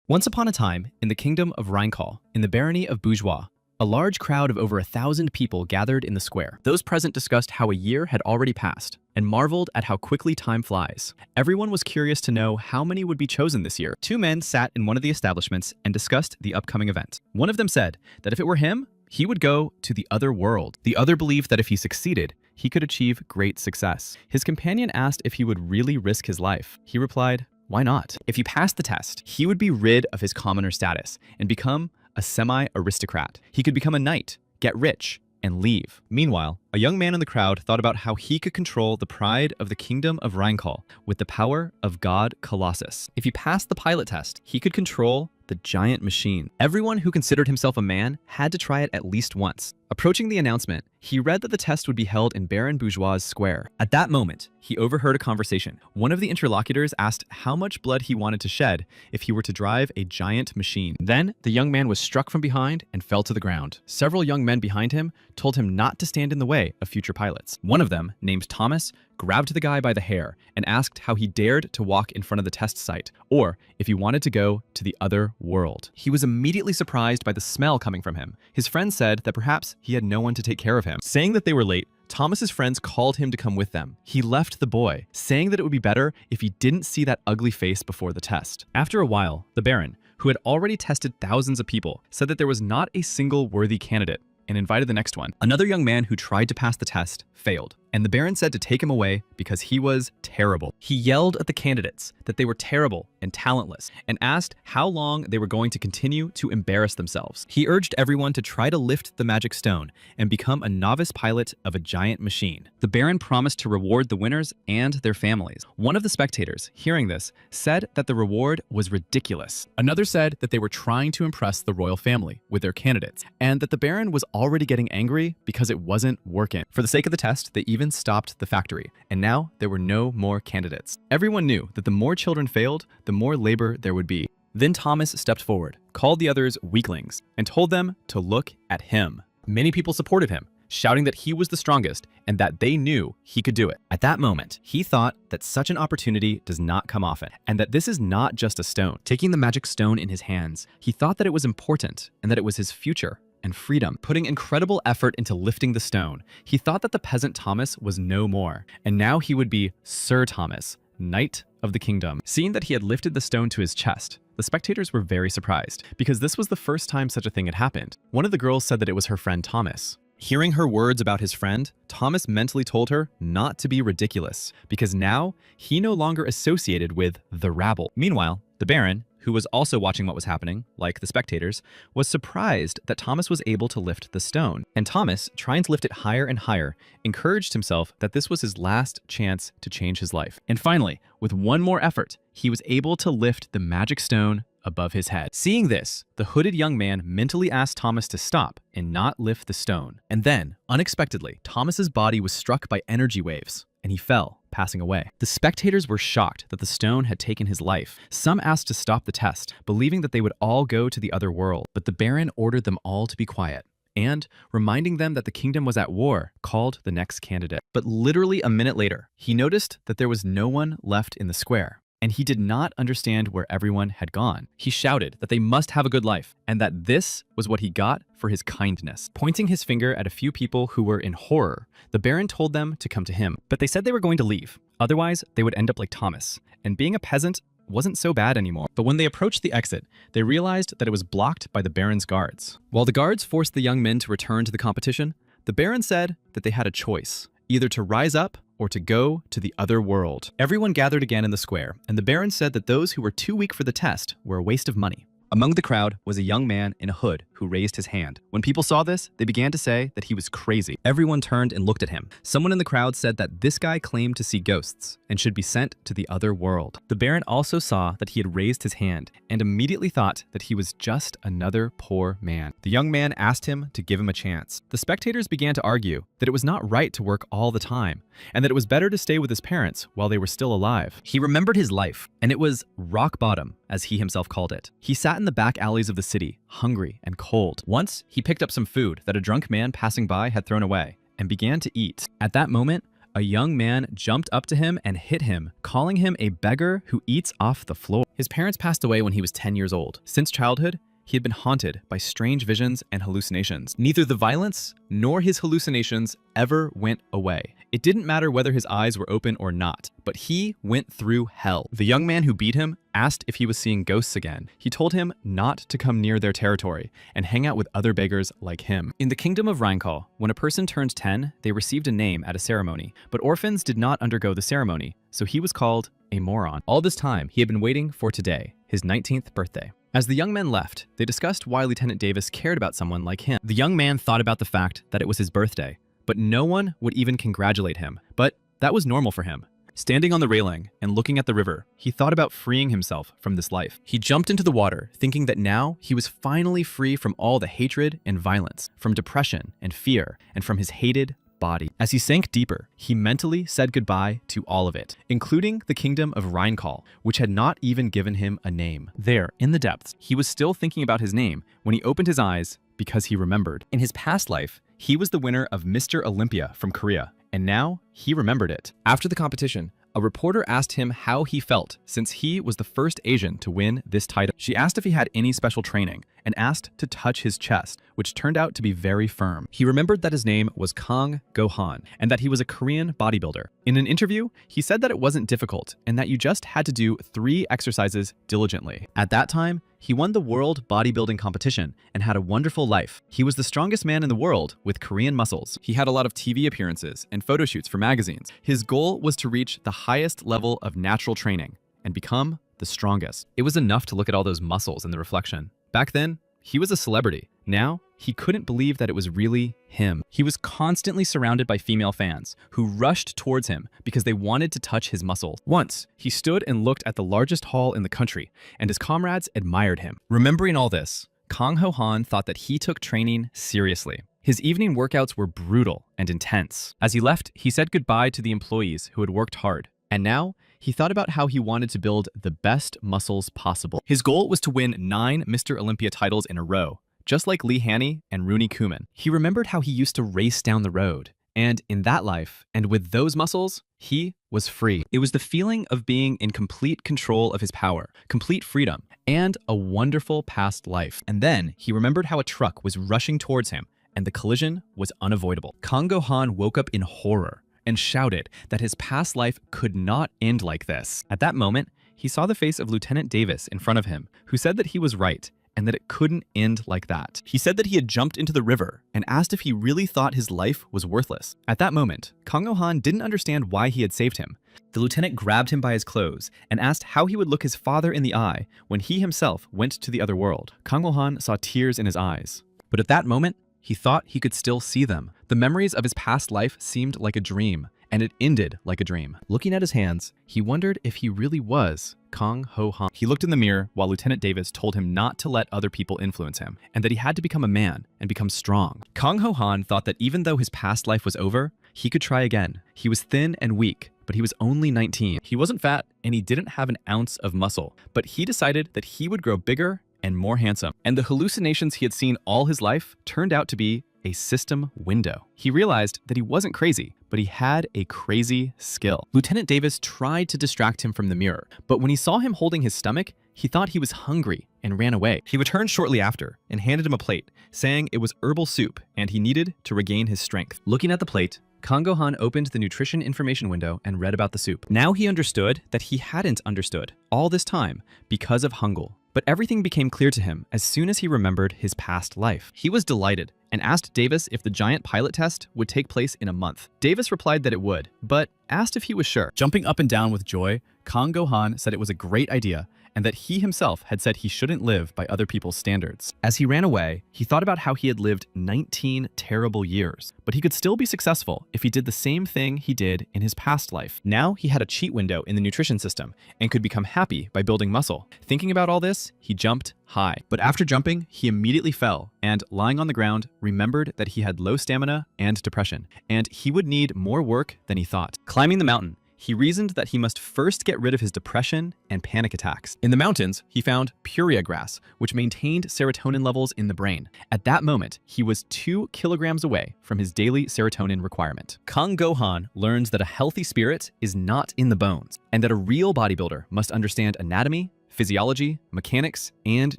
Once upon a time, in the kingdom of Rheinkall, in the barony of Bourgeois, a large crowd of over 1,000 people gathered in the square. Those present discussed how a year had already passed and marveled at how quickly time flies. Everyone was curious to know how many would be chosen this year. Two men sat in one of the establishments and discussed the upcoming event. One of them said that if it were him, he would go to the other world. The other believed that if he succeeded, he could achieve great success. His companion asked if he would really risk his life. He replied, "Why not?" If he passed the test, he would be rid of his commoner status and become a semi-aristocrat. He could become a knight, get rich, and leave. Meanwhile, a young man in the crowd thought about how he could control the pride of the kingdom of Rheinkall with the power of God Colossus. If he passed the pilot test, he could control the giant machine. Everyone who considered himself a man had to try it at least once. Approaching the announcement, he read that the test would be held in Baron Bourgeois' square. At that moment, he overheard a conversation. One of the interlocutors asked how much blood he wanted to shed if he were to drive a giant machine. Then, the young man was struck from behind and fell to the ground. Several young men behind him told him not to stand in the way of future pilots. One of them, named Thomas, grabbed the guy by the hair and asked how he dared to walk in front of the test site, or if he wanted to go to the other world. He was immediately surprised by the smell coming from him. His friend said that perhaps he had no one to take care of him. Saying that they were late, Thomas's friends called him to come with them. He left the boy, saying that it would be better if he didn't see that ugly face before the test. After a while, the Baron, who had already tested thousands of people, said that there was not a single worthy candidate and invited the next one. Another young man who tried to pass the test failed, and the Baron said to take him away because he was terrible. He yelled at the candidates that they were terrible and talentless and asked how long they were going to continue to embarrass themselves. He urged everyone to try to lift the magic stone and become a novice pilot of a giant machine. The Baron promised to reward the winners and their families. One of the spectators, hearing this, said that the reward was ridiculous. Another said that they were trying to impress the royal family with their candidates and that the Baron was already getting angry because it wasn't working. For the sake of the test, they even stopped the factory, and now there were no more candidates. Everyone knew that the more children failed, the more labor there would be. Then Thomas stepped forward, called the others weaklings, and told them to look at him. Many people supported him, shouting that he was the strongest and that they knew he could do it. At that moment, he thought that such an opportunity does not come often, and that this is not just a stone. Taking the magic stone in his hands, he thought that it was important and that it was his future and freedom. Putting incredible effort into lifting the stone, he thought that the peasant Thomas was no more, and now he would be Sir Thomas, Knight of the Kingdom. Seeing that he had lifted the stone to his chest, the spectators were very surprised, because this was the first time such a thing had happened. One of the girls said that it was her friend Thomas. Hearing her words about his friend, Thomas mentally told her not to be ridiculous, because now he no longer associated with the rabble. Meanwhile, the Baron, who was also watching what was happening, like the spectators, was surprised that Thomas was able to lift the stone. And Thomas, trying to lift it higher and higher, encouraged himself that this was his last chance to change his life. And finally, with one more effort, he was able to lift the magic stone above his head. Seeing this, the hooded young man mentally asked Thomas to stop and not lift the stone. And then, unexpectedly, Thomas's body was struck by energy waves, and he fell, passing away. The spectators were shocked that the stone had taken his life. Some asked to stop the test, believing that they would all go to the other world. But the Baron ordered them all to be quiet, and, reminding them that the kingdom was at war, called the next candidate. But literally a minute later, he noticed that there was no one left in the square, and he did not understand where everyone had gone. He shouted that they must have a good life, and that this was what he got for his kindness. Pointing his finger at a few people who were in horror, the Baron told them to come to him, but they said they were going to leave. Otherwise, they would end up like Thomas, and being a peasant wasn't so bad anymore. But when they approached the exit, they realized that it was blocked by the Baron's guards. While the guards forced the young men to return to the competition, the Baron said that they had a choice, either to rise up or to go to the other world. Everyone gathered again in the square, and the Baron said that those who were too weak for the test were a waste of money. Among the crowd was a young man in a hood who raised his hand. When people saw this, they began to say that he was crazy. Everyone turned and looked at him. Someone in the crowd said that this guy claimed to see ghosts and should be sent to the other world. The Baron also saw that he had raised his hand and immediately thought that he was just another poor man. The young man asked him to give him a chance. The spectators began to argue that it was not right to work all the time and that it was better to stay with his parents while they were still alive. He remembered his life, and it was rock bottom, as he himself called it. He sat in the back alleys of the city, hungry and cold. Once, he picked up some food that a drunk man passing by had thrown away and began to eat. At that moment, a young man jumped up to him and hit him, calling him a beggar who eats off the floor. His parents passed away when he was 10 years old. Since childhood, he had been haunted by strange visions and hallucinations. Neither the violence nor his hallucinations ever went away. It didn't matter whether his eyes were open or not, but he went through hell. The young man who beat him asked if he was seeing ghosts again. He told him not to come near their territory and hang out with other beggars like him. In the kingdom of Rheinkall, when a person turned 10, they received a name at a ceremony, but orphans did not undergo the ceremony, so he was called a moron. All this time, he had been waiting for today, his 19th birthday. As the young men left, they discussed why Lieutenant Davis cared about someone like him. The young man thought about the fact that it was his birthday, but no one would even congratulate him. But that was normal for him. Standing on the railing and looking at the river, he thought about freeing himself from this life. He jumped into the water, thinking that now he was finally free from all the hatred and violence, from depression and fear, and from his hated body. As he sank deeper, he mentally said goodbye to all of it, including the kingdom of Rheinkall, which had not even given him a name. There, in the depths, he was still thinking about his name when he opened his eyes because he remembered. In his past life, he was the winner of Mr. Olympia from Korea, and now he remembered it. After the competition, a reporter asked him how he felt since he was the first Asian to win this title. She asked if he had any special training and asked to touch his chest, which turned out to be very firm. He remembered that his name was Kang Go-han and that he was a Korean bodybuilder. In an interview, he said that it wasn't difficult and that you just had to do 3 exercises diligently. At that time, he won the world bodybuilding competition and had a wonderful life. He was the strongest man in the world with Korean muscles. He had a lot of TV appearances and photo shoots for magazines. His goal was to reach the highest level of natural training and become the strongest. It was enough to look at all those muscles in the reflection. Back then, he was a celebrity. Now, he couldn't believe that it was really him. He was constantly surrounded by female fans who rushed towards him because they wanted to touch his muscles. Once, he stood and looked at the largest hall in the country, and his comrades admired him. Remembering all this, Kang Ho-han thought that he took training seriously. His evening workouts were brutal and intense. As he left, he said goodbye to the employees who had worked hard. And now, he thought about how he wanted to build the best muscles possible. His goal was to win 9 Mr. Olympia titles in a row, just like Lee Haney and Rooney Koeman. He remembered how he used to race down the road. And in that life, and with those muscles, he was free. It was the feeling of being in complete control of his power, complete freedom, and a wonderful past life. And then he remembered how a truck was rushing towards him, and the collision was unavoidable. Kang Go-han woke up in horror and shouted that his past life could not end like this. At that moment, he saw the face of Lieutenant Davis in front of him, who said that he was right and that it couldn't end like that. He said that he had jumped into the river and asked if he really thought his life was worthless. At that moment, Kang Go-han didn't understand why he had saved him. The lieutenant grabbed him by his clothes and asked how he would look his father in the eye when he himself went to the other world. Kang Go-han saw tears in his eyes, but at that moment, he thought he could still see them. The memories of his past life seemed like a dream, and it ended like a dream. Looking at his hands, he wondered if he really was Kang Ho-han. He looked in the mirror while Lieutenant Davis told him not to let other people influence him, and that he had to become a man and become strong. Kang Ho-han thought that even though his past life was over, he could try again. He was thin and weak, but he was only 19. He wasn't fat, and he didn't have an ounce of muscle, but he decided that he would grow bigger and more handsome. And the hallucinations he had seen all his life turned out to be a system window. He realized that he wasn't crazy, but he had a crazy skill. Lieutenant Davis tried to distract him from the mirror, but when he saw him holding his stomach, he thought he was hungry and ran away. He returned shortly after and handed him a plate, saying it was herbal soup and he needed to regain his strength. Looking at the plate, Kang Go-han opened the nutrition information window and read about the soup. Now he understood that he hadn't understood all this time because of Hangul. But everything became clear to him as soon as he remembered his past life. He was delighted and asked Davis if the giant pilot test would take place in a month. Davis replied that it would, but asked if he was sure. Jumping up and down with joy, Kang Go-han said it was a great idea and that he himself had said he shouldn't live by other people's standards. As he ran away, he thought about how he had lived 19 terrible years, but he could still be successful if he did the same thing he did in his past life. Now he had a cheat window in the nutrition system and could become happy by building muscle. Thinking about all this, he jumped high. But after jumping, he immediately fell and, lying on the ground, remembered that he had low stamina and depression, and he would need more work than he thought. Climbing the mountain, He reasoned that he must first get rid of his depression and panic attacks. In the mountains, he found puria grass, which maintained serotonin levels in the brain. At that moment, he was 2 kilograms away from his daily serotonin requirement. Kang Gohan learns that a healthy spirit is not in the bones, and that a real bodybuilder must understand anatomy, physiology, mechanics, and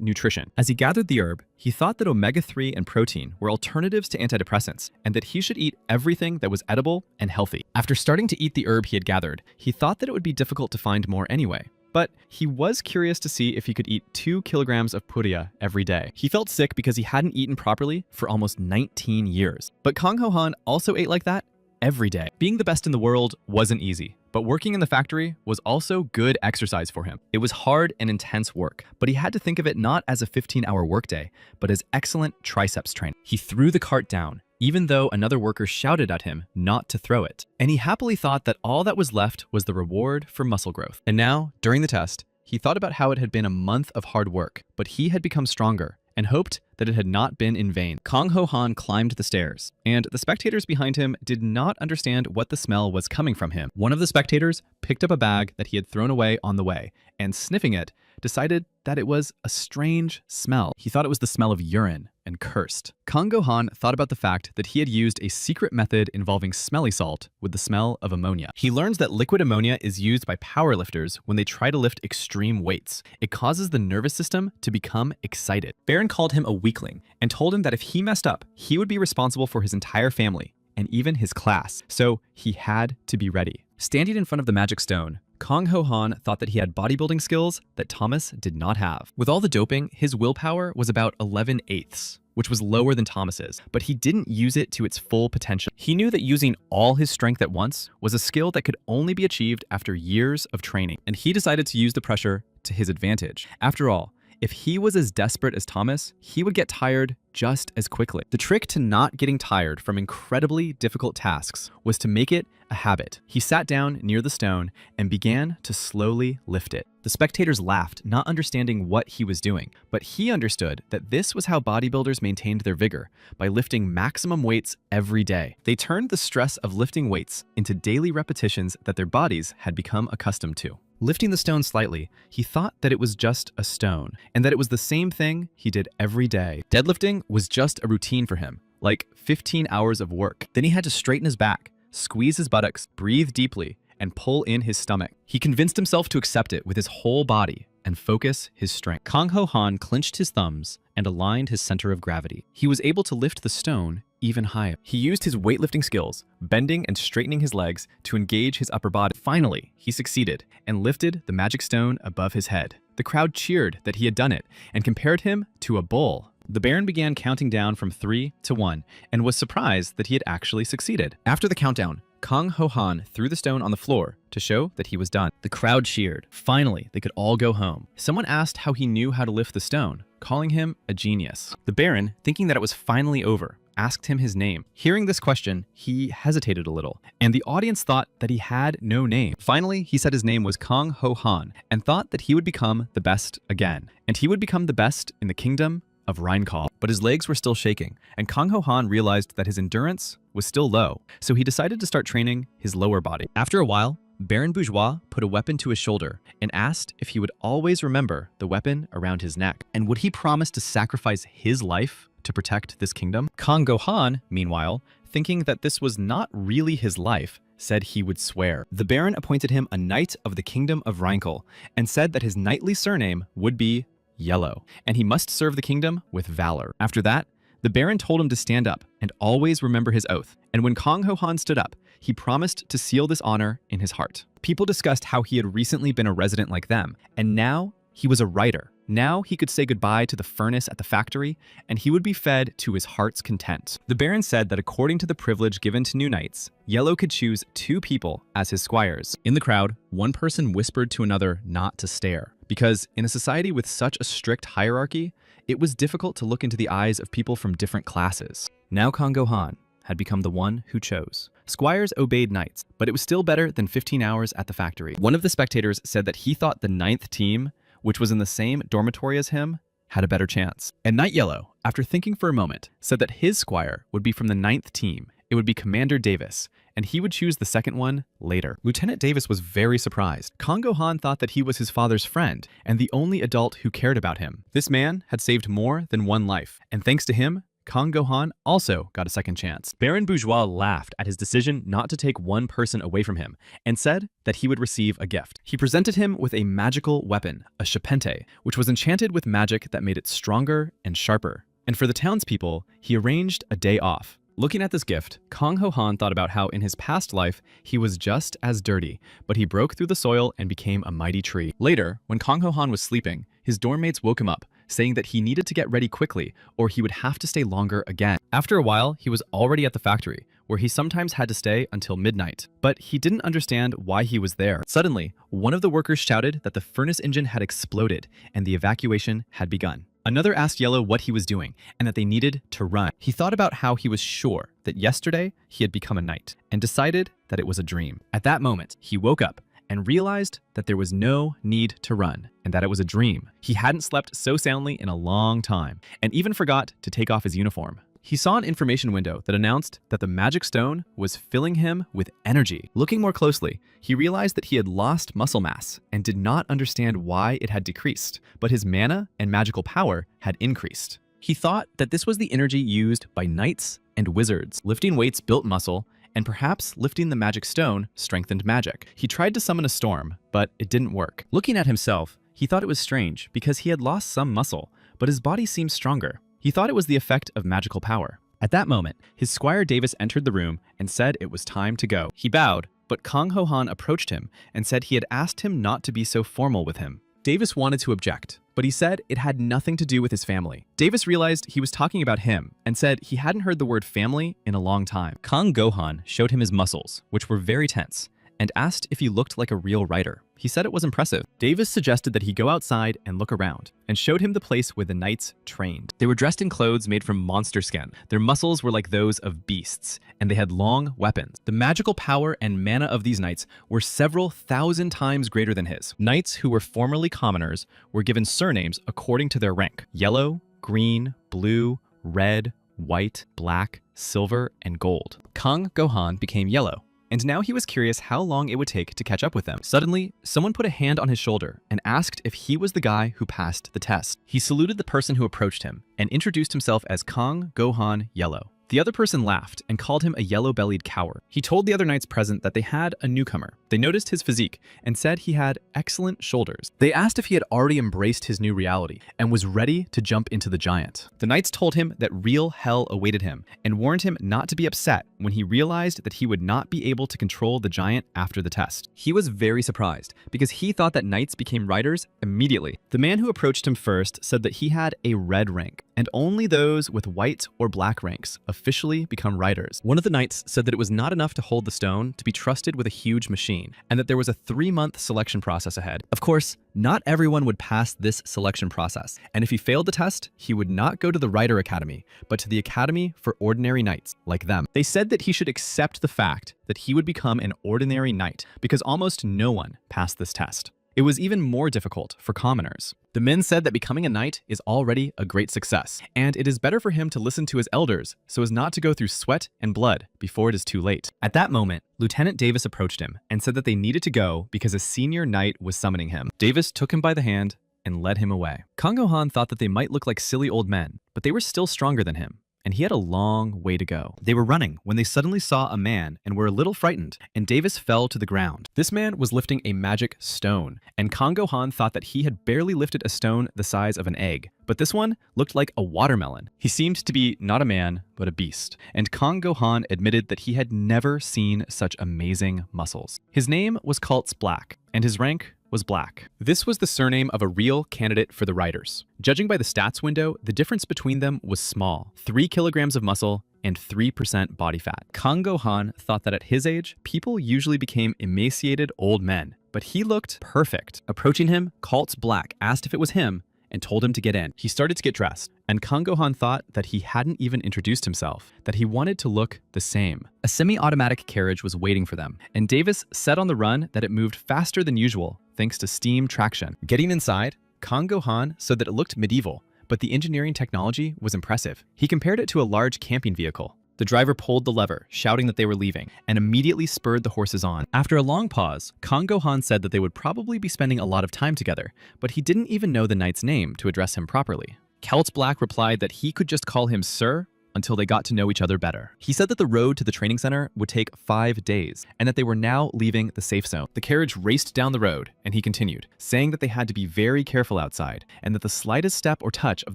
nutrition. As he gathered the herb, he thought that omega-3 and protein were alternatives to antidepressants, and that he should eat everything that was edible and healthy. After starting to eat the herb he had gathered, he thought that it would be difficult to find more anyway. But he was curious to see if he could eat 2 kilograms of puria every day. He felt sick because he hadn't eaten properly for almost 19 years. But Kang Ho-han also ate like that every day. Being the best in the world wasn't easy, but working in the factory was also good exercise for him. It was hard and intense work, but he had to think of it not as a 15-hour workday, but as excellent triceps training. He threw the cart down, even though another worker shouted at him not to throw it. And he happily thought that all that was left was the reward for muscle growth. And now, during the test, he thought about how it had been a month of hard work, but he had become stronger and hoped that it had not been in vain. Kang Ho-han climbed the stairs, and the spectators behind him did not understand what the smell was coming from him. One of the spectators picked up a bag that he had thrown away on the way, and sniffing it, decided that it was a strange smell. He thought it was the smell of urine and cursed. Kang Gohan thought about the fact that he had used a secret method involving smelly salt with the smell of ammonia. He learns that liquid ammonia is used by powerlifters when they try to lift extreme weights. It causes the nervous system to become excited. Baron called him a weakling and told him that if he messed up, he would be responsible for his entire family and even his class, so he had to be ready. Standing in front of the magic stone, Kang Ho-han thought that he had bodybuilding skills that Thomas did not have. With all the doping, his willpower was about 11/8, which was lower than Thomas's, but he didn't use it to its full potential. He knew that using all his strength at once was a skill that could only be achieved after years of training, and he decided to use the pressure to his advantage. After all, if he was as desperate as Thomas, he would get tired just as quickly. The trick to not getting tired from incredibly difficult tasks was to make it a habit. He sat down near the stone and began to slowly lift it. The spectators laughed, not understanding what he was doing, but he understood that this was how bodybuilders maintained their vigor, by lifting maximum weights every day. They turned the stress of lifting weights into daily repetitions that their bodies had become accustomed to. Lifting the stone slightly, he thought that it was just a stone, and that it was the same thing he did every day. Deadlifting was just a routine for him, like 15 hours of work. Then he had to straighten his back, squeeze his buttocks, breathe deeply, and pull in his stomach. He convinced himself to accept it with his whole body and focus his strength. Kang Ho-han clenched his thumbs and aligned his center of gravity. He was able to lift the stone even higher. He used his weightlifting skills, bending and straightening his legs to engage his upper body. Finally, he succeeded and lifted the magic stone above his head. The crowd cheered that he had done it and compared him to a bull. The Baron began counting down from 3 to 1 and was surprised that he had actually succeeded. After the countdown, Kang Ho-han threw the stone on the floor to show that he was done. The crowd cheered. Finally, they could all go home. Someone asked how he knew how to lift the stone, calling him a genius. The Baron, thinking that it was finally over, asked him his name. Hearing this question, he hesitated a little, and the audience thought that he had no name. Finally, he said his name was Kang Ho-han and thought that he would become the best again, and he would become the best in the kingdom of Rheinkall. But his legs were still shaking, and Kang Ho-han realized that his endurance was still low, so he decided to start training his lower body. After a while, Baron Bourgeois put a weapon to his shoulder and asked if he would always remember the weapon around his neck, and would he promise to sacrifice his life to protect this kingdom? Kang Gohan, meanwhile, thinking that this was not really his life, said he would swear. The Baron appointed him a knight of the kingdom of Rheinkall and said that his knightly surname would be Yahello, and he must serve the kingdom with valor. After that, the Baron told him to stand up and always remember his oath, and when Kang Ho-han stood up, he promised to seal this honor in his heart. People discussed how he had recently been a resident like them, and now he was a writer. Now he could say goodbye to the furnace at the factory, and he would be fed to his heart's content. The Baron said that according to the privilege given to new knights, Yahello could choose 2 people as his squires. In the crowd, one person whispered to another not to stare, because in a society with such a strict hierarchy, it was difficult to look into the eyes of people from different classes. Now Kang Gohan had become the one who chose. Squires obeyed knights, but it was still better than 15 hours at the factory. One of the spectators said that he thought the 9th team, which was in the same dormitory as him, had a better chance. And Knight Yahello, after thinking for a moment, said that his squire would be from the 9th team. It would be Commander Davis, and he would choose the second one later. Lieutenant Davis was very surprised. Kang Go-han thought that he was his father's friend and the only adult who cared about him. This man had saved more than one life, and thanks to him, Kang Go-han also got a second chance. Baron Bourgeois laughed at his decision not to take one person away from him and said that he would receive a gift. He presented him with a magical weapon, a shapente, which was enchanted with magic that made it stronger and sharper. And for the townspeople, he arranged a day off. Looking at this gift, Kang Ho-han thought about how in his past life, he was just as dirty, but he broke through the soil and became a mighty tree. Later, when Kang Ho-han was sleeping, his dorm mates woke him up, saying that he needed to get ready quickly or he would have to stay longer again. After a while, he was already at the factory, where he sometimes had to stay until midnight. But he didn't understand why he was there. Suddenly, one of the workers shouted that the furnace engine had exploded and the evacuation had begun. Another asked Yahello what he was doing and that they needed to run. He thought about how he was sure that yesterday he had become a knight and decided that it was a dream. At that moment, he woke up and realized that there was no need to run and that it was a dream. He hadn't slept so soundly in a long time and even forgot to take off his uniform. He saw an information window that announced that the magic stone was filling him with energy. Looking more closely, he realized that he had lost muscle mass and did not understand why it had decreased, but his mana and magical power had increased. He thought that this was the energy used by knights and wizards. Lifting weights built muscle, and perhaps lifting the magic stone strengthened magic. He tried to summon a storm, but it didn't work. Looking at himself, he thought it was strange because he had lost some muscle, but his body seemed stronger. He thought it was the effect of magical power. At that moment, his squire Davis entered the room and said it was time to go. He bowed, but Kang Ho-han approached him and said he had asked him not to be so formal with him. Davis wanted to object, but he said it had nothing to do with his family. Davis realized he was talking about him and said he hadn't heard the word family in a long time. Kang Go-han showed him his muscles, which were very tense, and asked if he looked like a real writer. He said it was impressive. Davis suggested that he go outside and look around, and showed him the place where the knights trained. They were dressed in clothes made from monster skin. Their muscles were like those of beasts, and they had long weapons. The magical power and mana of these knights were several thousand times greater than his. Knights who were formerly commoners were given surnames according to their rank: yellow, green, blue, red, white, black, silver, and gold. Kang Go-han became yellow, and now he was curious how long it would take to catch up with them. Suddenly, someone put a hand on his shoulder and asked if he was the guy who passed the test. He saluted the person who approached him and introduced himself as Kang Go-han Yellow. The other person laughed and called him a yellow-bellied coward. He told the other knights present that they had a newcomer. They noticed his physique and said he had excellent shoulders. They asked if he had already embraced his new reality and was ready to jump into the giant. The knights told him that real hell awaited him and warned him not to be upset when he realized that he would not be able to control the giant after the test. He was very surprised because he thought that knights became riders immediately. The man who approached him first said that he had a red rank, and only those with white or black ranks officially become riders. One of the knights said that it was not enough to hold the stone to be trusted with a huge machine, and that there was a 3-month selection process ahead. Of course, not everyone would pass this selection process, and if he failed the test, he would not go to the Rider Academy, but to the Academy for Ordinary Knights, like them. They said that he should accept the fact that he would become an ordinary knight, because almost no one passed this test. It was even more difficult for commoners. The men said that becoming a knight is already a great success, and it is better for him to listen to his elders so as not to go through sweat and blood before it is too late. At that moment, Lieutenant Davis approached him and said that they needed to go because a senior knight was summoning him. Davis took him by the hand and led him away. Kang Go-han thought that they might look like silly old men, but they were still stronger than him, and he had a long way to go. They were running when they suddenly saw a man and were a little frightened, and Davis fell to the ground. This man was lifting a magic stone, and Kang Go-han thought that he had barely lifted a stone the size of an egg, but this one looked like a watermelon. He seemed to be not a man, but a beast, and Kang Go-han admitted that he had never seen such amazing muscles. His name was Kultz Black, and his rank was black. This was the surname of a real candidate for the riders. Judging by the stats window, the difference between them was small: 3 kilograms of muscle and 3% body fat. Kang Go-han thought that at his age, people usually became emaciated old men, but he looked perfect. Approaching him, Kultz Black asked if it was him and told him to get in. He started to get dressed, and Kang Go-han thought that he hadn't even introduced himself, that he wanted to look the same. A semi-automatic carriage was waiting for them, and Davis said on the run that it moved faster than usual thanks to steam traction. Getting inside, Kang Go-han said that it looked medieval, but the engineering technology was impressive. He compared it to a large camping vehicle. The driver pulled the lever, shouting that they were leaving, and immediately spurred the horses on. After a long pause, Kang Go-han said that they would probably be spending a lot of time together, but he didn't even know the knight's name to address him properly. Celts Black replied that he could just call him Sir until they got to know each other better. He said that the road to the training center would take 5 days, and that they were now leaving the safe zone. The carriage raced down the road, and he continued, saying that they had to be very careful outside, and that the slightest step or touch of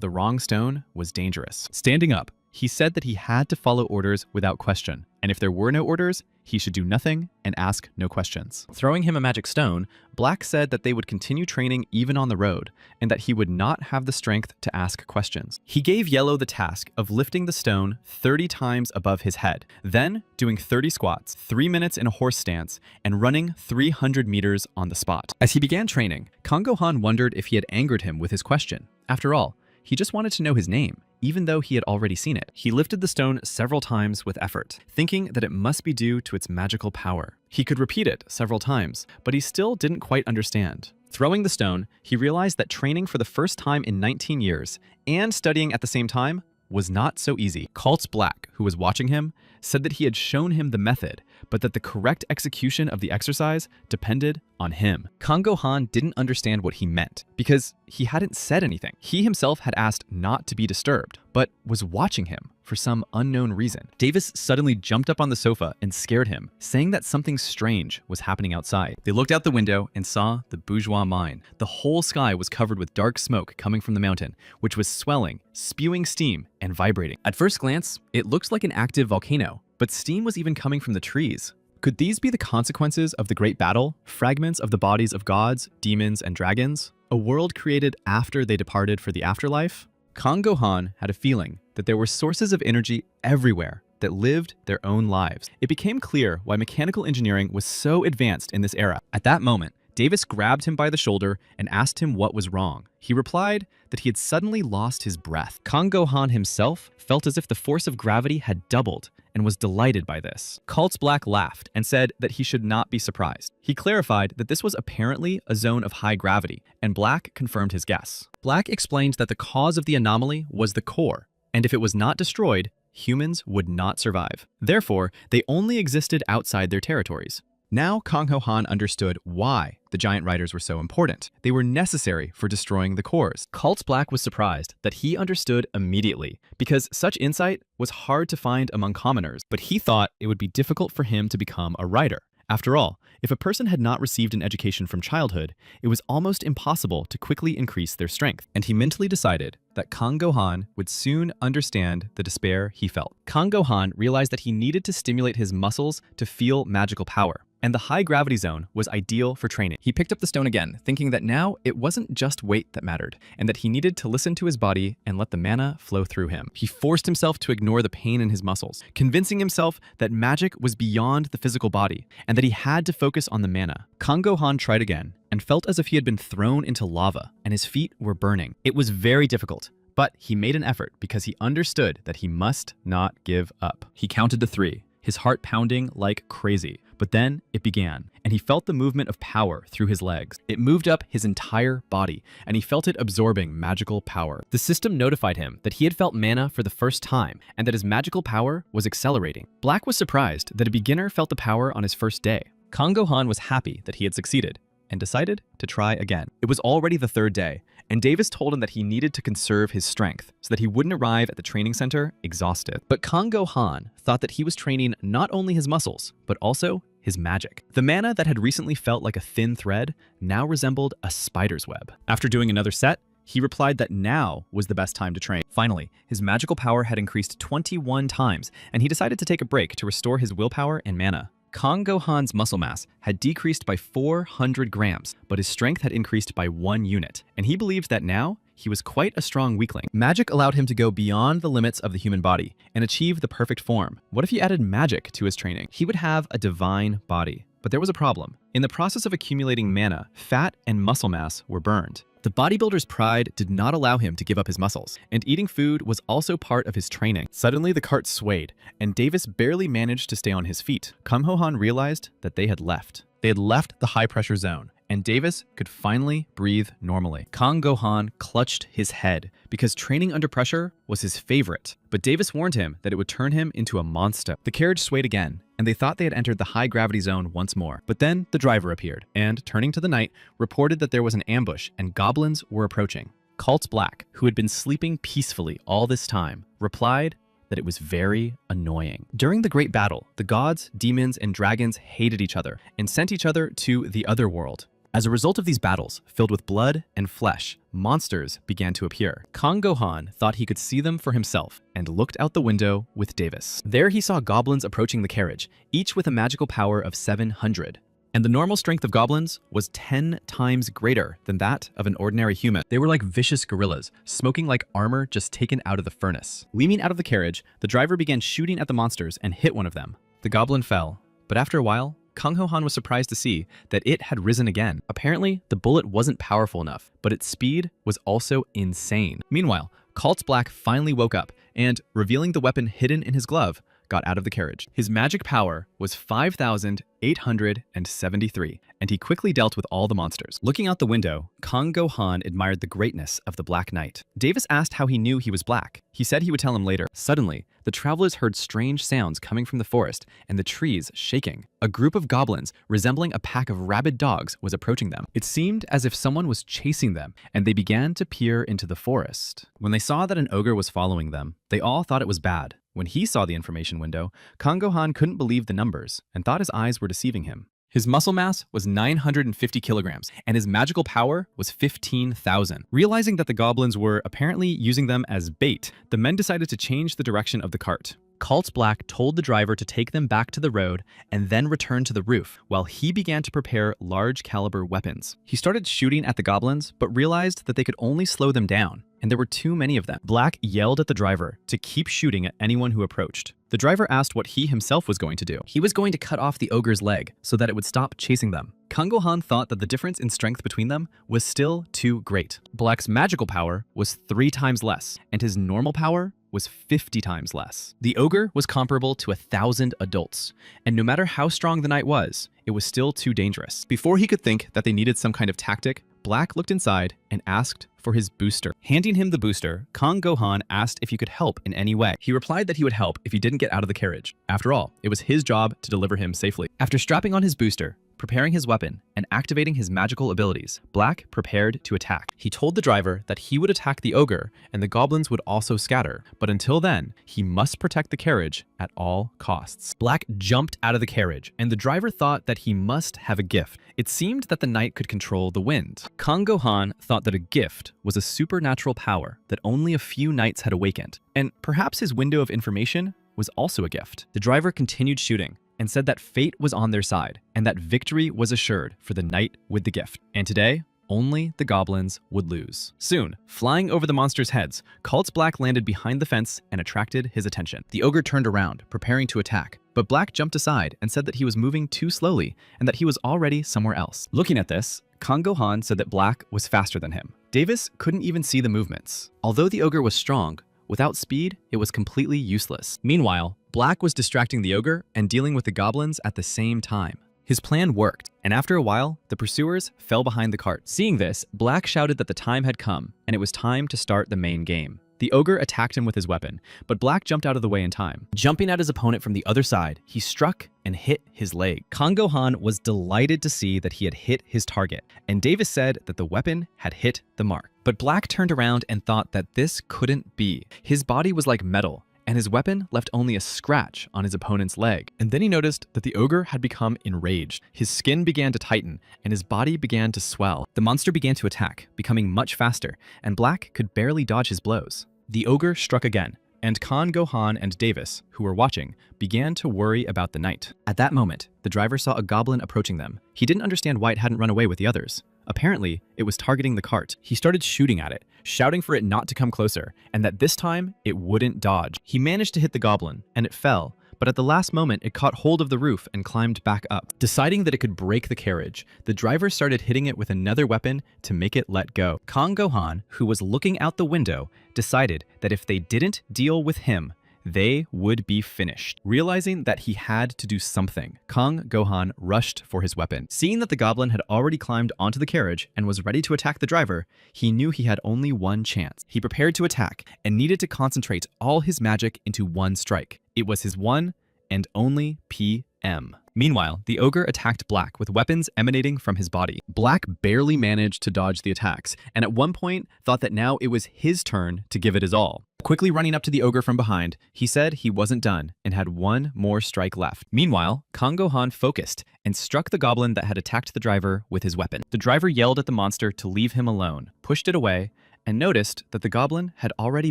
the wrong stone was dangerous. Standing up, he said that he had to follow orders without question, and if there were no orders, he should do nothing and ask no questions. Throwing him a magic stone, Black said that they would continue training even on the road, and that he would not have the strength to ask questions. He gave Yahello the task of lifting the stone 30 times above his head, then doing 30 squats, 3 minutes in a horse stance, and running 300 meters on the spot. As he began training, Kang Go-han wondered if he had angered him with his question. After all, he just wanted to know his name, even though he had already seen it. He lifted the stone several times with effort, thinking that it must be due to its magical power. He could repeat it several times, but he still didn't quite understand. Throwing the stone, he realized that training for the first time in 19 years and studying at the same time was not so easy. Celts Black, who was watching him, said that he had shown him the method, but that the correct execution of the exercise depended on him. Kang Go-han didn't understand what he meant, because he hadn't said anything. He himself had asked not to be disturbed, but was watching him for some unknown reason. Davis suddenly jumped up on the sofa and scared him, saying that something strange was happening outside. They looked out the window and saw the bourgeois mine. The whole sky was covered with dark smoke coming from the mountain, which was swelling, spewing steam, and vibrating. At first glance, it looked like an active volcano, but steam was even coming from the trees. Could these be the consequences of the great battle? Fragments of the bodies of gods, demons, and dragons? A world created after they departed for the afterlife? Kang Go-han had a feeling that there were sources of energy everywhere that lived their own lives. It became clear why mechanical engineering was so advanced in this era. At that moment, Davis grabbed him by the shoulder and asked him what was wrong. He replied that he had suddenly lost his breath. Kang Go-han himself felt as if the force of gravity had doubled and was delighted by this. Celts Black laughed and said that he should not be surprised. He clarified that this was apparently a zone of high gravity, and Black confirmed his guess. Black explained that the cause of the anomaly was the core, and if it was not destroyed, humans would not survive. Therefore, they only existed outside their territories. Now Kang Go-han understood why the giant riders were so important. They were necessary for destroying the cores. Celts Black was surprised that he understood immediately, because such insight was hard to find among commoners, but he thought it would be difficult for him to become a rider. After all, if a person had not received an education from childhood, it was almost impossible to quickly increase their strength. And he mentally decided that Kang Go-han would soon understand the despair he felt. Kang Go-han realized that he needed to stimulate his muscles to feel magical power, and the high gravity zone was ideal for training. He picked up the stone again, thinking that now it wasn't just weight that mattered, and that he needed to listen to his body and let the mana flow through him. He forced himself to ignore the pain in his muscles, convincing himself that magic was beyond the physical body, and that he had to focus on the mana. Kang Go-han tried again, and felt as if he had been thrown into lava, and his feet were burning. It was very difficult, but he made an effort because he understood that he must not give up. He counted to 3, his heart pounding like crazy. But then it began, and he felt the movement of power through his legs. It moved up his entire body, and he felt it absorbing magical power. The system notified him that he had felt mana for the first time, and that his magical power was accelerating. Black was surprised that a beginner felt the power on his first day. Kang Go-han was happy that he had succeeded, and decided to try again. It was already the 3rd day, and Davis told him that he needed to conserve his strength so that he wouldn't arrive at the training center exhausted. But Kang Go-han thought that he was training not only his muscles, but also his magic. The mana that had recently felt like a thin thread now resembled a spider's web. After doing another set, he replied that now was the best time to train. Finally, his magical power had increased 21 times, and he decided to take a break to restore his willpower and mana. Kang Go-han's muscle mass had decreased by 400 grams, but his strength had increased by 1 unit, and he believed that now he was quite a strong weakling. Magic allowed him to go beyond the limits of the human body and achieve the perfect form. What if he added magic to his training? He would have a divine body. But there was a problem. In the process of accumulating mana, fat and muscle mass were burned. The bodybuilder's pride did not allow him to give up his muscles, and eating food was also part of his training. Suddenly, the cart swayed, and Davis barely managed to stay on his feet. Kang Go-han realized that they had left. They had left the high-pressure zone, and Davis could finally breathe normally. Kang Gohan clutched his head because training under pressure was his favorite, but Davis warned him that it would turn him into a monster. The carriage swayed again, and they thought they had entered the high gravity zone once more. But then the driver appeared, and turning to the night, reported that there was an ambush and goblins were approaching. Colt Black, who had been sleeping peacefully all this time, replied that it was very annoying. During the great battle, the gods, demons, and dragons hated each other and sent each other to the other world. As a result of these battles, filled with blood and flesh, monsters began to appear. Kang Gohan thought he could see them for himself and looked out the window with Davis. There he saw goblins approaching the carriage, each with a magical power of 700. And the normal strength of goblins was 10 times greater than that of an ordinary human. They were like vicious gorillas, smoking like armor just taken out of the furnace. Leaning out of the carriage, the driver began shooting at the monsters and hit one of them. The goblin fell, but after a while, Kang Gohan was surprised to see that it had risen again. Apparently, the bullet wasn't powerful enough, but its speed was also insane. Meanwhile, Colt Black finally woke up and, revealing the weapon hidden in his glove, got out of the carriage. His magic power was 5,873, and he quickly dealt with all the monsters. Looking out the window, Kang Gohan admired the greatness of the Black Knight. Davis asked how he knew he was black. He said he would tell him later. Suddenly, the travelers heard strange sounds coming from the forest and the trees shaking. A group of goblins, resembling a pack of rabid dogs, was approaching them. It seemed as if someone was chasing them, and they began to peer into the forest. When they saw that an ogre was following them, they all thought it was bad. When he saw the information window, Kang Gohan couldn't believe the numbers and thought his eyes were deceiving him. His muscle mass was 950 kilograms, and his magical power was 15,000. Realizing that the goblins were apparently using them as bait, the men decided to change the direction of the cart. Colt Black told the driver to take them back to the road and then return to the roof, while he began to prepare large caliber weapons. He started shooting at the goblins, but realized that they could only slow them down, and there were too many of them. Black yelled at the driver to keep shooting at anyone who approached. The driver asked what he himself was going to do. He was going to cut off the ogre's leg so that it would stop chasing them. Kang Gohan thought that the difference in strength between them was still too great. Black's magical power was 3 times less, and his normal power was 50 times less. The ogre was comparable to 1,000 adults, and no matter how strong the knight was, it was still too dangerous. Before he could think that they needed some kind of tactic, Black looked inside and asked for his booster. Handing him the booster, Kang Gohan asked if he could help in any way. He replied that he would help if he didn't get out of the carriage. After all, it was his job to deliver him safely. After strapping on his booster, preparing his weapon, and activating his magical abilities, Black prepared to attack. He told the driver that he would attack the ogre and the goblins would also scatter, but until then, he must protect the carriage at all costs. Black jumped out of the carriage, and the driver thought that he must have a gift. It seemed that the knight could control the wind. Kang Gohan thought that a gift was a supernatural power that only a few knights had awakened, and perhaps his window of information was also a gift. The driver continued shooting and said that fate was on their side and that victory was assured for the knight with the gift. And today, only the goblins would lose. Soon, flying over the monsters' heads, Colt Black landed behind the fence and attracted his attention. The ogre turned around, preparing to attack, but Black jumped aside and said that he was moving too slowly and that he was already somewhere else. Looking at this, Kang Gohan said that Black was faster than him. Davis couldn't even see the movements. Although the ogre was strong, without speed, it was completely useless. Meanwhile, Black was distracting the ogre and dealing with the goblins at the same time. His plan worked, and after a while, the pursuers fell behind the cart. Seeing this, Black shouted that the time had come, and it was time to start the main game. The ogre attacked him with his weapon, but Black jumped out of the way in time. Jumping at his opponent from the other side, he struck and hit his leg. Kang Gohan was delighted to see that he had hit his target, and Davis said that the weapon had hit the mark. But Black turned around and thought that this couldn't be. His body was like metal, and his weapon left only a scratch on his opponent's leg. And then he noticed that the ogre had become enraged. His skin began to tighten, and his body began to swell. The monster began to attack, becoming much faster, and Black could barely dodge his blows. The ogre struck again, and Kang Gohan and Davis, who were watching, began to worry about the knight. At that moment, the driver saw a goblin approaching them. He didn't understand why it hadn't run away with the others. Apparently, it was targeting the cart. He started shooting at it, shouting for it not to come closer, and that this time, it wouldn't dodge. He managed to hit the goblin, and it fell, but at the last moment, it caught hold of the roof and climbed back up. Deciding that it could break the carriage, the driver started hitting it with another weapon to make it let go. Kang Gohan, who was looking out the window, decided that if they didn't deal with him, they would be finished. Realizing that he had to do something, Kang Gohan rushed for his weapon. Seeing that the goblin had already climbed onto the carriage and was ready to attack the driver, he knew he had only one chance. He prepared to attack and needed to concentrate all his magic into one strike. It was his one and only PM. Meanwhile, the ogre attacked Black with weapons emanating from his body. Black barely managed to dodge the attacks, and at one point thought that now it was his turn to give it his all. Quickly running up to the ogre from behind, he said he wasn't done and had one more strike left. Meanwhile, Kang Gohan focused and struck the goblin that had attacked the driver with his weapon. The driver yelled at the monster to leave him alone, pushed it away, and noticed that the goblin had already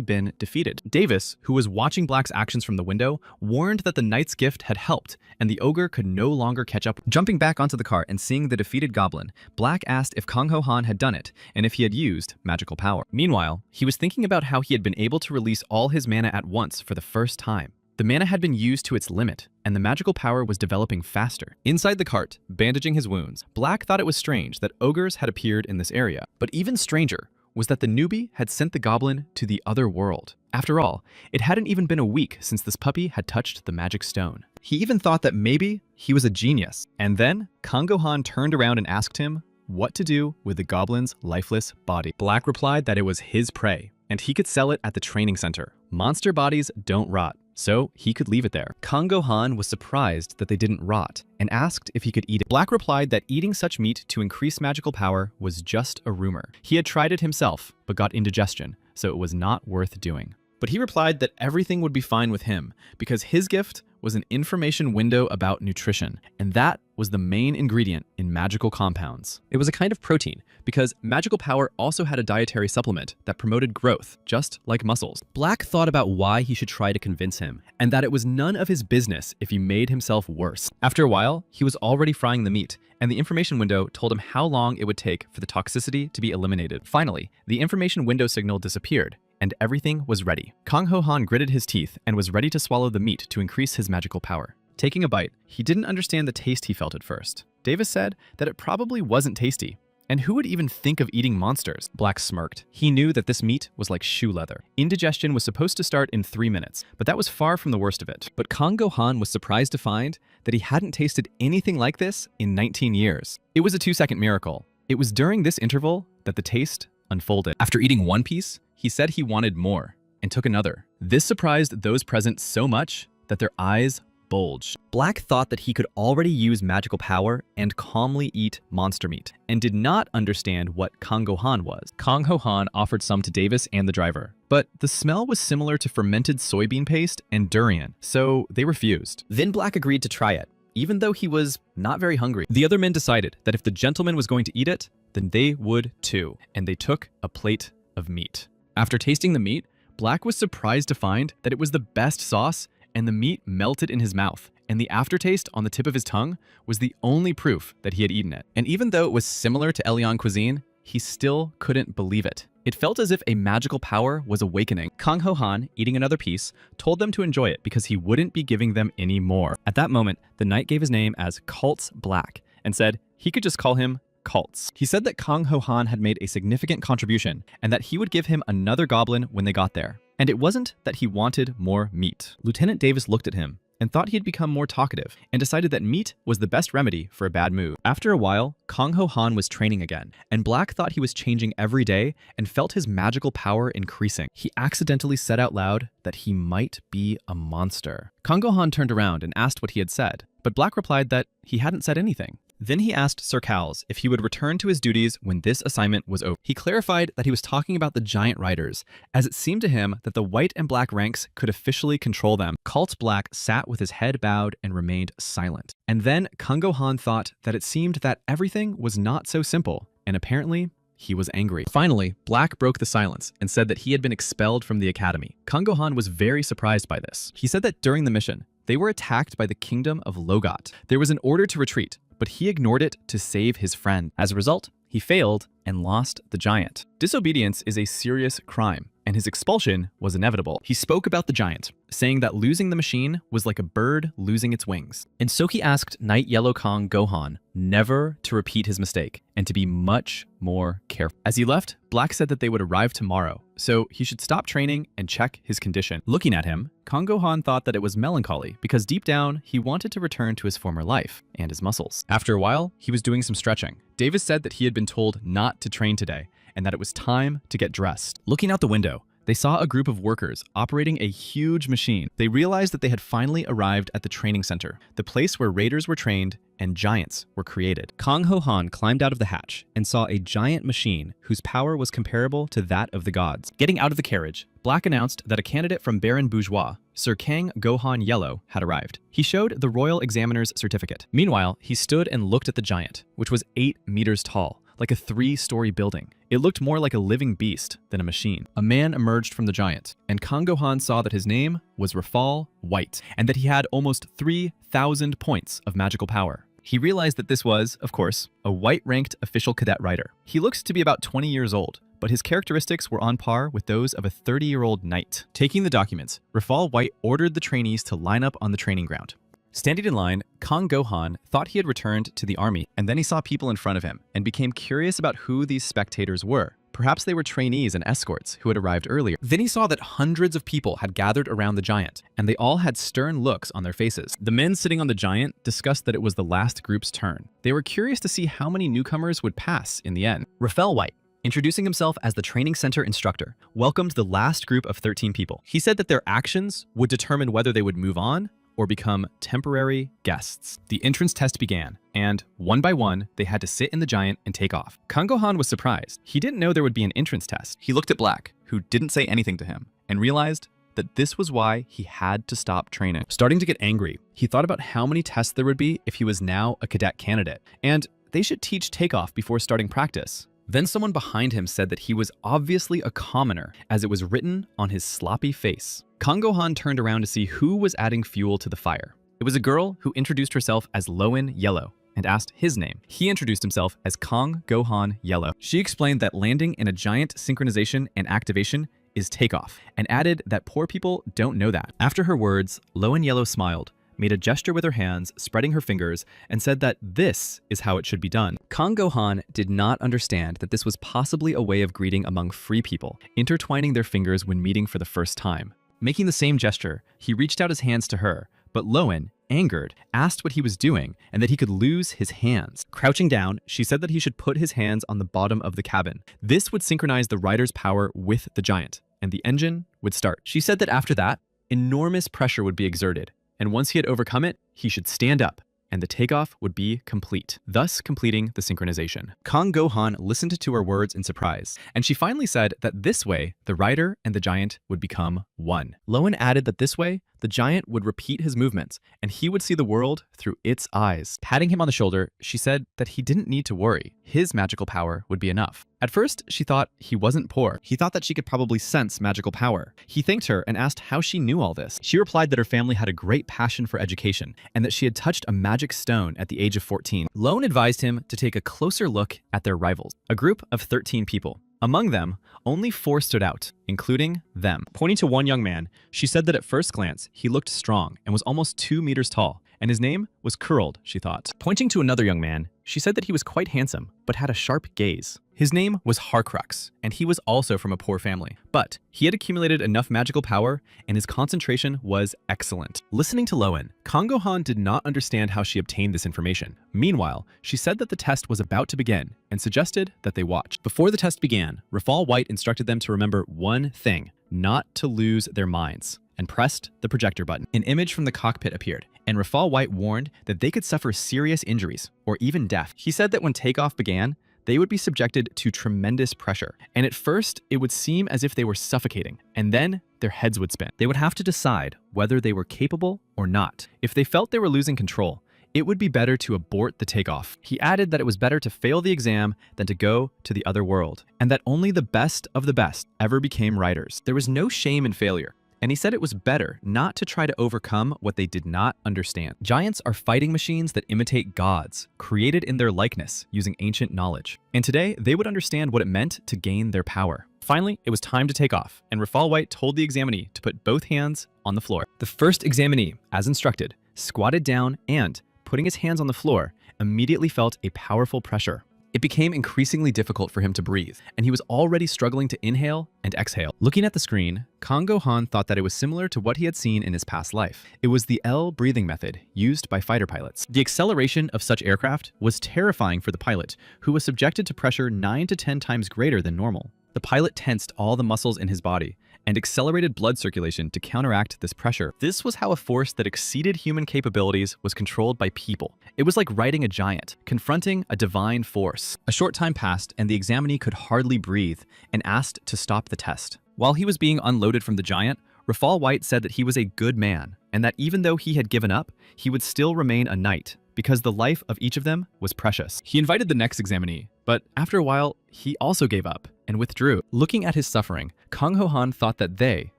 been defeated. Davis, who was watching Black's actions from the window, warned that the knight's gift had helped, and the ogre could no longer catch up. Jumping back onto the cart and seeing the defeated goblin, Black asked if Kang Ho Han had done it, and if he had used magical power. Meanwhile, he was thinking about how he had been able to release all his mana at once for the first time. The mana had been used to its limit, and the magical power was developing faster. Inside the cart, bandaging his wounds, Black thought it was strange that ogres had appeared in this area, but even stranger was that the newbie had sent the goblin to the other world. After all, it hadn't even been a week since this puppy had touched the magic stone. He even thought that maybe he was a genius. And then Kang Gohan turned around and asked him what to do with the goblin's lifeless body. Black replied that it was his prey, and he could sell it at the training center. Monster bodies don't rot, so he could leave it there. Kang Gohan was surprised that they didn't rot and asked if he could eat it. Black replied that eating such meat to increase magical power was just a rumor. He had tried it himself, but got indigestion, so it was not worth doing. But he replied that everything would be fine with him because his gift was an information window about nutrition, and that was the main ingredient in magical compounds. It was a kind of protein because magical power also had a dietary supplement that promoted growth, just like muscles. Black thought about why he should try to convince him, and that it was none of his business if he made himself worse. After a while, he was already frying the meat, and the information window told him how long it would take for the toxicity to be eliminated. Finally, the information window signal disappeared, and everything was ready. Kang Ho Han gritted his teeth and was ready to swallow the meat to increase his magical power. Taking a bite, he didn't understand the taste he felt at first. Davis said that it probably wasn't tasty. And who would even think of eating monsters? Black smirked. He knew that this meat was like shoe leather. Indigestion was supposed to start in 3 minutes, but that was far from the worst of it. But Kang Gohan was surprised to find that he hadn't tasted anything like this in 19 years. It was a 2-second miracle. It was during this interval that the taste unfolded. After eating one piece, he said he wanted more and took another. This surprised those present so much that their eyes bulged. Black thought that he could already use magical power and calmly eat monster meat, and did not understand what Kang Gohan was. Kang Ho Han offered some to Davis and the driver, but the smell was similar to fermented soybean paste and durian, so they refused. Then Black agreed to try it, even though he was not very hungry. The other men decided that if the gentleman was going to eat it, then they would too, and they took a plate of meat. After tasting the meat, Black was surprised to find that it was the best sauce, and the meat melted in his mouth, and the aftertaste on the tip of his tongue was the only proof that he had eaten it. And even though it was similar to Elian cuisine, he still couldn't believe it. It felt as if a magical power was awakening. Kang Ho Han, eating another piece, told them to enjoy it because he wouldn't be giving them any more. At that moment, the knight gave his name as Cults Black and said he could just call him Cults. He said that Kang Ho Han had made a significant contribution and that he would give him another goblin when they got there. And it wasn't that he wanted more meat. Lieutenant Davis looked at him and thought he had become more talkative and decided that meat was the best remedy for a bad mood. After a while, Kang Ho Han was training again, and Black thought he was changing every day and felt his magical power increasing. He accidentally said out loud that he might be a monster. Kang Ho Han turned around and asked what he had said, but Black replied that he hadn't said anything. Then he asked Sir Cowles if he would return to his duties when this assignment was over. He clarified that he was talking about the giant riders, as it seemed to him that the white and black ranks could officially control them. Cult Black sat with his head bowed and remained silent. And then Kang Ho Han thought that it seemed that everything was not so simple, and apparently he was angry. Finally, Black broke the silence and said that he had been expelled from the academy. Kang Ho Han was very surprised by this. He said that during the mission, they were attacked by the kingdom of Logot. There was an order to retreat, but he ignored it to save his friend. As a result, he failed and lost the giant. Disobedience is a serious crime, and his expulsion was inevitable. He spoke about the giant, saying that losing the machine was like a bird losing its wings. And so he asked Knight Yellow Kong Gohan never to repeat his mistake and to be much more careful. As he left, Black said that they would arrive tomorrow, so he should stop training and check his condition. Looking at him, Kong Gohan thought that it was melancholy because deep down, he wanted to return to his former life and his muscles. After a while, he was doing some stretching. Davis said that he had been told not to train today and that it was time to get dressed. Looking out the window, they saw a group of workers operating a huge machine. They realized that they had finally arrived at the training center, the place where raiders were trained and giants were created. Kong Ho Han climbed out of the hatch and saw a giant machine whose power was comparable to that of the gods. Getting out of the carriage, Black announced that a candidate from Baron Bourgeois, Sir Kang Gohan Yellow, had arrived. He showed the royal examiner's certificate. Meanwhile, he stood and looked at the giant, which was 8 meters tall, like a 3-story building. It looked more like a living beast than a machine. A man emerged from the giant, and Kong Gohan saw that his name was Rafal White, and that he had almost 3,000 points of magical power. He realized that this was, of course, a white-ranked official cadet rider. He looked to be about 20 years old, but his characteristics were on par with those of a 30-year-old knight. Taking the documents, Rafal White ordered the trainees to line up on the training ground. Standing in line, Kong Gohan thought he had returned to the army, and then he saw people in front of him and became curious about who these spectators were. Perhaps they were trainees and escorts who had arrived earlier. Then he saw that hundreds of people had gathered around the giant, and they all had stern looks on their faces. The men sitting on the giant discussed that it was the last group's turn. They were curious to see how many newcomers would pass in the end. Rafal White, introducing himself as the training center instructor, welcomed the last group of 13 people. He said that their actions would determine whether they would move on or become temporary guests. The entrance test began, and one by one, they had to sit in the giant and take off. Kong Gohan was surprised. He didn't know there would be an entrance test. He looked at Black, who didn't say anything to him, and realized that this was why he had to stop training. Starting to get angry, he thought about how many tests there would be if he was now a cadet candidate, and they should teach takeoff before starting practice. Then someone behind him said that he was obviously a commoner, as it was written on his sloppy face. Kong Gohan turned around to see who was adding fuel to the fire. It was a girl who introduced herself as Lowen Yellow and asked his name. He introduced himself as Kong Gohan Yellow. She explained that landing in a giant synchronization and activation is takeoff, and added that poor people don't know that. After her words, Lowen Yellow smiled, made a gesture with her hands, spreading her fingers, and said that this is how it should be done. Kong Gohan did not understand that this was possibly a way of greeting among free people, intertwining their fingers when meeting for the first time. Making the same gesture, he reached out his hands to her, but Lowen, angered, asked what he was doing and that he could lose his hands. Crouching down, she said that he should put his hands on the bottom of the cabin. This would synchronize the rider's power with the giant, and the engine would start. She said that after that, enormous pressure would be exerted, and once he had overcome it, he should stand up, and the takeoff would be complete, thus completing the synchronization. Kong Gohan listened to her words in surprise, and she finally said that this way, the rider and the giant would become one. Lowen added that this way, the giant would repeat his movements, and he would see the world through its eyes. Patting him on the shoulder, she said that he didn't need to worry. His magical power would be enough. At first, she thought he wasn't poor. He thought that she could probably sense magical power. He thanked her and asked how she knew all this. She replied that her family had a great passion for education, and that she had touched a magic stone at the age of 14. Lowen advised him to take a closer look at their rivals, a group of 13 people. Among them, only 4 stood out, including them. Pointing to one young man, she said that at first glance, he looked strong and was almost 2 meters tall, and his name was Curled, she thought. Pointing to another young man, she said that he was quite handsome, but had a sharp gaze. His name was Harcrux, and he was also from a poor family. But he had accumulated enough magical power, and his concentration was excellent. Listening to Lowen, Kong Gohan did not understand how she obtained this information. Meanwhile, she said that the test was about to begin, and suggested that they watch. Before the test began, Rafal White instructed them to remember one thing: not to lose their minds, and pressed the projector button. An image from the cockpit appeared, and Rafal White warned that they could suffer serious injuries, or even death. He said that when takeoff began, they would be subjected to tremendous pressure, and at first, it would seem as if they were suffocating, and then their heads would spin. They would have to decide whether they were capable or not. If they felt they were losing control, it would be better to abort the takeoff. He added that it was better to fail the exam than to go to the other world, and that only the best of the best ever became writers. There was no shame in failure, and he said it was better not to try to overcome what they did not understand. Giants are fighting machines that imitate gods, created in their likeness using ancient knowledge. And today, they would understand what it meant to gain their power. Finally, it was time to take off, and Rafal White told the examinee to put both hands on the floor. The first examinee, as instructed, squatted down and, putting his hands on the floor, immediately felt a powerful pressure. It became increasingly difficult for him to breathe, and he was already struggling to inhale and exhale. Looking at the screen, Kang Go-han thought that it was similar to what he had seen in his past life. It was the L breathing method used by fighter pilots. The acceleration of such aircraft was terrifying for the pilot, who was subjected to pressure 9 to 10 times greater than normal. The pilot tensed all the muscles in his body and accelerated blood circulation to counteract this pressure. This was how a force that exceeded human capabilities was controlled by people. It was like riding a giant, confronting a divine force. A short time passed, and the examinee could hardly breathe and asked to stop the test. While he was being unloaded from the giant, Rafal White said that he was a good man, and that even though he had given up, he would still remain a knight, because the life of each of them was precious. He invited the next examinee, but after a while, he also gave up and withdrew. Looking at his suffering, Kang Ho-han thought that they,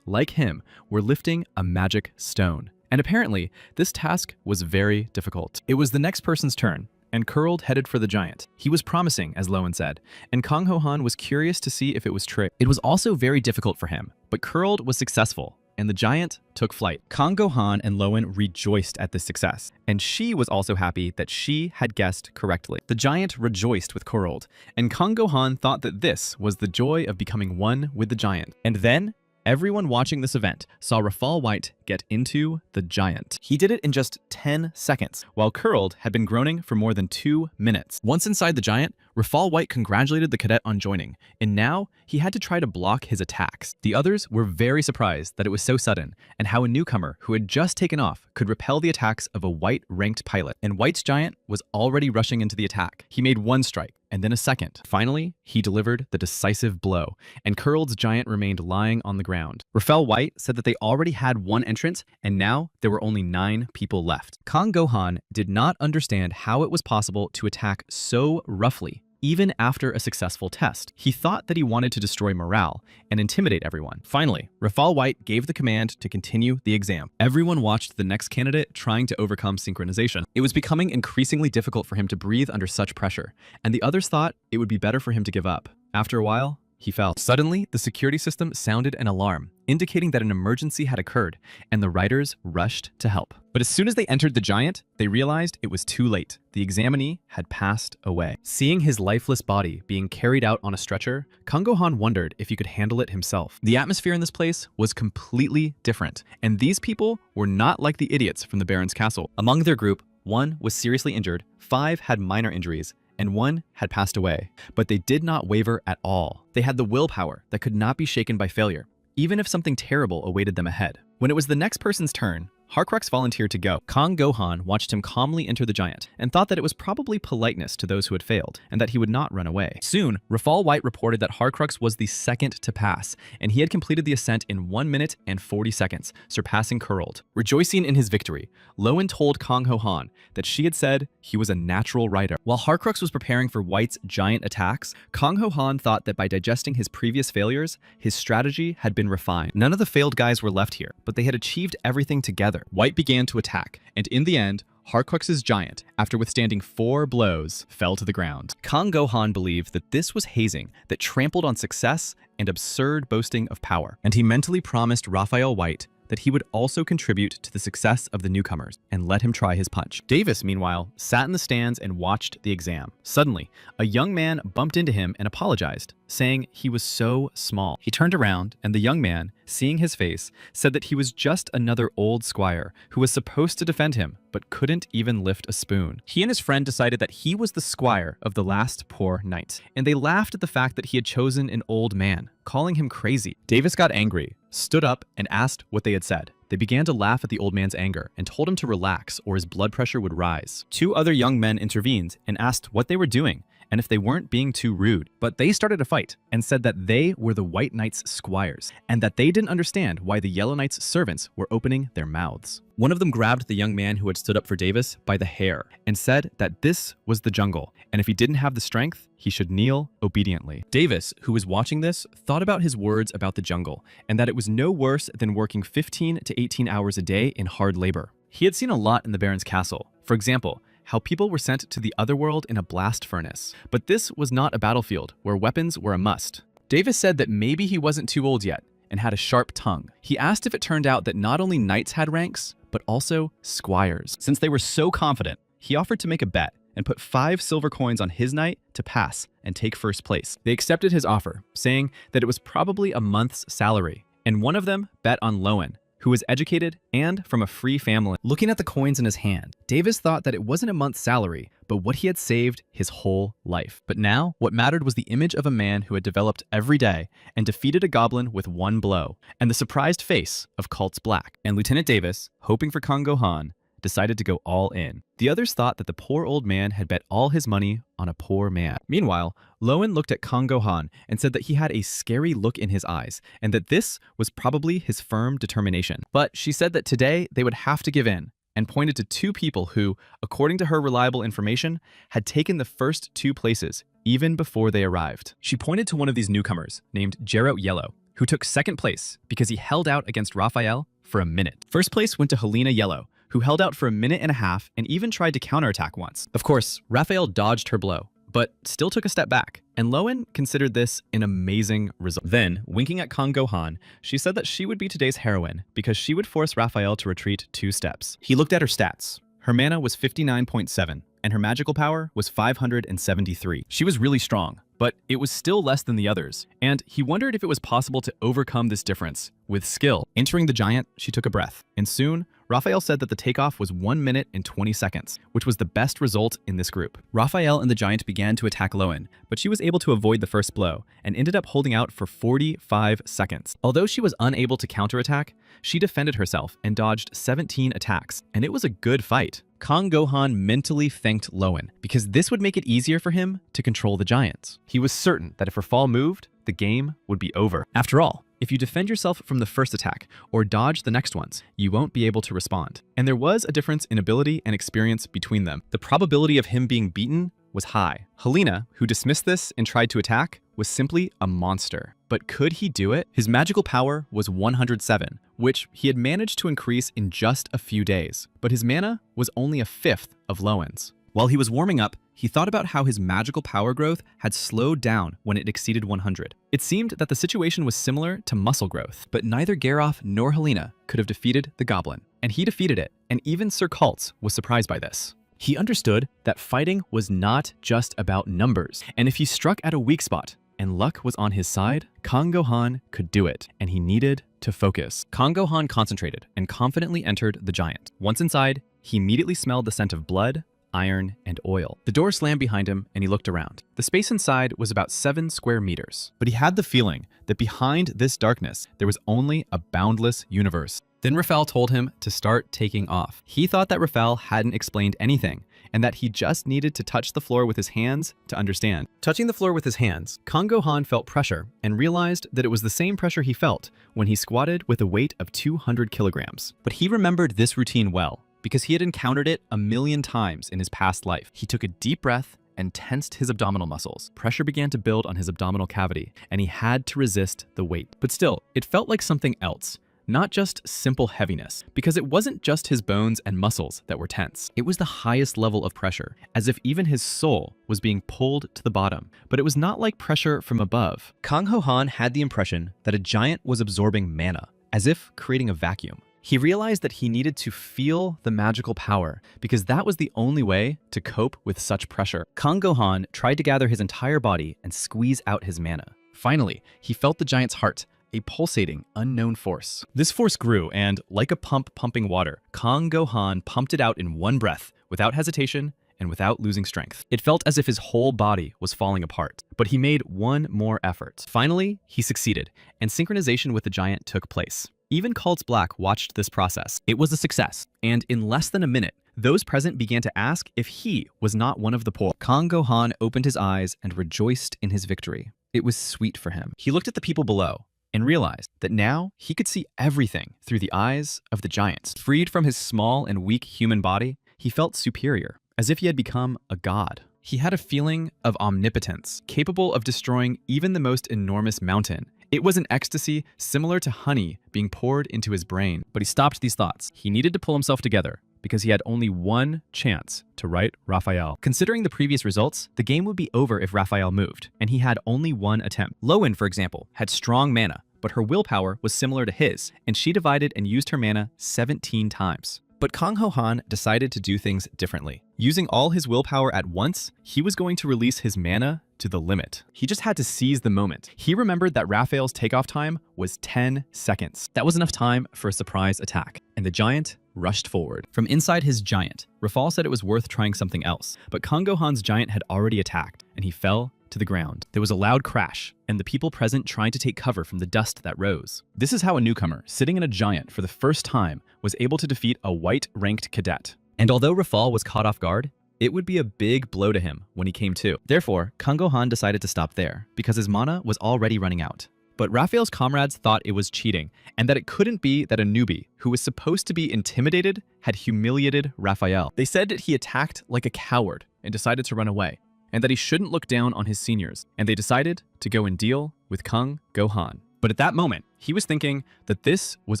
like him, were lifting a magic stone. And apparently, this task was very difficult. It was the next person's turn, and Curled headed for the giant. He was promising, as Lowen said, and Kang Ho-han was curious to see if it was true. It was also very difficult for him, but Curled was successful, and the giant took flight. Kang Go-han and Lowen rejoiced at this success, and she was also happy that she had guessed correctly. The giant rejoiced with Curled, and Kang Go-han thought that this was the joy of becoming one with the giant. And then, everyone watching this event saw Rafal White get into the giant. He did it in just 10 seconds, while Curled had been groaning for more than 2 minutes. Once inside the giant, Rafal White congratulated the cadet on joining, and now he had to try to block his attacks. The others were very surprised that it was so sudden, and how a newcomer who had just taken off could repel the attacks of a White-ranked pilot. And White's giant was already rushing into the attack. He made one strike, and then a second. Finally, he delivered the decisive blow, and Curled's giant remained lying on the ground. Rafal White said that they already had one entrant, and now there were only 9 people left. Kang Go-han did not understand how it was possible to attack so roughly, even after a successful test. He thought that he wanted to destroy morale and intimidate everyone. Finally, Rafal White gave the command to continue the exam. Everyone watched the next candidate trying to overcome synchronization. It was becoming increasingly difficult for him to breathe under such pressure, and the others thought it would be better for him to give up. After a while, he fell. Suddenly, the security system sounded an alarm, indicating that an emergency had occurred, and the riders rushed to help. But as soon as they entered the giant, they realized it was too late. The examinee had passed away. Seeing his lifeless body being carried out on a stretcher, Kang Go-han wondered if he could handle it himself. The atmosphere in this place was completely different, and these people were not like the idiots from the Baron's castle. Among their group, 1 was seriously injured, 5 had minor injuries, and 1 had passed away. But they did not waver at all. They had the willpower that could not be shaken by failure, even if something terrible awaited them ahead. When it was the next person's turn, Harcrux volunteered to go. Kang Go-han watched him calmly enter the giant and thought that it was probably politeness to those who had failed and that he would not run away. Soon, Rafal White reported that Harcrux was the second to pass, and he had completed the ascent in 1 minute and 40 seconds, surpassing Curled. Rejoicing in his victory, Lowen told Kang Ho-han that she had said he was a natural rider. While Harcrux was preparing for White's giant attacks, Kang Ho-han thought that by digesting his previous failures, his strategy had been refined. None of the failed guys were left here, but they had achieved everything together. White began to attack, and in the end, Harcrux's giant, after withstanding 4 blows, fell to the ground. Kang Go-han believed that this was hazing that trampled on success and absurd boasting of power, and he mentally promised Raphael White that he would also contribute to the success of the newcomers and let him try his punch. Davis, meanwhile, sat in the stands and watched the exam. Suddenly, a young man bumped into him and apologized, saying he was so small. He turned around, and the young man, seeing his face, said that he was just another old squire who was supposed to defend him, but couldn't even lift a spoon. He and his friend decided that he was the squire of the last poor knight, and they laughed at the fact that he had chosen an old man, calling him crazy. Davis got angry, stood up, and asked what they had said. They began to laugh at the old man's anger and told him to relax or his blood pressure would rise. 2 other young men intervened and asked what they were doing and if they weren't being too rude. But they started a fight and said that they were the White Knight's squires and that they didn't understand why the Yellow Knight's servants were opening their mouths. One of them grabbed the young man who had stood up for Davis by the hair and said that this was the jungle, and if he didn't have the strength, he should kneel obediently. Davis, who was watching this, thought about his words about the jungle and that it was no worse than working 15 to 18 hours a day in hard labor. He had seen a lot in the Baron's castle. For example, how people were sent to the otherworld in a blast furnace. But this was not a battlefield where weapons were a must. Davis said that maybe he wasn't too old yet and had a sharp tongue. He asked if it turned out that not only knights had ranks, but also squires. Since they were so confident, he offered to make a bet and put 5 silver coins on his knight to pass and take first place. They accepted his offer, saying that it was probably a month's salary, and one of them bet on Lowen, who was educated and from a free family. Looking at the coins in his hand, Davis thought that it wasn't a month's salary, but what he had saved his whole life. But now, what mattered was the image of a man who had developed every day and defeated a goblin with one blow, and the surprised face of Cult's Black. And Lieutenant Davis, hoping for Kang Han, decided to go all in. The others thought that the poor old man had bet all his money on a poor man. Meanwhile, Lowen looked at Kang Han and said that he had a scary look in his eyes and that this was probably his firm determination. But she said that today they would have to give in and pointed to 2 people who, according to her reliable information, had taken the first 2 places even before they arrived. She pointed to one of these newcomers named Yahello, who took second place because he held out against Raphael for a minute. First place went to Helena Yellow, who held out for a minute and a half and even tried to counterattack once. Of course, Raphael dodged her blow, but still took a step back, and Lowen considered this an amazing result. Then, winking at Kang Han, she said that she would be today's heroine because she would force Raphael to retreat 2 steps. He looked at her stats. Her mana was 59.7, and her magical power was 573. She was really strong, but it was still less than the others, and he wondered if it was possible to overcome this difference with skill. Entering the giant, she took a breath, and soon, Raphael said that the takeoff was 1 minute and 20 seconds, which was the best result in this group. Raphael and the giant began to attack Lowen, but she was able to avoid the first blow and ended up holding out for 45 seconds. Although she was unable to counterattack, she defended herself and dodged 17 attacks, and it was a good fight. Kang Han mentally thanked Lowen because this would make it easier for him to control the giants. He was certain that if her fall moved, the game would be over. After all, if you defend yourself from the first attack or dodge the next ones, you won't be able to respond. And there was a difference in ability and experience between them. The probability of him being beaten was high. Helena, who dismissed this and tried to attack, was simply a monster. But could he do it? His magical power was 107, which he had managed to increase in just a few days. But his mana was only a fifth of Lowen's. While he was warming up, he thought about how his magical power growth had slowed down when it exceeded 100. It seemed that the situation was similar to muscle growth, but neither Garoth nor Helena could have defeated the goblin. And he defeated it, and even Sir Kultz was surprised by this. He understood that fighting was not just about numbers, and if he struck at a weak spot and luck was on his side, Kang Han could do it, and he needed to focus. Kang Han concentrated and confidently entered the giant. Once inside, he immediately smelled the scent of blood, iron, and oil. The door slammed behind him and he looked around. The space inside was about 7 square meters, but he had the feeling that behind this darkness, there was only a boundless universe. Then Raphael told him to start taking off. He thought that Raphael hadn't explained anything and that he just needed to touch the floor with his hands to understand. Touching the floor with his hands, Kang Han felt pressure and realized that it was the same pressure he felt when he squatted with a weight of 200 kilograms. But he remembered this routine well, because he had encountered it a million times in his past life. He took a deep breath and tensed his abdominal muscles. Pressure began to build on his abdominal cavity, and he had to resist the weight. But still, it felt like something else, not just simple heaviness, because it wasn't just his bones and muscles that were tense. It was the highest level of pressure, as if even his soul was being pulled to the bottom. But it was not like pressure from above. Kang Han had the impression that a giant was absorbing mana, as if creating a vacuum. He realized that he needed to feel the magical power because that was the only way to cope with such pressure. Kang Han tried to gather his entire body and squeeze out his mana. Finally, he felt the giant's heart, a pulsating, unknown force. This force grew and, like a pump pumping water, Kang Han pumped it out in one breath, without hesitation and without losing strength. It felt as if his whole body was falling apart, but he made one more effort. Finally, he succeeded, and synchronization with the giant took place. Even Cult's Black watched this process. It was a success, and in less than a minute, those present began to ask if he was not one of the poor. Kang Han opened his eyes and rejoiced in his victory. It was sweet for him. He looked at the people below and realized that now he could see everything through the eyes of the giants. Freed from his small and weak human body, he felt superior, as if he had become a god. He had a feeling of omnipotence, capable of destroying even the most enormous mountain. It was an ecstasy similar to honey being poured into his brain, but he stopped these thoughts. He needed to pull himself together because he had only one chance to right Raphael. Considering the previous results, the game would be over if Raphael moved, and he had only one attempt. Lowen, for example, had strong mana, but her willpower was similar to his, and she divided and used her mana 17 times. But Kang Ho Han decided to do things differently. Using all his willpower at once, he was going to release his mana to the limit. He just had to seize the moment. He remembered that Raphael's takeoff time was 10 seconds. That was enough time for a surprise attack, and the giant rushed forward. From inside his giant, Rafal said it was worth trying something else, but Kang Ho Han's giant had already attacked, and he fell to the ground. There was a loud crash, and the people present tried to take cover from the dust that rose. This is how a newcomer, sitting in a giant for the first time, was able to defeat a white-ranked cadet. And although Rafal was caught off guard, it would be a big blow to him when he came to. Therefore, Kang Ho Han decided to stop there, because his mana was already running out. But Raphael's comrades thought it was cheating, and that it couldn't be that a newbie, who was supposed to be intimidated, had humiliated Raphael. They said that he attacked like a coward and decided to run away, and that he shouldn't look down on his seniors, and they decided to go and deal with Kang Ho Han. But at that moment, he was thinking that this was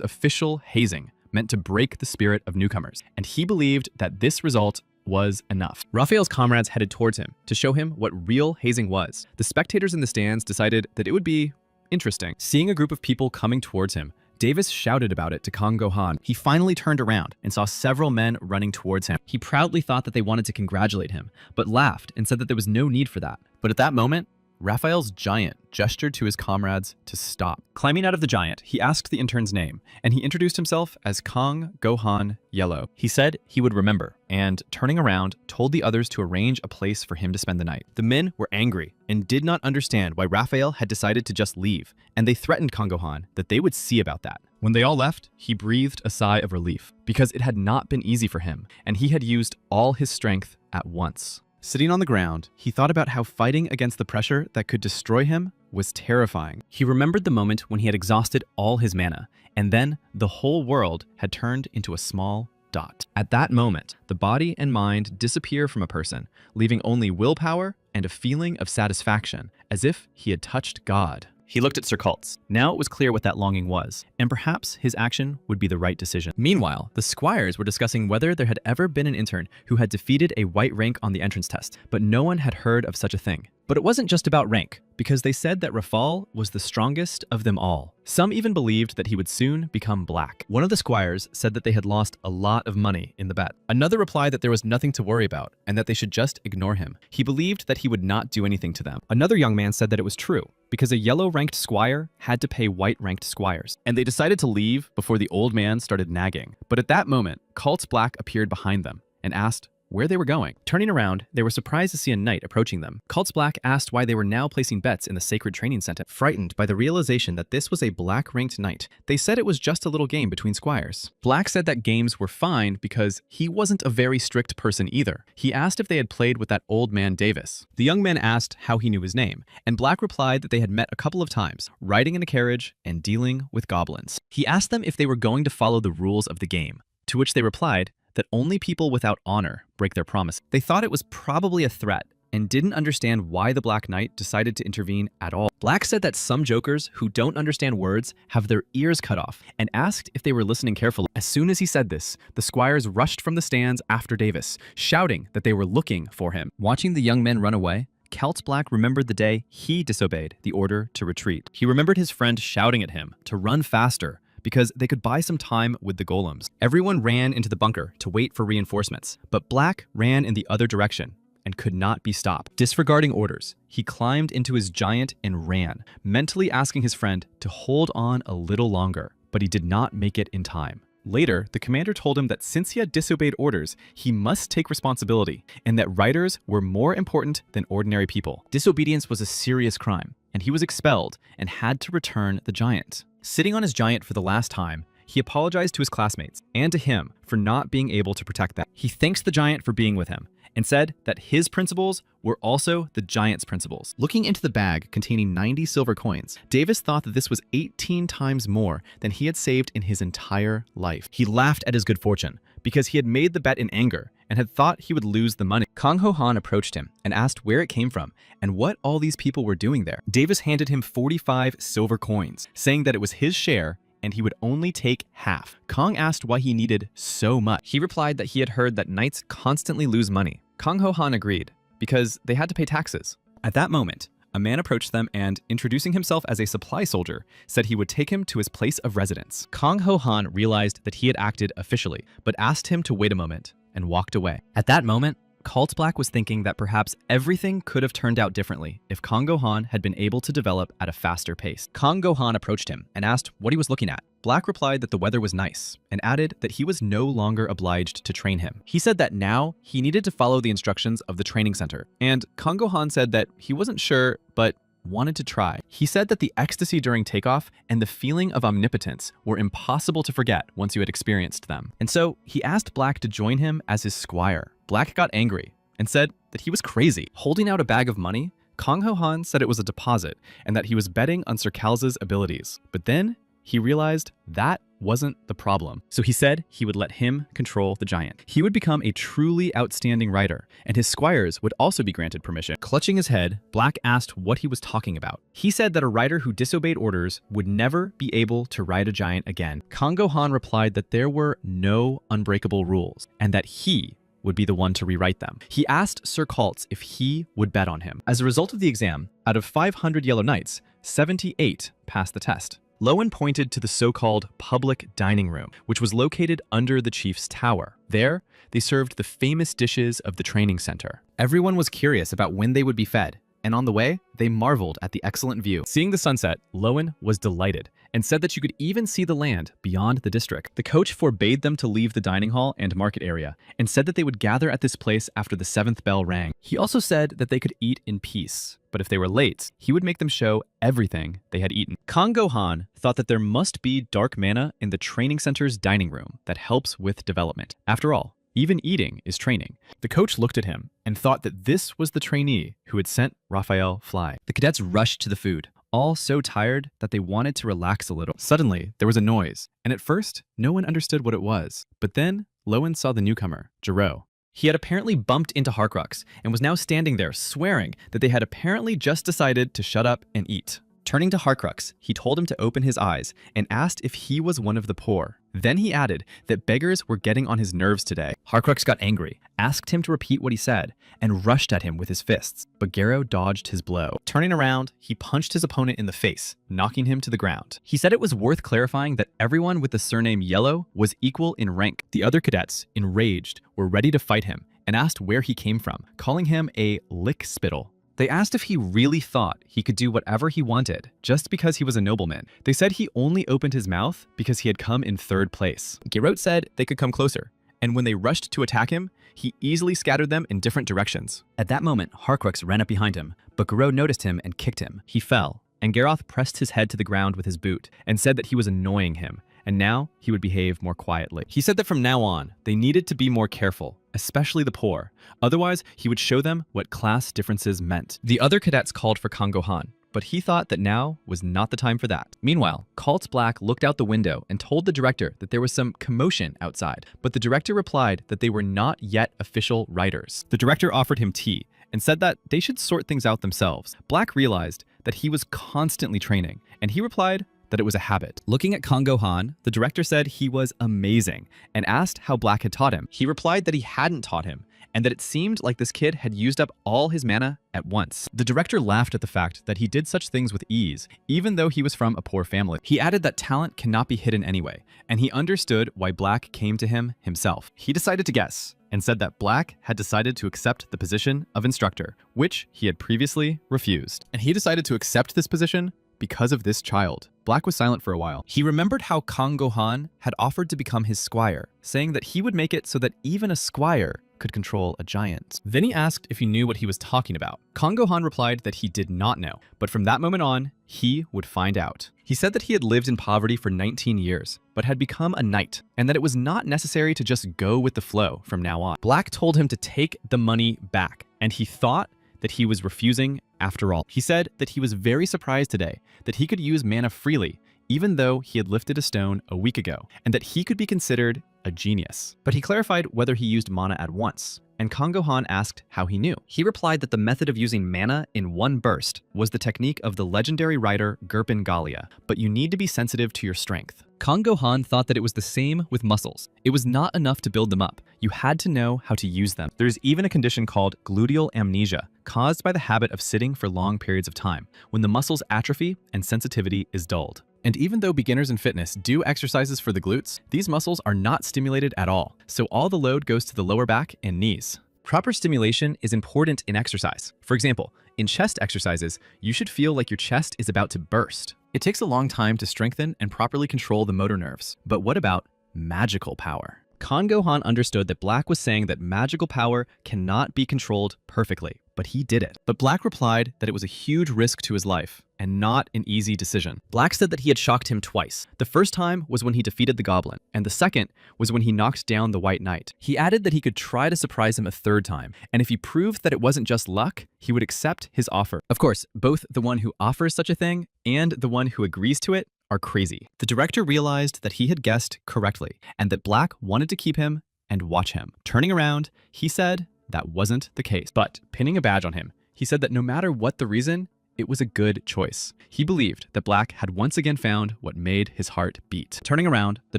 official hazing, meant to break the spirit of newcomers, and he believed that this result was enough. Raphael's comrades headed towards him to show him what real hazing was. The spectators in the stands decided that it would be interesting. Seeing a group of people coming towards him, Davis shouted about it to Kang Ho Han. He finally turned around and saw several men running towards him. He proudly thought that they wanted to congratulate him, but laughed and said that there was no need for that. But at that moment, Raphael's giant gestured to his comrades to stop. Climbing out of the giant, he asked the intern's name, and he introduced himself as Kang Ho Han Yahello. He said he would remember, and turning around, told the others to arrange a place for him to spend the night. The men were angry and did not understand why Raphael had decided to just leave, and they threatened Kang Ho Han that they would see about that. When they all left, he breathed a sigh of relief, because it had not been easy for him, and he had used all his strength at once. Sitting on the ground, he thought about how fighting against the pressure that could destroy him was terrifying. He remembered the moment when he had exhausted all his mana, and then the whole world had turned into a small dot. At that moment, the body and mind disappear from a person, leaving only willpower and a feeling of satisfaction, as if he had touched God. He looked at Sir Kultz. Now it was clear what that longing was, and perhaps his action would be the right decision. Meanwhile, the squires were discussing whether there had ever been an intern who had defeated a white rank on the entrance test, but no one had heard of such a thing. But it wasn't just about rank, because they said that Rafal was the strongest of them all. Some even believed that he would soon become black. One of the squires said that they had lost a lot of money in the bet. Another replied that there was nothing to worry about, and that they should just ignore him. He believed that he would not do anything to them. Another young man said that it was true, because a yellow-ranked squire had to pay white-ranked squires, and they decided to leave before the old man started nagging. But at that moment, Kultz Black appeared behind them and asked where they were going. Turning around, they were surprised to see a knight approaching them. Kultz Black asked why they were now placing bets in the sacred training center. Frightened by the realization that this was a black-ranked knight, they said it was just a little game between squires. Black said that games were fine because he wasn't a very strict person either. He asked if they had played with that old man Davis. The young man asked how he knew his name, and Black replied that they had met a couple of times, riding in a carriage and dealing with goblins. He asked them if they were going to follow the rules of the game, to which they replied that only people without honor break their promise. They thought it was probably a threat and didn't understand why the Black Knight decided to intervene at all. Black said that some jokers who don't understand words have their ears cut off and asked if they were listening carefully. As soon as he said this, the squires rushed from the stands after Davis, shouting that they were looking for him. Watching the young men run away, Kultz Black remembered the day he disobeyed the order to retreat. He remembered his friend shouting at him to run faster, because they could buy some time with the golems. Everyone ran into the bunker to wait for reinforcements, but Black ran in the other direction and could not be stopped. Disregarding orders, he climbed into his giant and ran, mentally asking his friend to hold on a little longer, but he did not make it in time. Later, the commander told him that since he had disobeyed orders, he must take responsibility, and that riders were more important than ordinary people. Disobedience was a serious crime, and he was expelled and had to return the giant. Sitting on his giant for the last time, he apologized to his classmates and to him for not being able to protect them. He thanks the giant for being with him and said that his principles were also the giant's principles. Looking into the bag containing 90 silver coins, Davis thought that this was 18 times more than he had saved in his entire life. He laughed at his good fortune because he had made the bet in anger and had thought he would lose the money. Kang Ho Han approached him and asked where it came from and what all these people were doing there. Davis handed him 45 silver coins, saying that it was his share and he would only take half. Kong asked why he needed so much. He replied that he had heard that knights constantly lose money. Kong Ho Han agreed, because they had to pay taxes. At that moment, a man approached them and, introducing himself as a supply soldier, said he would take him to his place of residence. Kong Ho Han realized that he had acted officially, but asked him to wait a moment and walked away. At that moment, Cult Black was thinking that perhaps everything could have turned out differently if Kong Ho Han had been able to develop at a faster pace. Kong Ho Han approached him and asked what he was looking at. Black replied that the weather was nice and added that he was no longer obliged to train him. He said that now he needed to follow the instructions of the training center, and Kong Ho Han said that he wasn't sure, but wanted to try. He said that the ecstasy during takeoff and the feeling of omnipotence were impossible to forget once you had experienced them. And so he asked Black to join him as his squire. Black got angry and said that he was crazy. Holding out a bag of money, Kong Ho Han said it was a deposit and that he was betting on Sir Kalza's abilities. But then he realized that wasn't the problem. So he said he would let him control the giant. He would become a truly outstanding rider, and his squires would also be granted permission. Clutching his head, Black asked what he was talking about. He said that a rider who disobeyed orders would never be able to ride a giant again. Kong Ho Han replied that there were no unbreakable rules, and that he would be the one to rewrite them. He asked Sir Kaltz if he would bet on him. As a result of the exam, out of 500 yellow knights, 78 passed the test. Lowen pointed to the so-called public dining room, which was located under the chief's tower. There, they served the famous dishes of the training center. Everyone was curious about when they would be fed, and on the way, they marveled at the excellent view. Seeing the sunset, Lowen was delighted and said that you could even see the land beyond the district. The coach forbade them to leave the dining hall and market area and said that they would gather at this place after the 7th bell rang. He also said that they could eat in peace, but if they were late, he would make them show everything they had eaten. Kong Ho Han thought that there must be dark mana in the training center's dining room that helps with development. After all, even eating is training. The coach looked at him and thought that this was the trainee who had sent Raphael fly. The cadets rushed to the food, all so tired that they wanted to relax a little. Suddenly, there was a noise, and at first, no one understood what it was. But then, Lowen saw the newcomer, Jiro. He had apparently bumped into Harcrux and was now standing there swearing that they had apparently just decided to shut up and eat. Turning to Harcrux, he told him to open his eyes and asked if he was one of the poor. Then he added that beggars were getting on his nerves today. Harcrux got angry, asked him to repeat what he said, and rushed at him with his fists, but Garo dodged his blow. Turning around, he punched his opponent in the face, knocking him to the ground. He said it was worth clarifying that everyone with the surname Yahello was equal in rank. The other cadets, enraged, were ready to fight him and asked where he came from, calling him a lick-spittle. They asked if he really thought he could do whatever he wanted just because he was a nobleman. They said he only opened his mouth because he had come in 3rd place. Gerot said they could come closer, and when they rushed to attack him, he easily scattered them in different directions. At that moment, Harcrux ran up behind him, but Gerot noticed him and kicked him. He fell, and Garoth pressed his head to the ground with his boot and said that he was annoying him, and now he would behave more quietly. He said that from now on, they needed to be more careful, especially the poor. Otherwise, he would show them what class differences meant. The other cadets called for Kong Ho Han, but he thought that now was not the time for that. Meanwhile, Cult Black looked out the window and told the director that there was some commotion outside, but the director replied that they were not yet official writers. The director offered him tea and said that they should sort things out themselves. Black realized that he was constantly training, and he replied that it was a habit. Looking at Kong Ho Han, the director said he was amazing and asked how Black had taught him. He replied that he hadn't taught him and that it seemed like this kid had used up all his mana at once. The director laughed at the fact that he did such things with ease, even though he was from a poor family. He added that talent cannot be hidden anyway, and he understood why Black came to him himself. He decided to guess and said that Black had decided to accept the position of instructor, which he had previously refused. And he decided to accept this position because of this child. Black was silent for a while. He remembered how Kong Ho Han had offered to become his squire, saying that he would make it so that even a squire could control a giant. Then he asked if he knew what he was talking about. Kong Ho Han replied that he did not know, but from that moment on, he would find out. He said that he had lived in poverty for 19 years, but had become a knight, and that it was not necessary to just go with the flow from now on. Black told him to take the money back, and he thought that he was refusing after all. He said that he was very surprised today that he could use mana freely, even though he had lifted a stone a week ago, and that he could be considered a genius. But he clarified whether he used mana at once. and Kang Go-han asked how he knew. He replied that the method of using mana in one burst was the technique of the legendary writer Gurpin Galia, but you need to be sensitive to your strength. Kang Go-han thought that it was the same with muscles. It was not enough to build them up. You had to know how to use them. There's even a condition called gluteal amnesia, caused by the habit of sitting for long periods of time, when the muscles atrophy and sensitivity is dulled. And even though beginners in fitness do exercises for the glutes, these muscles are not stimulated at all, so all the load goes to the lower back and knees. Proper stimulation is important in exercise. For example, in chest exercises, you should feel like your chest is about to burst. It takes a long time to strengthen and properly control the motor nerves. But what about magical power? Kang Go-han understood that Black was saying that magical power cannot be controlled perfectly, but he did it. But Black replied that it was a huge risk to his life and not an easy decision. Black said that he had shocked him twice. The first time was when he defeated the goblin, and the second was when he knocked down the White Knight. He added that he could try to surprise him a third time, and if he proved that it wasn't just luck, he would accept his offer. Of course, both the one who offers such a thing and the one who agrees to it are crazy. The director realized that he had guessed correctly, and that Black wanted to keep him and watch him. Turning around, he said that wasn't the case, but pinning a badge on him, he said that no matter what the reason, it was a good choice. He believed that Black had once again found what made his heart beat. Turning around, the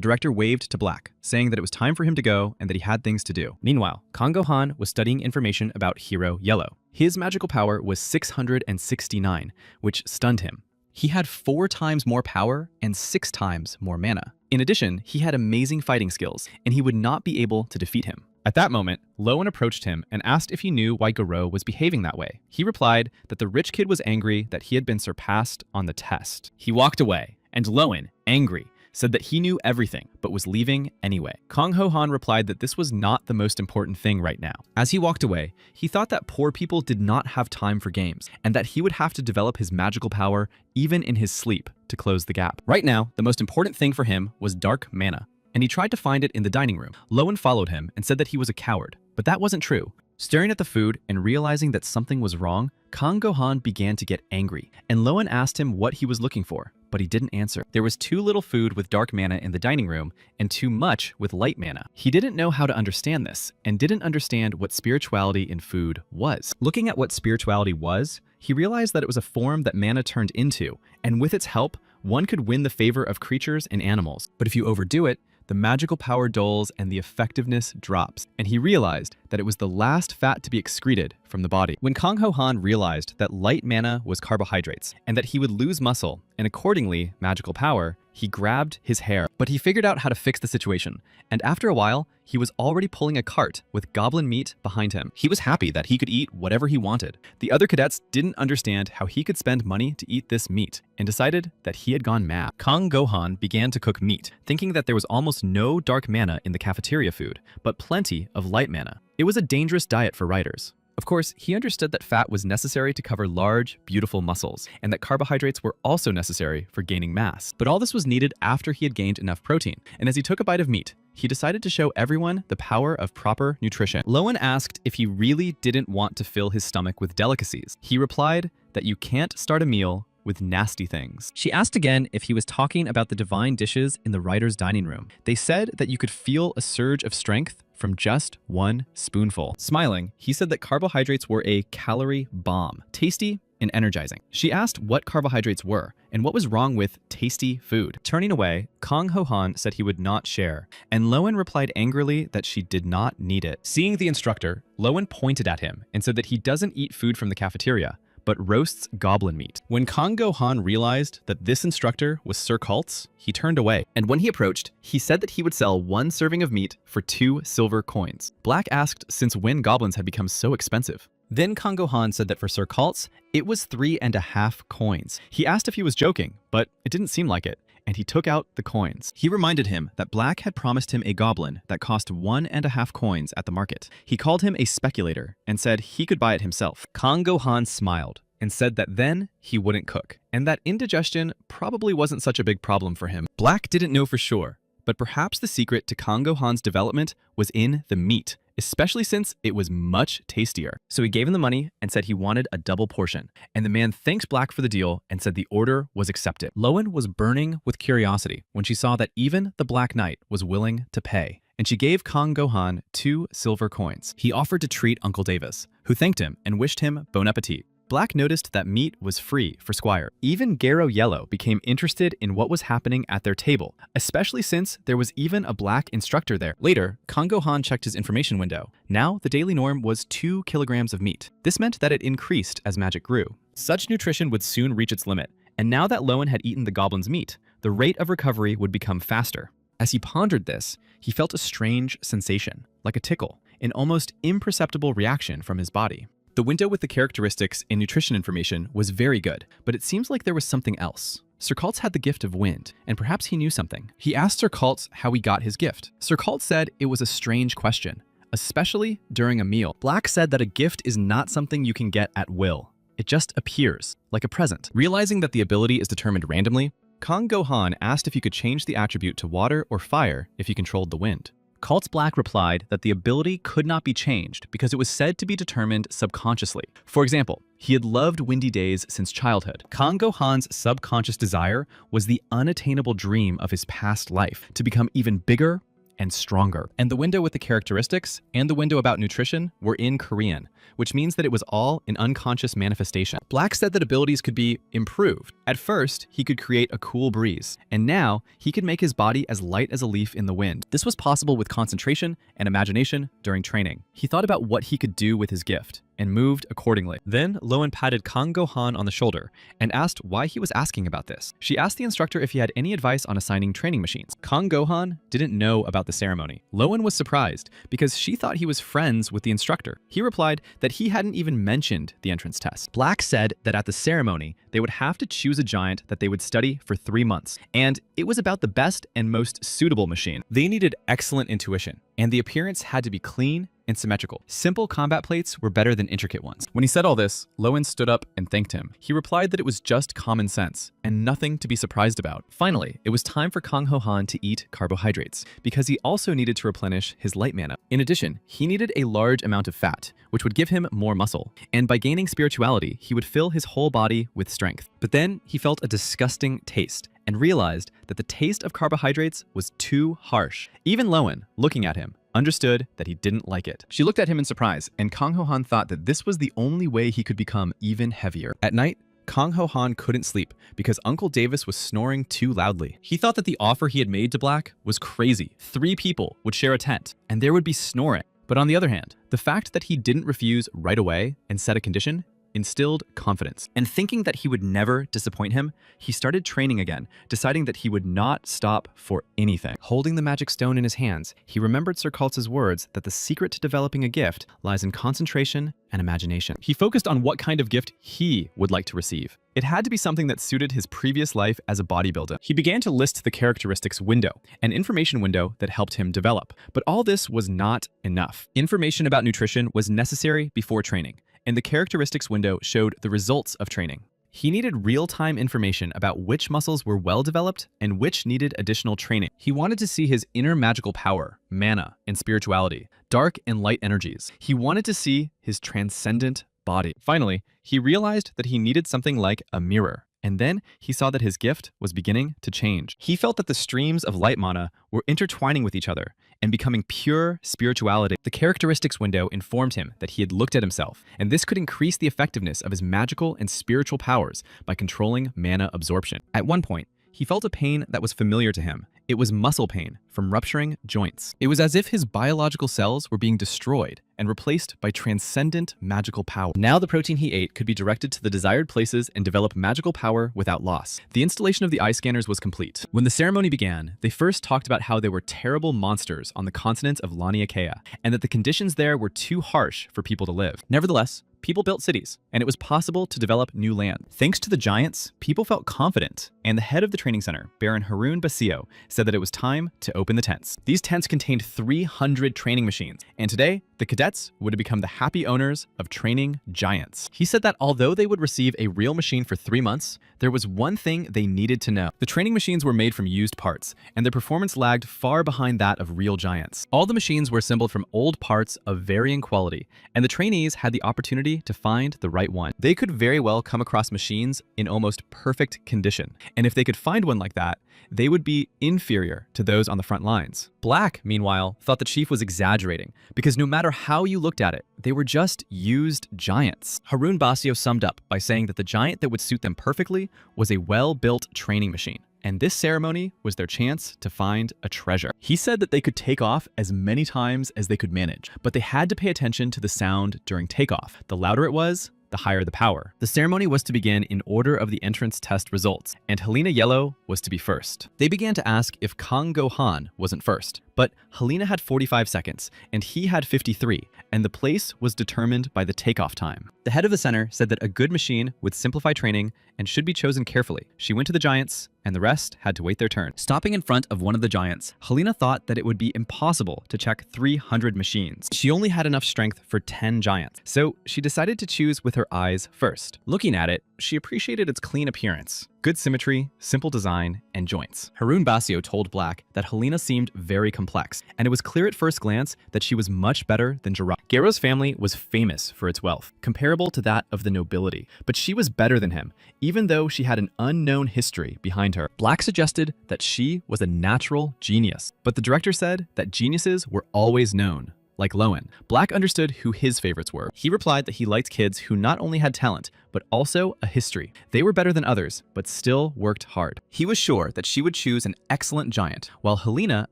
director waved to Black, saying that it was time for him to go and that he had things to do. Meanwhile, Kang Go-han was studying information about hero Yahello. His magical power was 669, which stunned him. He had 4 times more power and 6 times more mana. In addition, he had amazing fighting skills, and he would not be able to defeat him. At that moment, Lowen approached him and asked if he knew why Garo was behaving that way. He replied that the rich kid was angry that he had been surpassed on the test. He walked away, and Lowen, angry, said that he knew everything, but was leaving anyway. Kang Go-han replied that this was not the most important thing right now. As he walked away, he thought that poor people did not have time for games, and that he would have to develop his magical power even in his sleep to close the gap. Right now, the most important thing for him was dark mana, and he tried to find it in the dining room. Lowen followed him and said that he was a coward, but that wasn't true. Staring at the food and realizing that something was wrong, Kang Go-han began to get angry, and Lowen asked him what he was looking for, but he didn't answer. There was too little food with dark mana in the dining room and too much with light mana. He didn't know how to understand this and didn't understand what spirituality in food was. Looking at what spirituality was, he realized that it was a form that mana turned into, and with its help, one could win the favor of creatures and animals. But if you overdo it, the magical power dulls and the effectiveness drops, and he realized that it was the last fat to be excreted from the body. When Kang Go-han realized that light mana was carbohydrates and that he would lose muscle and accordingly magical power, he grabbed his hair. But he figured out how to fix the situation, and after a while, he was already pulling a cart with goblin meat behind him. He was happy that he could eat whatever he wanted. The other cadets didn't understand how he could spend money to eat this meat and decided that he had gone mad. Kang Go-han began to cook meat, thinking that there was almost no dark mana in the cafeteria food, but plenty of light mana. It was a dangerous diet for writers. Of course, he understood that fat was necessary to cover large, beautiful muscles, and that carbohydrates were also necessary for gaining mass. But all this was needed after he had gained enough protein, and as he took a bite of meat, he decided to show everyone the power of proper nutrition. Lowen asked if he really didn't want to fill his stomach with delicacies. He replied that you can't start a meal with nasty things. She asked again if he was talking about the divine dishes in the writer's dining room. They said that you could feel a surge of strength from just 1 spoonful. Smiling, he said that carbohydrates were a calorie bomb, tasty and energizing. She asked what carbohydrates were and what was wrong with tasty food. Turning away, Kang Go-han said he would not share, and Lowen replied angrily that she did not need it. Seeing the instructor, Lowen pointed at him and said that he doesn't eat food from the cafeteria, but roasts goblin meat. When Kang Go-han realized that this instructor was Sir Kultz, he turned away, and when he approached, he said that he would sell 1 serving of meat for 2 silver coins. Black asked since when goblins had become so expensive. Then Kang Go-han said that for Sir Kultz, it was 3.5 coins. He asked if he was joking, but it didn't seem like it, and he took out the coins. He reminded him that Black had promised him a goblin that cost 1.5 coins at the market. He called him a speculator and said he could buy it himself. Kang Go-han smiled and said that then he wouldn't cook, and that indigestion probably wasn't such a big problem for him. Black didn't know for sure, but perhaps the secret to Kang Go-han's development was in the meat, especially since it was much tastier. So he gave him the money and said he wanted a double portion, and the man thanked Black for the deal and said the order was accepted. Lowen was burning with curiosity when she saw that even the Black Knight was willing to pay, and she gave Kang Gohan 2 silver coins. He offered to treat Uncle Davis, who thanked him and wished him bon appetit. Black noticed that meat was free for Squire. Even Garo Yellow became interested in what was happening at their table, especially since there was even a black instructor there. Later, Kang Gohan checked his information window. Now, the daily norm was 2 kilograms of meat. This meant that it increased as magic grew. Such nutrition would soon reach its limit, and now that Lowen had eaten the goblin's meat, the rate of recovery would become faster. As he pondered this, he felt a strange sensation, like a tickle, an almost imperceptible reaction from his body. The window with the characteristics and nutrition information was very good, but it seems like there was something else. Sir Kaltz had the gift of wind, and perhaps he knew something. He asked Sir Kaltz how he got his gift. Sir Kaltz said it was a strange question, especially during a meal. Black said that a gift is not something you can get at will. It just appears, like a present. Realizing that the ability is determined randomly, Kang Gohan asked if he could change the attribute to water or fire if he controlled the wind. Kaltz Black replied that the ability could not be changed because it was said to be determined subconsciously. For example, he had loved windy days since childhood. Kang Gohan's subconscious desire was the unattainable dream of his past life to become even bigger and stronger. And the window with the characteristics and the window about nutrition were in Korean, which means that it was all an unconscious manifestation. Black said that abilities could be improved. At first, he could create a cool breeze, and now he could make his body as light as a leaf in the wind. This was possible with concentration and imagination during training. He thought about what he could do with his gift and moved accordingly. Then Lowen patted Kang Gohan on the shoulder and asked why he was asking about this. She asked the instructor if he had any advice on assigning training machines. Kang Gohan didn't know about the ceremony. Lowen was surprised because she thought he was friends with the instructor. He replied that he hadn't even mentioned the entrance test. Black said that at the ceremony, they would have to choose a giant that they would study for 3 months, and it was about the best and most suitable machine. They needed excellent intuition, and the appearance had to be clean and symmetrical. Simple combat plates were better than intricate ones. When he said all this, Lowen stood up and thanked him. He replied that it was just common sense and nothing to be surprised about. Finally, it was time for Kang Ho-han to eat carbohydrates because he also needed to replenish his light mana. In addition, he needed a large amount of fat, which would give him more muscle. And by gaining spirituality, he would fill his whole body with strength. But then he felt a disgusting taste and realized that the taste of carbohydrates was too harsh. Even Lowen, looking at him, understood that he didn't like it. She looked at him in surprise, and Kang Ho-han thought that this was the only way he could become even heavier. At night, Kang Ho-han couldn't sleep because Uncle Davis was snoring too loudly. He thought that the offer he had made to Black was crazy. 3 people would share a tent, and there would be snoring. But on the other hand, the fact that he didn't refuse right away and set a condition instilled confidence. And thinking that he would never disappoint him, he started training again, deciding that he would not stop for anything. Holding the magic stone in his hands, he remembered Sir Kaltz's words that the secret to developing a gift lies in concentration and imagination. He focused on what kind of gift he would like to receive. It had to be something that suited his previous life as a bodybuilder. He began to list the characteristics window, an information window that helped him develop. But all this was not enough. Information about nutrition was necessary before training, and the characteristics window showed the results of training. He needed real-time information about which muscles were well-developed and which needed additional training. He wanted to see his inner magical power, mana, and spirituality, dark and light energies. He wanted to see his transcendent body. Finally, he realized that he needed something like a mirror. And then he saw that his gift was beginning to change. He felt that the streams of light mana were intertwining with each other and becoming pure spirituality. The characteristics window informed him that he had looked at himself, and this could increase the effectiveness of his magical and spiritual powers by controlling mana absorption. At one point, he felt a pain that was familiar to him. It was muscle pain from rupturing joints. It was as if his biological cells were being destroyed and replaced by transcendent magical power. Now the protein he ate could be directed to the desired places and develop magical power without loss. The installation of the eye scanners was complete. When the ceremony began, they first talked about how there were terrible monsters on the continent of Laniakea, and that the conditions there were too harsh for people to live. Nevertheless, people built cities, and it was possible to develop new land. Thanks to the giants, people felt confident, and the head of the training center, Baron Harun Basio, said that it was time to open the tents. These tents contained 300 training machines, and today, the cadets cadets would become the happy owners of training giants. He said that although they would receive a real machine for 3 months, there was one thing they needed to know. The training machines were made from used parts, and their performance lagged far behind that of real giants. All the machines were assembled from old parts of varying quality, and the trainees had the opportunity to find the right one. They could very well come across machines in almost perfect condition, and if they could find one like that, they would be inferior to those on the front lines. Black, meanwhile, thought the chief was exaggerating, because no matter how you looked at it, they were just used giants. Harun Basio summed up by saying that the giant that would suit them perfectly was a well-built training machine, and this ceremony was their chance to find a treasure. He said that they could take off as many times as they could manage, but they had to pay attention to the sound during takeoff. The louder it was, the higher the power. The ceremony was to begin in order of the entrance test results, and Helena Yellow was to be first. They began to ask if Kang Go-han wasn't first, but Helena had 45 seconds, and he had 53, and the place was determined by the takeoff time. The head of the center said that a good machine would simplify training and should be chosen carefully. She went to the giants, and the rest had to wait their turn. Stopping in front of one of the giants, Helena thought that it would be impossible to check 300 machines. She only had enough strength for 10 giants, so she decided to choose with her eyes first. Looking at it, she appreciated its clean appearance, good symmetry, simple design, and joints. Harun Basio told Black that Helena seemed very complex, and it was clear at first glance that she was much better than Jiraiya. Gero's family was famous for its wealth, comparable to that of the nobility, but she was better than him, even though she had an unknown history behind her. Black suggested that she was a natural genius, but the director said that geniuses were always known, like Lowen. Black understood who his favorites were. He replied that he liked kids who not only had talent, but also a history. They were better than others, but still worked hard. He was sure that she would choose an excellent giant, while Helena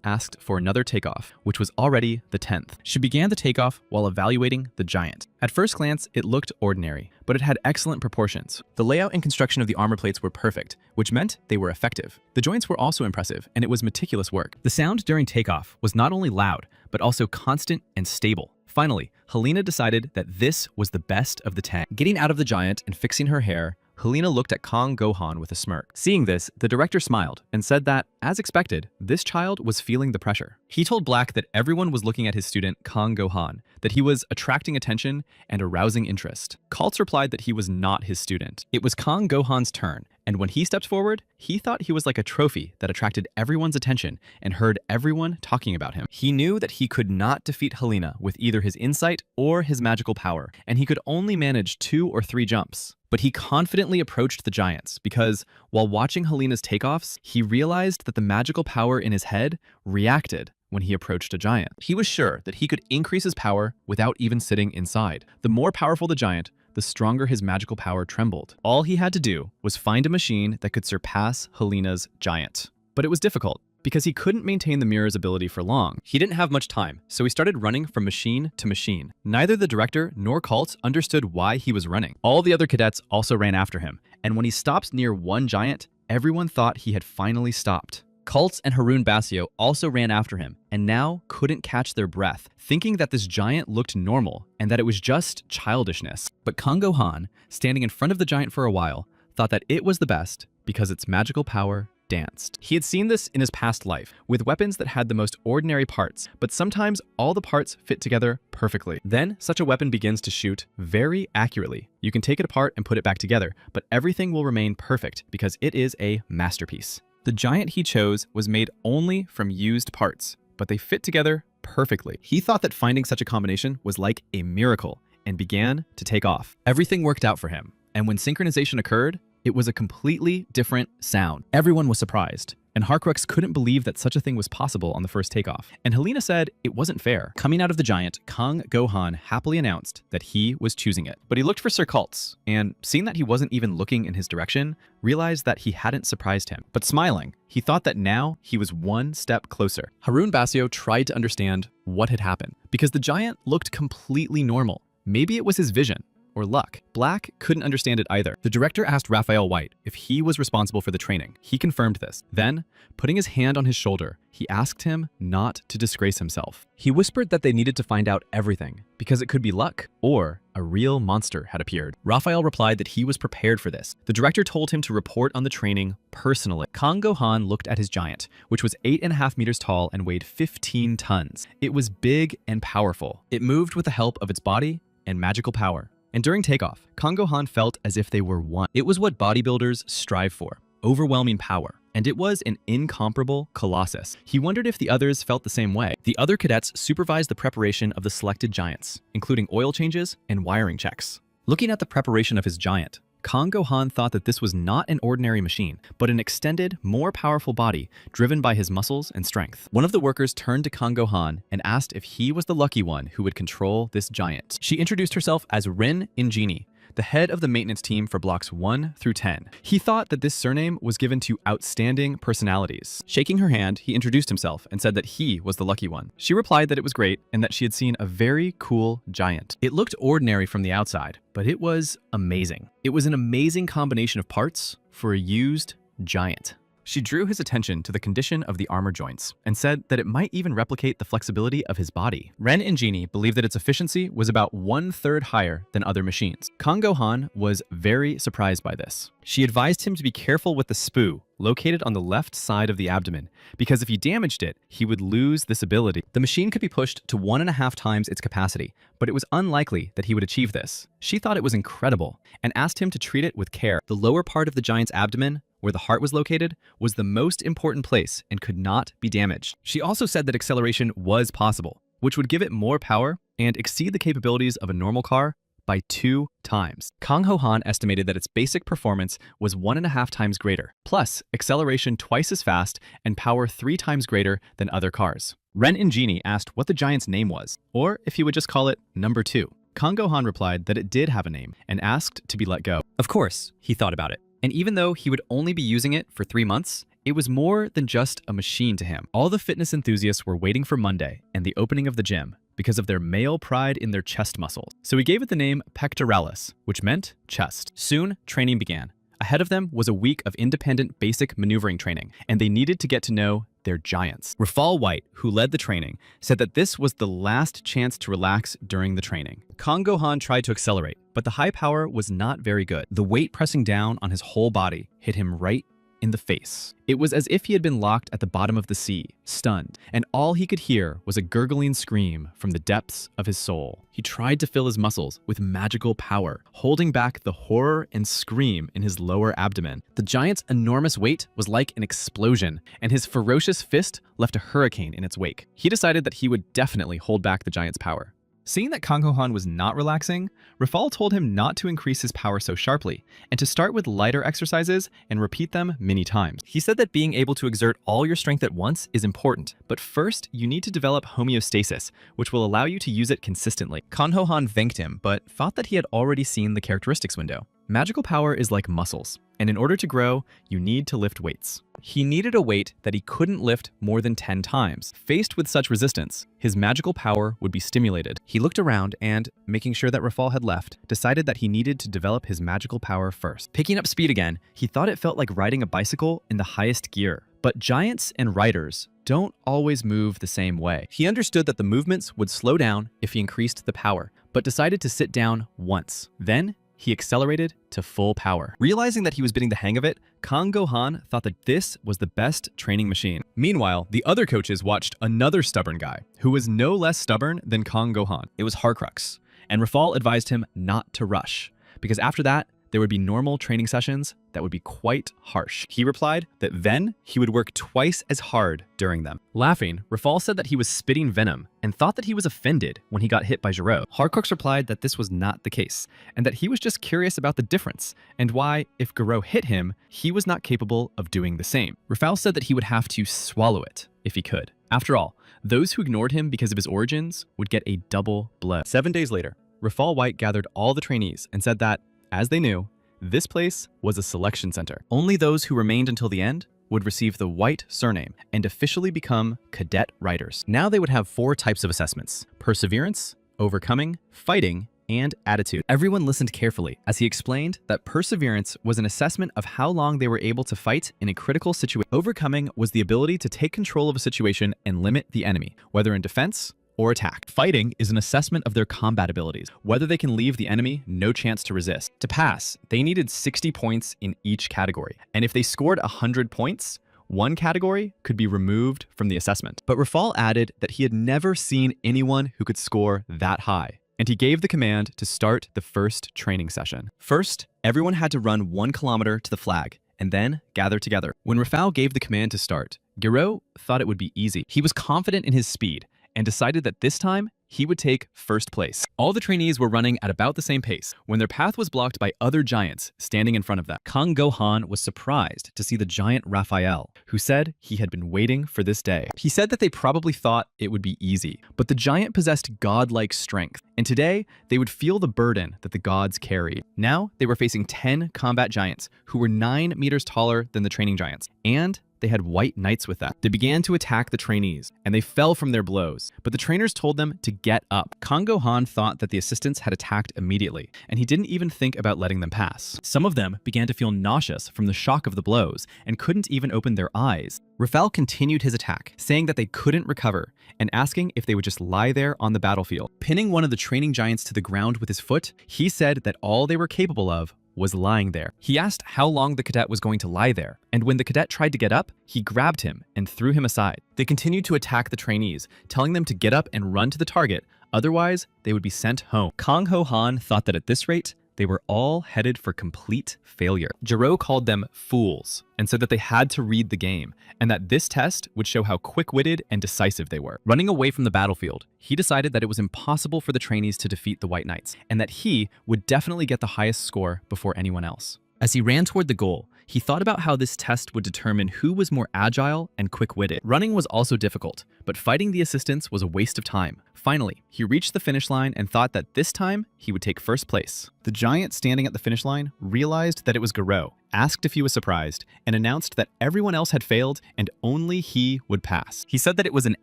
asked for another takeoff, which was already the 10th. She began the takeoff while evaluating the giant. At first glance, it looked ordinary, but it had excellent proportions. The layout and construction of the armor plates were perfect, which meant they were effective. The joints were also impressive, and it was meticulous work. The sound during takeoff was not only loud, but also constant and stable. Finally, Helena decided that this was the best of the 10. Getting out of the giant and fixing her hair, Helena looked at Kang Go-han with a smirk. Seeing this, the director smiled and said that, as expected, this child was feeling the pressure. He told Black that everyone was looking at his student, Kang Go-han, that he was attracting attention and arousing interest. Kaltz replied that he was not his student. It was Kang Go-han's turn, and when he stepped forward, he thought he was like a trophy that attracted everyone's attention and heard everyone talking about him. He knew that he could not defeat Helena with either his insight or his magical power, and he could only manage 2 or 3 jumps. But he confidently approached the giants because, while watching Helena's takeoffs, he realized that the magical power in his head reacted when he approached a giant. He was sure that he could increase his power without even sitting inside. The more powerful the giant, the stronger his magical power trembled. All he had to do was find a machine that could surpass Helena's giant. But it was difficult, because he couldn't maintain the mirror's ability for long. He didn't have much time, so he started running from machine to machine. Neither the director nor Kaltz understood why he was running. All the other cadets also ran after him, and when he stopped near one giant, everyone thought he had finally stopped. Kaltz and Harun Basio also ran after him, and now couldn't catch their breath, thinking that this giant looked normal and that it was just childishness. But Kang Go-han, standing in front of the giant for a while, thought that it was the best because its magical power danced. He had seen this in his past life, with weapons that had the most ordinary parts, but sometimes all the parts fit together perfectly. Then, such a weapon begins to shoot very accurately. You can take it apart and put it back together, but everything will remain perfect because it is a masterpiece. The giant he chose was made only from used parts, but they fit together perfectly. He thought that finding such a combination was like a miracle and began to take off. Everything worked out for him, and when synchronization occurred, it was a completely different sound. Everyone was surprised, and Harkrux couldn't believe that such a thing was possible on the first takeoff. And Helena said it wasn't fair. Coming out of the giant, Kang Go-han happily announced that he was choosing it. But he looked for Sir Kaltz, and seeing that he wasn't even looking in his direction, realized that he hadn't surprised him. But smiling, he thought that now he was one step closer. Harun Basio tried to understand what had happened, because the giant looked completely normal. Maybe it was his vision, or luck. Black couldn't understand it either. The director asked Raphael White if he was responsible for the training. He confirmed this. Then, putting his hand on his shoulder, he asked him not to disgrace himself. He whispered that they needed to find out everything, because it could be luck, or a real monster had appeared. Raphael replied that he was prepared for this. The director told him to report on the training personally. Kang Go-han looked at his giant, which was 8.5 meters tall and weighed 15 tons. It was big and powerful. It moved with the help of its body and magical power. And during takeoff, Kang Go-han felt as if they were one. It was what bodybuilders strive for, overwhelming power. And it was an incomparable colossus. He wondered if the others felt the same way. The other cadets supervised the preparation of the selected giants, including oil changes and wiring checks. Looking at the preparation of his giant, Kang Go-han thought that this was not an ordinary machine, but an extended, more powerful body driven by his muscles and strength. One of the workers turned to Kang Go-han and asked if he was the lucky one who would control this giant. She introduced herself as Ren Ingenie, the head of the maintenance team for blocks 1 through 10. He thought that this surname was given to outstanding personalities. Shaking her hand, he introduced himself and said that he was the lucky one. She replied that it was great and that she had seen a very cool giant. It looked ordinary from the outside, but it was amazing. It was an amazing combination of parts for a used giant. She drew his attention to the condition of the armor joints and said that it might even replicate the flexibility of his body. Ren Ingenie believed that its efficiency was about 1/3 higher than other machines. Kang Go-han was very surprised by this. She advised him to be careful with the spoo located on the left side of the abdomen, because if he damaged it, he would lose this ability. The machine could be pushed to 1.5 times its capacity, but it was unlikely that he would achieve this. She thought it was incredible and asked him to treat it with care. The lower part of the giant's abdomen, where the heart was located, was the most important place and could not be damaged. She also said that acceleration was possible, which would give it more power and exceed the capabilities of a normal car by 2 times. Kang Go-han estimated that its basic performance was 1.5 times greater, plus acceleration twice as fast and power 3 times greater than other cars. Ren Ingenie asked what the giant's name was, or if he would just call it number 2. Kang Go-han replied that it did have a name and asked to be let go. Of course, he thought about it. And even though he would only be using it for 3 months, it was more than just a machine to him. All the fitness enthusiasts were waiting for Monday and the opening of the gym because of their male pride in their chest muscles. So he gave it the name pectoralis, which meant chest. Soon, training began. Ahead of them was a week of independent basic maneuvering training, and they needed to get to know their giants. Raphael White, who led the training, said that this was the last chance to relax during the training. Kang Go-han tried to accelerate, but the high power was not very good. The weight pressing down on his whole body hit him right in the face. It was as if he had been locked at the bottom of the sea, stunned, and all he could hear was a gurgling scream from the depths of his soul. He tried to fill his muscles with magical power, holding back the horror and scream in his lower abdomen. The giant's enormous weight was like an explosion, and his ferocious fist left a hurricane in its wake. He decided that he would definitely hold back the giant's power. Seeing that Kang Go-han was not relaxing, Raphael told him not to increase his power so sharply, and to start with lighter exercises and repeat them many times. He said that being able to exert all your strength at once is important, but first you need to develop homeostasis, which will allow you to use it consistently. Kang Go-han thanked him, but thought that he had already seen the characteristics window. Magical power is like muscles, and in order to grow, you need to lift weights. He needed a weight that he couldn't lift more than 10 times. Faced with such resistance, his magical power would be stimulated. He looked around and, making sure that Raphael had left, decided that he needed to develop his magical power first. Picking up speed again, he thought it felt like riding a bicycle in the highest gear. But giants and riders don't always move the same way. He understood that the movements would slow down if he increased the power, but decided to sit down once. Then, he accelerated to full power. Realizing that he was getting the hang of it, Kang Go-han thought that this was the best training machine. Meanwhile, the other coaches watched another stubborn guy, who was no less stubborn than Kang Go-han. It was Harcrux, and Raphael advised him not to rush, because after that, there would be normal training sessions that would be quite harsh. He replied that then he would work twice as hard during them. Laughing, Raphael said that he was spitting venom and thought that he was offended when he got hit by Giraud. Harcrux replied that this was not the case and that he was just curious about the difference and why, if Giraud hit him, he was not capable of doing the same. Raphael said that he would have to swallow it if he could. After all, those who ignored him because of his origins would get a double blow. 7 days later, Raphael White gathered all the trainees and said that, as they knew, this place was a selection center. Only those who remained until the end would receive the White surname and officially become cadet riders. Now they would have 4 types of assessments: perseverance, overcoming, fighting, and attitude. Everyone listened carefully as he explained that perseverance was an assessment of how long they were able to fight in a critical situation. Overcoming was the ability to take control of a situation and limit the enemy, whether in defense or attack. Fighting is an assessment of their combat abilities, whether they can leave the enemy no chance to resist. To pass, they needed 60 points in each category, and if they scored 100 points, one category could be removed from the assessment. But Rafal added that he had never seen anyone who could score that high, and he gave the command to start the first training session. First, everyone had to run 1 kilometer to the flag, and then gather together. When Rafal gave the command to start, Gero thought it would be easy. He was confident in his speed, and decided that this time he would take first place. All the trainees were running at about the same pace when their path was blocked by other giants standing in front of them. Kang Gohan was surprised to see the giant Raphael, who said he had been waiting for this day. He said that they probably thought it would be easy, but the giant possessed godlike strength, and today they would feel the burden that the gods carried. Now they were facing 10 combat giants who were 9 meters taller than the training giants, and they had white knights with them. They began to attack the trainees, and they fell from their blows, but the trainers told them to get up. Kang Gohan thought that the assistants had attacked immediately, and he didn't even think about letting them pass. Some of them began to feel nauseous from the shock of the blows and couldn't even open their eyes. Rafal continued his attack, saying that they couldn't recover and asking if they would just lie there on the battlefield. Pinning one of the training giants to the ground with his foot, he said that all they were capable of was lying there. He asked how long the cadet was going to lie there, and when the cadet tried to get up, he grabbed him and threw him aside. They continued to attack the trainees, telling them to get up and run to the target, otherwise they would be sent home. Kang Ho Han thought that at this rate, they were all headed for complete failure. Gero called them fools and said that they had to read the game and that this test would show how quick-witted and decisive they were. Running away from the battlefield, he decided that it was impossible for the trainees to defeat the White Knights and that he would definitely get the highest score before anyone else. As he ran toward the goal, he thought about how this test would determine who was more agile and quick-witted. Running was also difficult, but fighting the assistants was a waste of time. Finally, he reached the finish line and thought that this time he would take first place. The giant standing at the finish line realized that it was Gero, asked if he was surprised, and announced that everyone else had failed and only he would pass. He said that it was an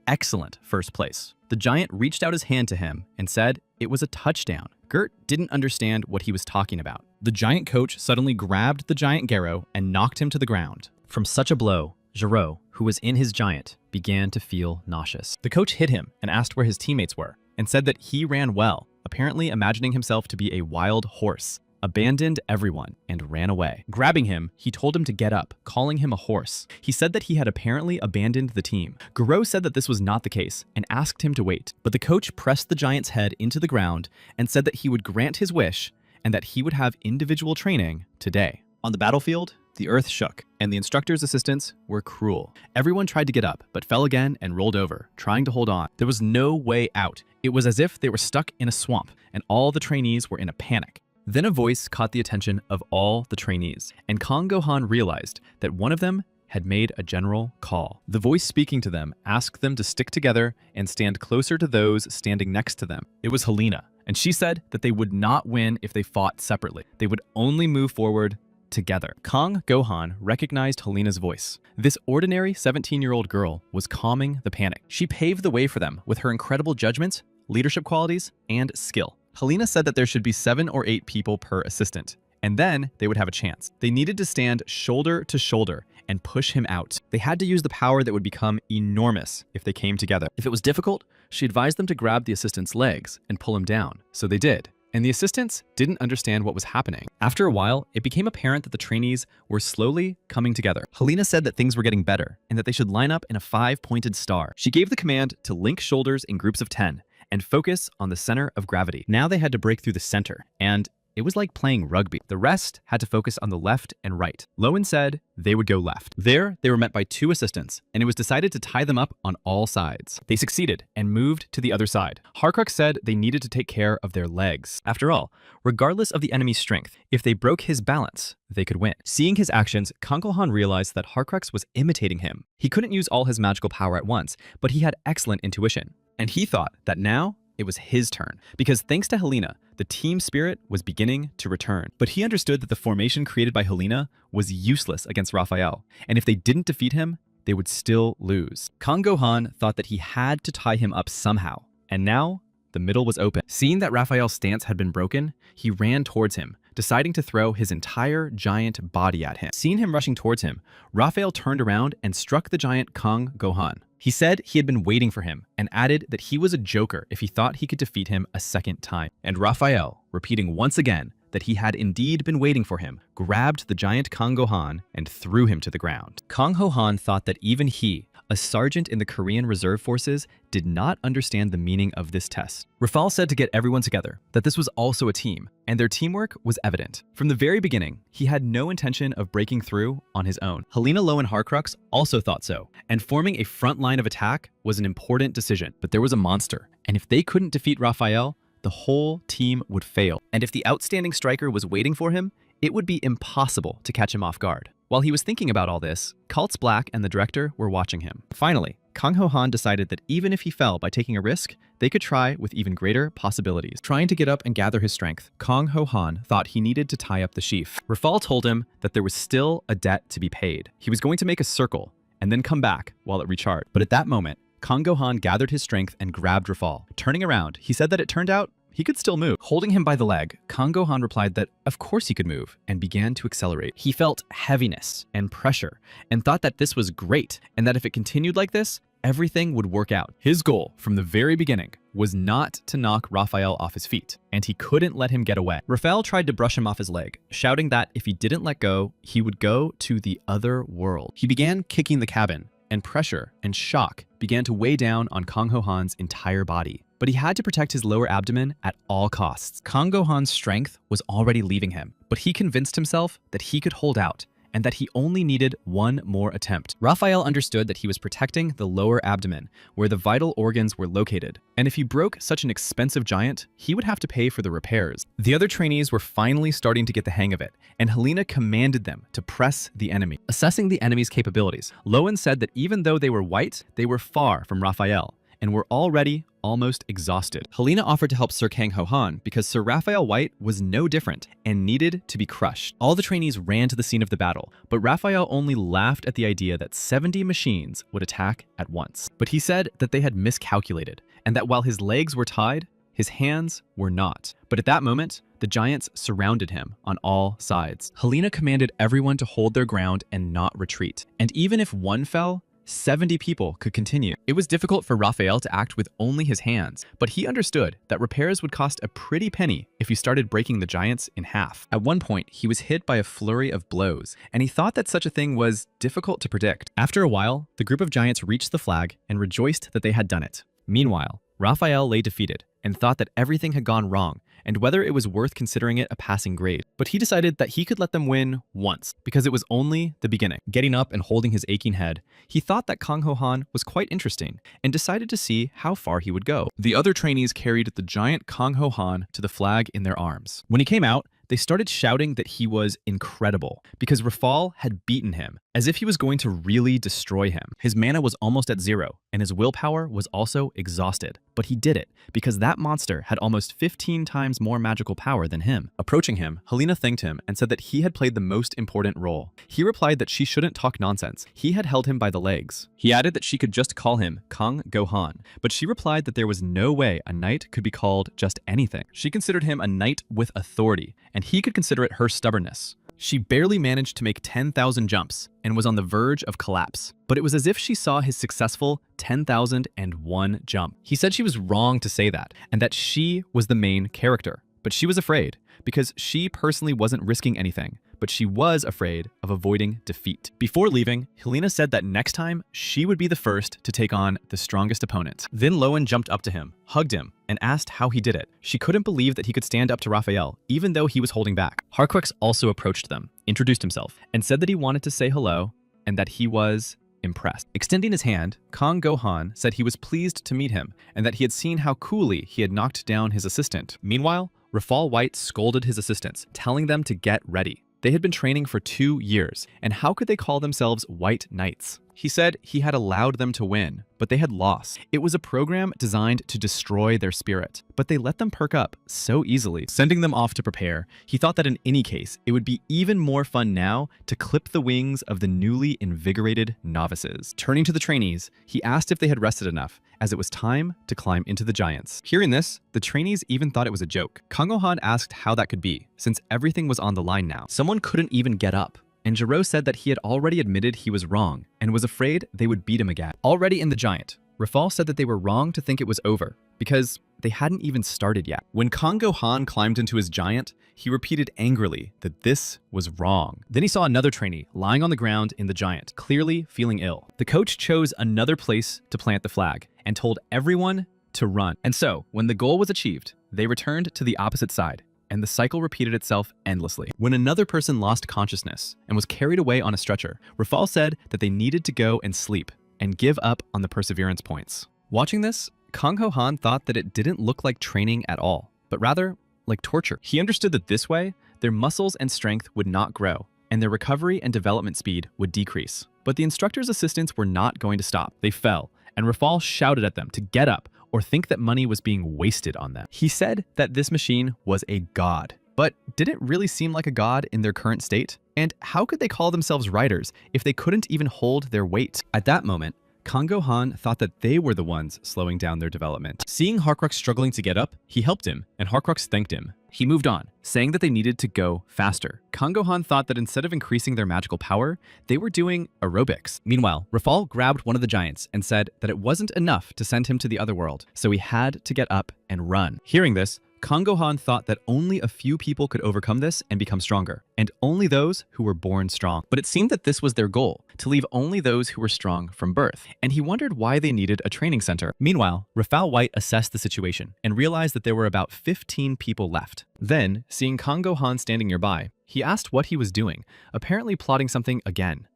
excellent first place. The giant reached out his hand to him and said it was a touchdown. Gert didn't understand what he was talking about. The giant coach suddenly grabbed the giant Gero and knocked him to the ground. From such a blow, Gero, who was in his giant, began to feel nauseous. The coach hit him and asked where his teammates were, and said that he ran well, apparently imagining himself to be a wild horse, abandoned everyone, and ran away. Grabbing him, he told him to get up, calling him a horse. He said that he had apparently abandoned the team. Gero said that this was not the case and asked him to wait, but the coach pressed the giant's head into the ground and said that he would grant his wish and that he would have individual training today. On the battlefield, the earth shook, and the instructor's assistants were cruel. Everyone tried to get up, but fell again and rolled over, trying to hold on. There was no way out. It was as if they were stuck in a swamp, and all the trainees were in a panic. Then a voice caught the attention of all the trainees, and Kang Gohan realized that one of them had made a general call. The voice speaking to them asked them to stick together and stand closer to those standing next to them. It was Helena, and she said that they would not win if they fought separately. They would only move forward together. Kang Gohan recognized Helena's voice. This ordinary 17-year-old girl was calming the panic. She paved the way for them with her incredible judgment, leadership qualities, and skill. Helena said that there should be 7 or 8 people per assistant, and then they would have a chance. They needed to stand shoulder to shoulder and push him out. They had to use the power that would become enormous if they came together. If it was difficult, she advised them to grab the assistant's legs and pull him down. So they did. And the assistants didn't understand what was happening. After a while, it became apparent that the trainees were slowly coming together. Helena said that things were getting better and that they should line up in a 5-pointed star. She gave the command to link shoulders in groups of 10 and focus on the center of gravity. Now they had to break through the center, and it was like playing rugby. The rest had to focus on the left and right. Lowen said they would go left. There, they were met by 2 assistants, and it was decided to tie them up on all sides. They succeeded and moved to the other side. Harkrux said they needed to take care of their legs. After all, regardless of the enemy's strength, if they broke his balance, they could win. Seeing his actions, Kang Gohan realized that Harkrux was imitating him. He couldn't use all his magical power at once, but he had excellent intuition. And he thought that now it was his turn, because thanks to Helena, the team spirit was beginning to return. But he understood that the formation created by Helena was useless against Raphael, and if they didn't defeat him, they would still lose. Kang Gohan thought that he had to tie him up somehow, and now The middle was open. Seeing that Raphael's stance had been broken, he ran towards him, deciding to throw his entire giant body at him. Seeing him rushing towards him, Raphael turned around and struck the giant Kang Gohan. He said he had been waiting for him and added that he was a joker if he thought he could defeat him a second time. And Raphael, repeating once again that he had indeed been waiting for him, grabbed the giant Kang Gohan and threw him to the ground. Kang Gohan thought that even he, a sergeant in the Korean Reserve Forces, did not understand the meaning of this test. Raphael said to get everyone together, that this was also a team, and their teamwork was evident. From the very beginning, he had no intention of breaking through on his own. Helena Low and Harcrux also thought so, and forming a front line of attack was an important decision. But there was a monster, and if they couldn't defeat Raphael, the whole team would fail. And if the outstanding striker was waiting for him, it would be impossible to catch him off guard. While he was thinking about all this, Kaltz Black and the director were watching him. Finally, Kang Ho Han decided that even if he fell by taking a risk, they could try with even greater possibilities. Trying to get up and gather his strength, Kang Ho Han thought he needed to tie up the sheaf. Raphael told him that there was still a debt to be paid. He was going to make a circle and then come back while it recharged. But at that moment, Kang Gohan gathered his strength and grabbed Raphael. Turning around, he said that it turned out he could still move. Holding him by the leg, Kang Gohan replied that of course he could move and began to accelerate. He felt heaviness and pressure and thought that this was great and that if it continued like this, everything would work out. His goal from the very beginning was not to knock Raphael off his feet, and he couldn't let him get away. Raphael tried to brush him off his leg, shouting that if he didn't let go, he would go to the other world. He began kicking the cabin, and pressure and shock began to weigh down on Kang Ho Han's entire body. But he had to protect his lower abdomen at all costs. Kang Gohan's strength was already leaving him, but he convinced himself that he could hold out and that he only needed one more attempt. Raphael understood that he was protecting the lower abdomen, where the vital organs were located, and if he broke such an expensive giant, he would have to pay for the repairs. The other trainees were finally starting to get the hang of it, and Helena commanded them to press the enemy. Assessing the enemy's capabilities, Lowen said that even though they were white, they were far from Raphael, and were already almost exhausted. Helena offered to help Sir Kang Ho Han because Sir Raphael White was no different and needed to be crushed. All the trainees ran to the scene of the battle, but Raphael only laughed at the idea that 70 machines would attack at once. But he said that they had miscalculated, and that while his legs were tied, his hands were not. But at that moment, the giants surrounded him on all sides. Helena commanded everyone to hold their ground and not retreat. And even if one fell, 70 people could continue. It was difficult for Raphael to act with only his hands, but he understood that repairs would cost a pretty penny if he started breaking the giants in half. At one point, he was hit by a flurry of blows, and he thought that such a thing was difficult to predict. After a while, the group of giants reached the flag and rejoiced that they had done it. Meanwhile, Raphael lay defeated and thought that everything had gone wrong and whether it was worth considering it a passing grade. But he decided that he could let them win once, because it was only the beginning. Getting up and holding his aching head, he thought that Kang Ho Han was quite interesting and decided to see how far he would go. The other trainees carried the giant Kang Ho Han to the flag in their arms. When he came out, they started shouting that he was incredible because Raphael had beaten him, as if he was going to really destroy him. His mana was almost at 0, and his willpower was also exhausted. But he did it because that monster had almost 15 times more magical power than him. Approaching him, Helena thanked him and said that he had played the most important role. He replied that she shouldn't talk nonsense. He had held him by the legs. He added that she could just call him Kang Gohan, but she replied that there was no way a knight could be called just anything. She considered him a knight with authority, and he could consider it her stubbornness. She barely managed to make 10,000 jumps and was on the verge of collapse, but it was as if she saw his successful 10,001 jump. He said she was wrong to say that, and that she was the main character, but she was afraid because she personally wasn't risking anything, but she was afraid of avoiding defeat. Before leaving, Helena said that next time she would be the first to take on the strongest opponent. Then Lowen jumped up to him, hugged him, and asked how he did it. She couldn't believe that he could stand up to Raphael, even though he was holding back. Harcrux also approached them, introduced himself, and said that he wanted to say hello and that he was impressed. Extending his hand, Kang Gohan said he was pleased to meet him and that he had seen how coolly he had knocked down his assistant. Meanwhile, Raphael White scolded his assistants, telling them to get ready. They had been training for 2 years, and how could they call themselves White Knights? He said he had allowed them to win, but they had lost. It was a program designed to destroy their spirit, but they let them perk up so easily, sending them off to prepare. He thought that in any case, it would be even more fun now to clip the wings of the newly invigorated novices. Turning to the trainees, he asked if they had rested enough, as it was time to climb into the giants. Hearing this, the trainees even thought it was a joke. Kang Ho-han asked how that could be, since everything was on the line now. Someone couldn't even get up. And Jiro said that he had already admitted he was wrong and was afraid they would beat him again. Already in the giant, Rafal said that they were wrong to think it was over because they hadn't even started yet. When Kang Ho-han climbed into his giant, he repeated angrily that this was wrong. Then he saw another trainee lying on the ground in the giant, clearly feeling ill. The coach chose another place to plant the flag and told everyone to run. And so, when the goal was achieved, they returned to the opposite side, and the cycle repeated itself endlessly. When another person lost consciousness and was carried away on a stretcher, Rafal said that they needed to go and sleep and give up on the perseverance points. Watching this, Kang Ho-han thought that it didn't look like training at all, but rather like torture. He understood that this way, their muscles and strength would not grow, and their recovery and development speed would decrease. But the instructor's assistants were not going to stop. They fell, and Rafal shouted at them to get up or think that money was being wasted on them. He said that this machine was a god. But did it really seem like a god in their current state? And how could they call themselves riders if they couldn't even hold their weight? At that moment, Kang Ho-han thought that they were the ones slowing down their development. Seeing Harkrux struggling to get up, he helped him, and Harkrux thanked him. He moved on, saying that they needed to go faster. Kang Ho-han thought that instead of increasing their magical power, they were doing aerobics. Meanwhile, Rafal grabbed one of the giants and said that it wasn't enough to send him to the other world, so he had to get up and run. Hearing this, Kang Ho-han thought that only a few people could overcome this and become stronger, and only those who were born strong. But it seemed that this was their goal, to leave only those who were strong from birth, and he wondered why they needed a training center. Meanwhile, Rafal White assessed the situation and realized that there were about 15 people left. Then, seeing Kang Ho-han standing nearby, he asked what he was doing, apparently plotting something again.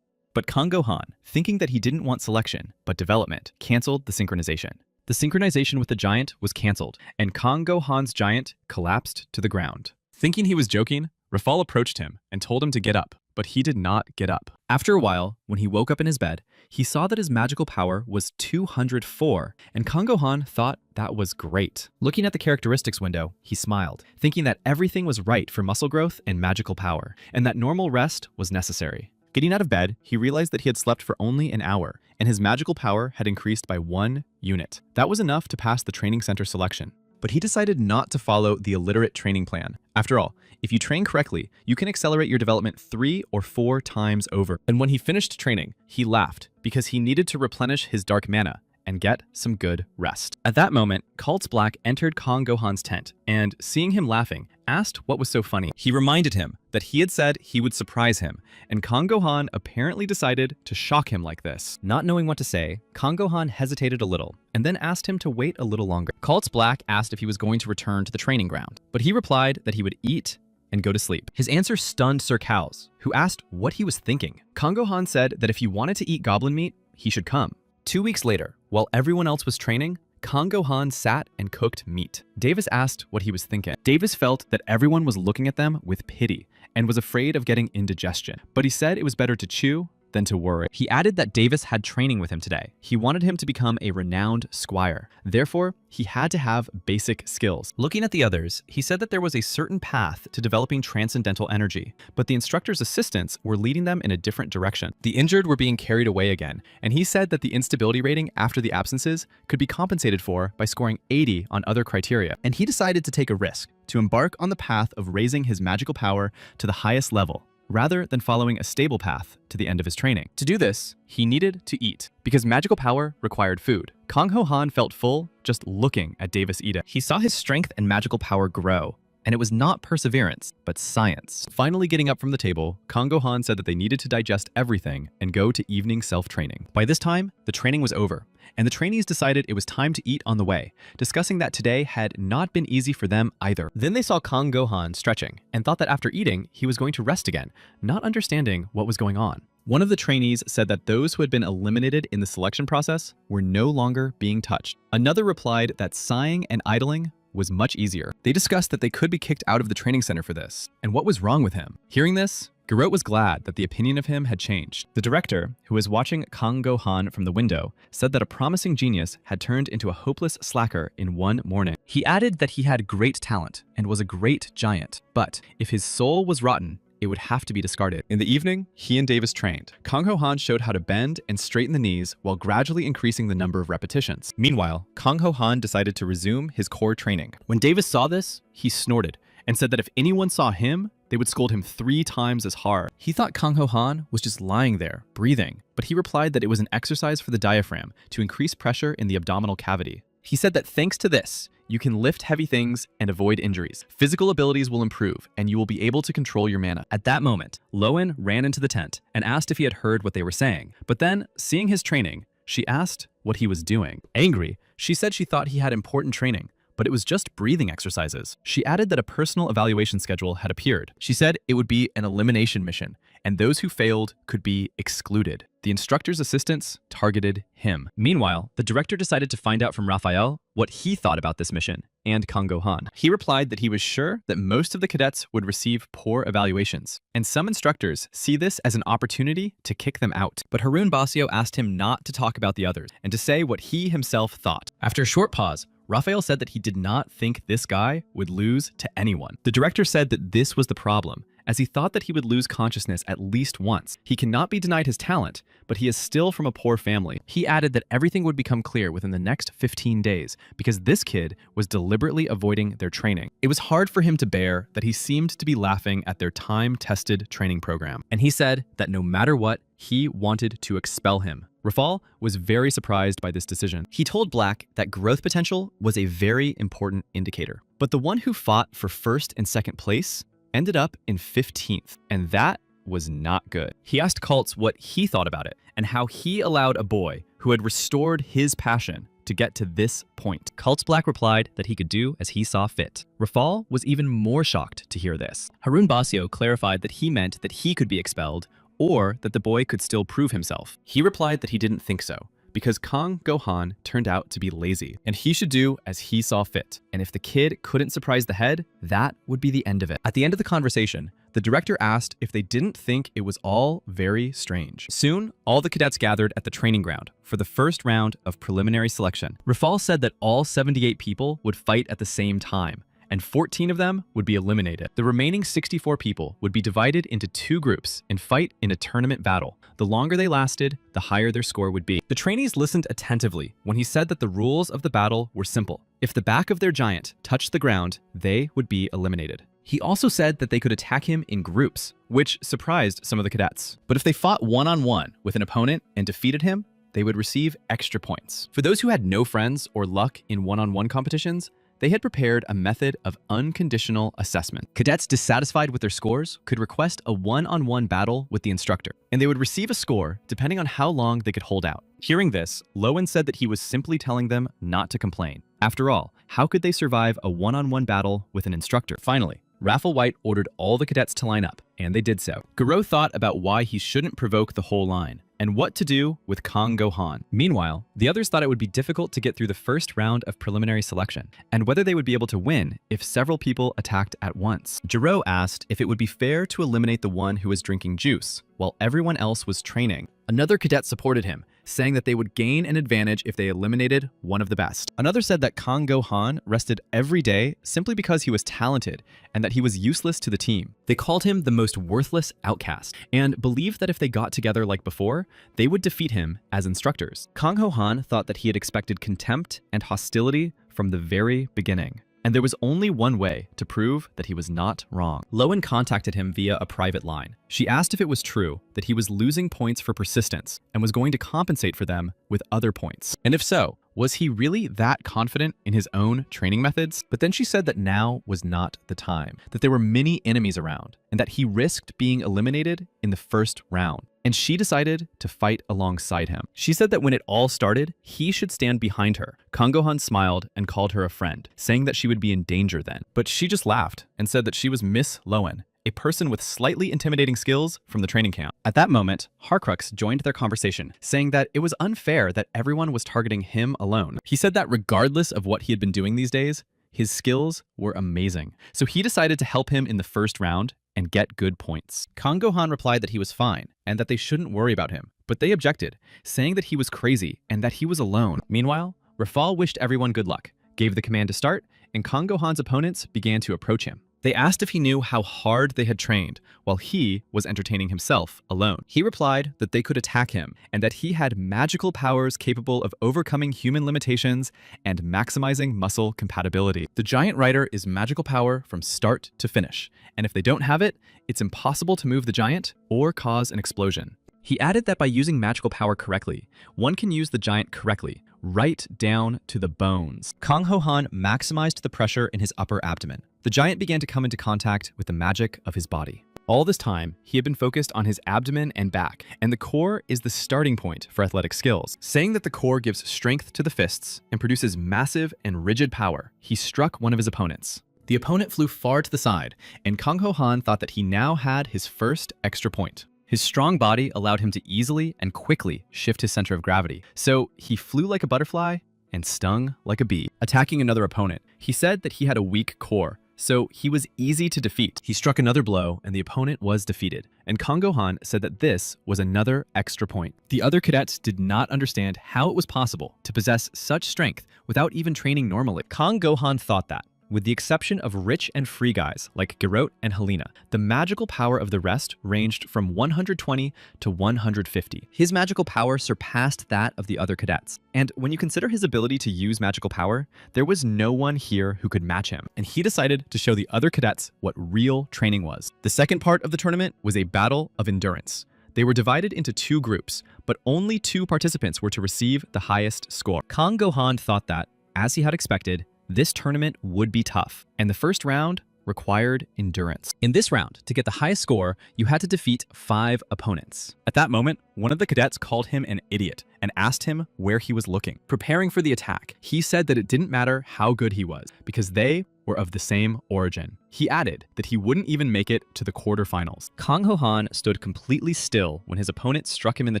But Kang Ho-han, thinking that he didn't want selection, but development, canceled the synchronization. The synchronization with the giant was cancelled, and Kang Ho-han's giant collapsed to the ground. Thinking he was joking, Rafal approached him and told him to get up, but he did not get up. After a while, when he woke up in his bed, he saw that his magical power was 204, and Kang Ho-han thought that was great. Looking at the characteristics window, he smiled, thinking that everything was right for muscle growth and magical power, and that normal rest was necessary. Getting out of bed, he realized that he had slept for only an hour, and his magical power had increased by 1 unit. That was enough to pass the training center selection. But he decided not to follow the illiterate training plan. After all, if you train correctly, you can accelerate your development 3 or 4 times over. And when he finished training, he laughed because he needed to replenish his dark mana and get some good rest. At that moment, Cult's Black entered Kang Ho-han's tent and, seeing him laughing, asked what was so funny. He reminded him that he had said he would surprise him, and Kang Ho-han apparently decided to shock him like this. Not knowing what to say, Kang Ho-han hesitated a little and then asked him to wait a little longer. Cult's Black asked if he was going to return to the training ground, but he replied that he would eat and go to sleep. His answer stunned Sir Cowles, who asked what he was thinking. Kang Ho-han said that if he wanted to eat goblin meat, he should come. 2 weeks later, while everyone else was training, Kang Ho-han sat and cooked meat. Davis asked what he was thinking. Davis felt that everyone was looking at them with pity and was afraid of getting indigestion, but he said it was better to chew than to worry. He added that Davis had training with him today. He wanted him to become a renowned squire. Therefore, he had to have basic skills. Looking at the others, he said that there was a certain path to developing transcendental energy, but the instructor's assistants were leading them in a different direction. The injured were being carried away again, and he said that the instability rating after the absences could be compensated for by scoring 80 on other criteria, and he decided to take a risk, to embark on the path of raising his magical power to the highest level, rather than following a stable path to the end of his training. To do this, he needed to eat, because magical power required food. Kang Ho-han felt full just looking at Davis eat it. He saw his strength and magical power grow, and it was not perseverance, but science. Finally getting up from the table, Kang Ho-han said that they needed to digest everything and go to evening self-training. By this time, the training was over, and the trainees decided it was time to eat on the way, discussing that today had not been easy for them either. Then they saw Kang Ho-han stretching, and thought that after eating, he was going to rest again, not understanding what was going on. One of the trainees said that those who had been eliminated in the selection process were no longer being touched. Another replied that sighing and idling was much easier. They discussed that they could be kicked out of the training center for this, and what was wrong with him. Hearing this, Garot was glad that the opinion of him had changed. The director, who was watching Kang Go-han from the window, said that a promising genius had turned into a hopeless slacker in one morning. He added that he had great talent and was a great giant, but if his soul was rotten, it would have to be discarded. In the evening, he and Davis trained. Kang Ho-han showed how to bend and straighten the knees while gradually increasing the number of repetitions. Meanwhile, Kang Ho-han decided to resume his core training. When Davis saw this, he snorted and said that if anyone saw him, they would scold him 3 times as hard. He thought Kang Ho-han was just lying there, breathing, but he replied that it was an exercise for the diaphragm to increase pressure in the abdominal cavity. He said that thanks to this, you can lift heavy things and avoid injuries. Physical abilities will improve, and you will be able to control your mana. At that moment, Lowen ran into the tent and asked if he had heard what they were saying. But then, seeing his training, she asked what he was doing. Angry, she said she thought he had important training, but it was just breathing exercises. She added that a personal evaluation schedule had appeared. She said it would be an elimination mission, and those who failed could be excluded. The instructor's assistants targeted him. Meanwhile, the director decided to find out from Raphael what he thought about this mission and Kang Go-han. He replied that he was sure that most of the cadets would receive poor evaluations, and some instructors see this as an opportunity to kick them out. But Harun Basio asked him not to talk about the others and to say what he himself thought. After a short pause, Raphael said that he did not think this guy would lose to anyone. The director said that this was the problem, as he thought that he would lose consciousness at least once. He cannot be denied his talent, but he is still from a poor family. He added that everything would become clear within the next 15 days because this kid was deliberately avoiding their training. It was hard for him to bear that he seemed to be laughing at their time-tested training program, and he said that no matter what, he wanted to expel him. Rafal was very surprised by this decision. He told Black that growth potential was a very important indicator. But the one who fought for first and second place ended up in 15th, and that was not good. He asked Kultz what he thought about it and how he allowed a boy who had restored his passion to get to this point. Kultz Black replied that he could do as he saw fit. Rafal was even more shocked to hear this. Harun Basio clarified that he meant that he could be expelled or that the boy could still prove himself. He replied that he didn't think so, because Kang Go-han turned out to be lazy, and he should do as he saw fit. And if the kid couldn't surprise the head, that would be the end of it. At the end of the conversation, the director asked if they didn't think it was all very strange. Soon, all the cadets gathered at the training ground for the first round of preliminary selection. Rafal said that all 78 people would fight at the same time, and 14 of them would be eliminated. The remaining 64 people would be divided into 2 groups and fight in a tournament battle. The longer they lasted, the higher their score would be. The trainees listened attentively when he said that the rules of the battle were simple. If the back of their giant touched the ground, they would be eliminated. He also said that they could attack him in groups, which surprised some of the cadets. But if they fought one-on-one with an opponent and defeated him, they would receive extra points. For those who had no friends or luck in one-on-one competitions, they had prepared a method of unconditional assessment. Cadets dissatisfied with their scores could request a one-on-one battle with the instructor, and they would receive a score depending on how long they could hold out. Hearing this, Lowen said that he was simply telling them not to complain. After all, how could they survive a one-on-one battle with an instructor? Finally, Raffle White ordered all the cadets to line up, and they did so. Garot thought about why he shouldn't provoke the whole line, and what to do with Kang Go-han. Meanwhile, the others thought it would be difficult to get through the first round of preliminary selection, and whether they would be able to win if several people attacked at once. Jiro asked if it would be fair to eliminate the one who was drinking juice, while everyone else was training. Another cadet supported him, saying that they would gain an advantage if they eliminated one of the best. Another said that Kang Go-han rested every day simply because he was talented and that he was useless to the team. They called him the most worthless outcast and believed that if they got together like before, they would defeat him as instructors. Kang Ho-han thought that he had expected contempt and hostility from the very beginning. And there was only one way to prove that he was not wrong. Lowen contacted him via a private line. She asked if it was true that he was losing points for persistence and was going to compensate for them with other points. And if so, was he really that confident in his own training methods? But then she said that now was not the time, that there were many enemies around, and that he risked being eliminated in the first round. And she decided to fight alongside him. She said that when it all started, he should stand behind her. Kang Go-han smiled and called her a friend, saying that she would be in danger then. But she just laughed and said that she was Miss Lowen, a person with slightly intimidating skills from the training camp. At that moment, Harcrux joined their conversation, saying that it was unfair that everyone was targeting him alone. He said that regardless of what he had been doing these days, His skills were amazing, so he decided to help him in the first round and get good points. Kang Gohan replied that he was fine and that they shouldn't worry about him, but they objected, saying that he was crazy and that he was alone. Meanwhile, Rafal wished everyone good luck, gave the command to start, and Kang Gohan's opponents began to approach him. They asked if he knew how hard they had trained while he was entertaining himself alone. He replied that they could attack him and that he had magical powers capable of overcoming human limitations and maximizing muscle compatibility. The giant rider is magical power from start to finish, and if they don't have it, it's impossible to move the giant or cause an explosion. He added that by using magical power correctly, one can use the giant correctly, right down to the bones. Kang Gohan maximized the pressure in his upper abdomen. The giant began to come into contact with the magic of his body. All this time, he had been focused on his abdomen and back, and the core is the starting point for athletic skills. Saying that the core gives strength to the fists and produces massive and rigid power, he struck one of his opponents. The opponent flew far to the side, and Kang Gohan thought that he now had his first extra point. His strong body allowed him to easily and quickly shift his center of gravity, so he flew like a butterfly and stung like a bee. Attacking another opponent, he said that he had a weak core, so he was easy to defeat. He struck another blow and the opponent was defeated, and Kang Gohan said that this was another extra point. The other cadets did not understand how it was possible to possess such strength without even training normally. Kang Gohan thought that, with the exception of rich and free guys like Garot and Helena, the magical power of the rest ranged from 120 to 150. His magical power surpassed that of the other cadets. And when you consider his ability to use magical power, there was no one here who could match him. And he decided to show the other cadets what real training was. The second part of the tournament was a battle of endurance. They were divided into two groups, but only 2 participants were to receive the highest score. Kang Gohan thought that, as he had expected, this tournament would be tough, and the first round required endurance. In this round, to get the highest score, you had to defeat 5 opponents. At that moment, one of the cadets called him an idiot and asked him where he was looking. Preparing for the attack, he said that it didn't matter how good he was, because they were of the same origin. He added that he wouldn't even make it to the quarterfinals. Kang Gohan stood completely still when his opponent struck him in the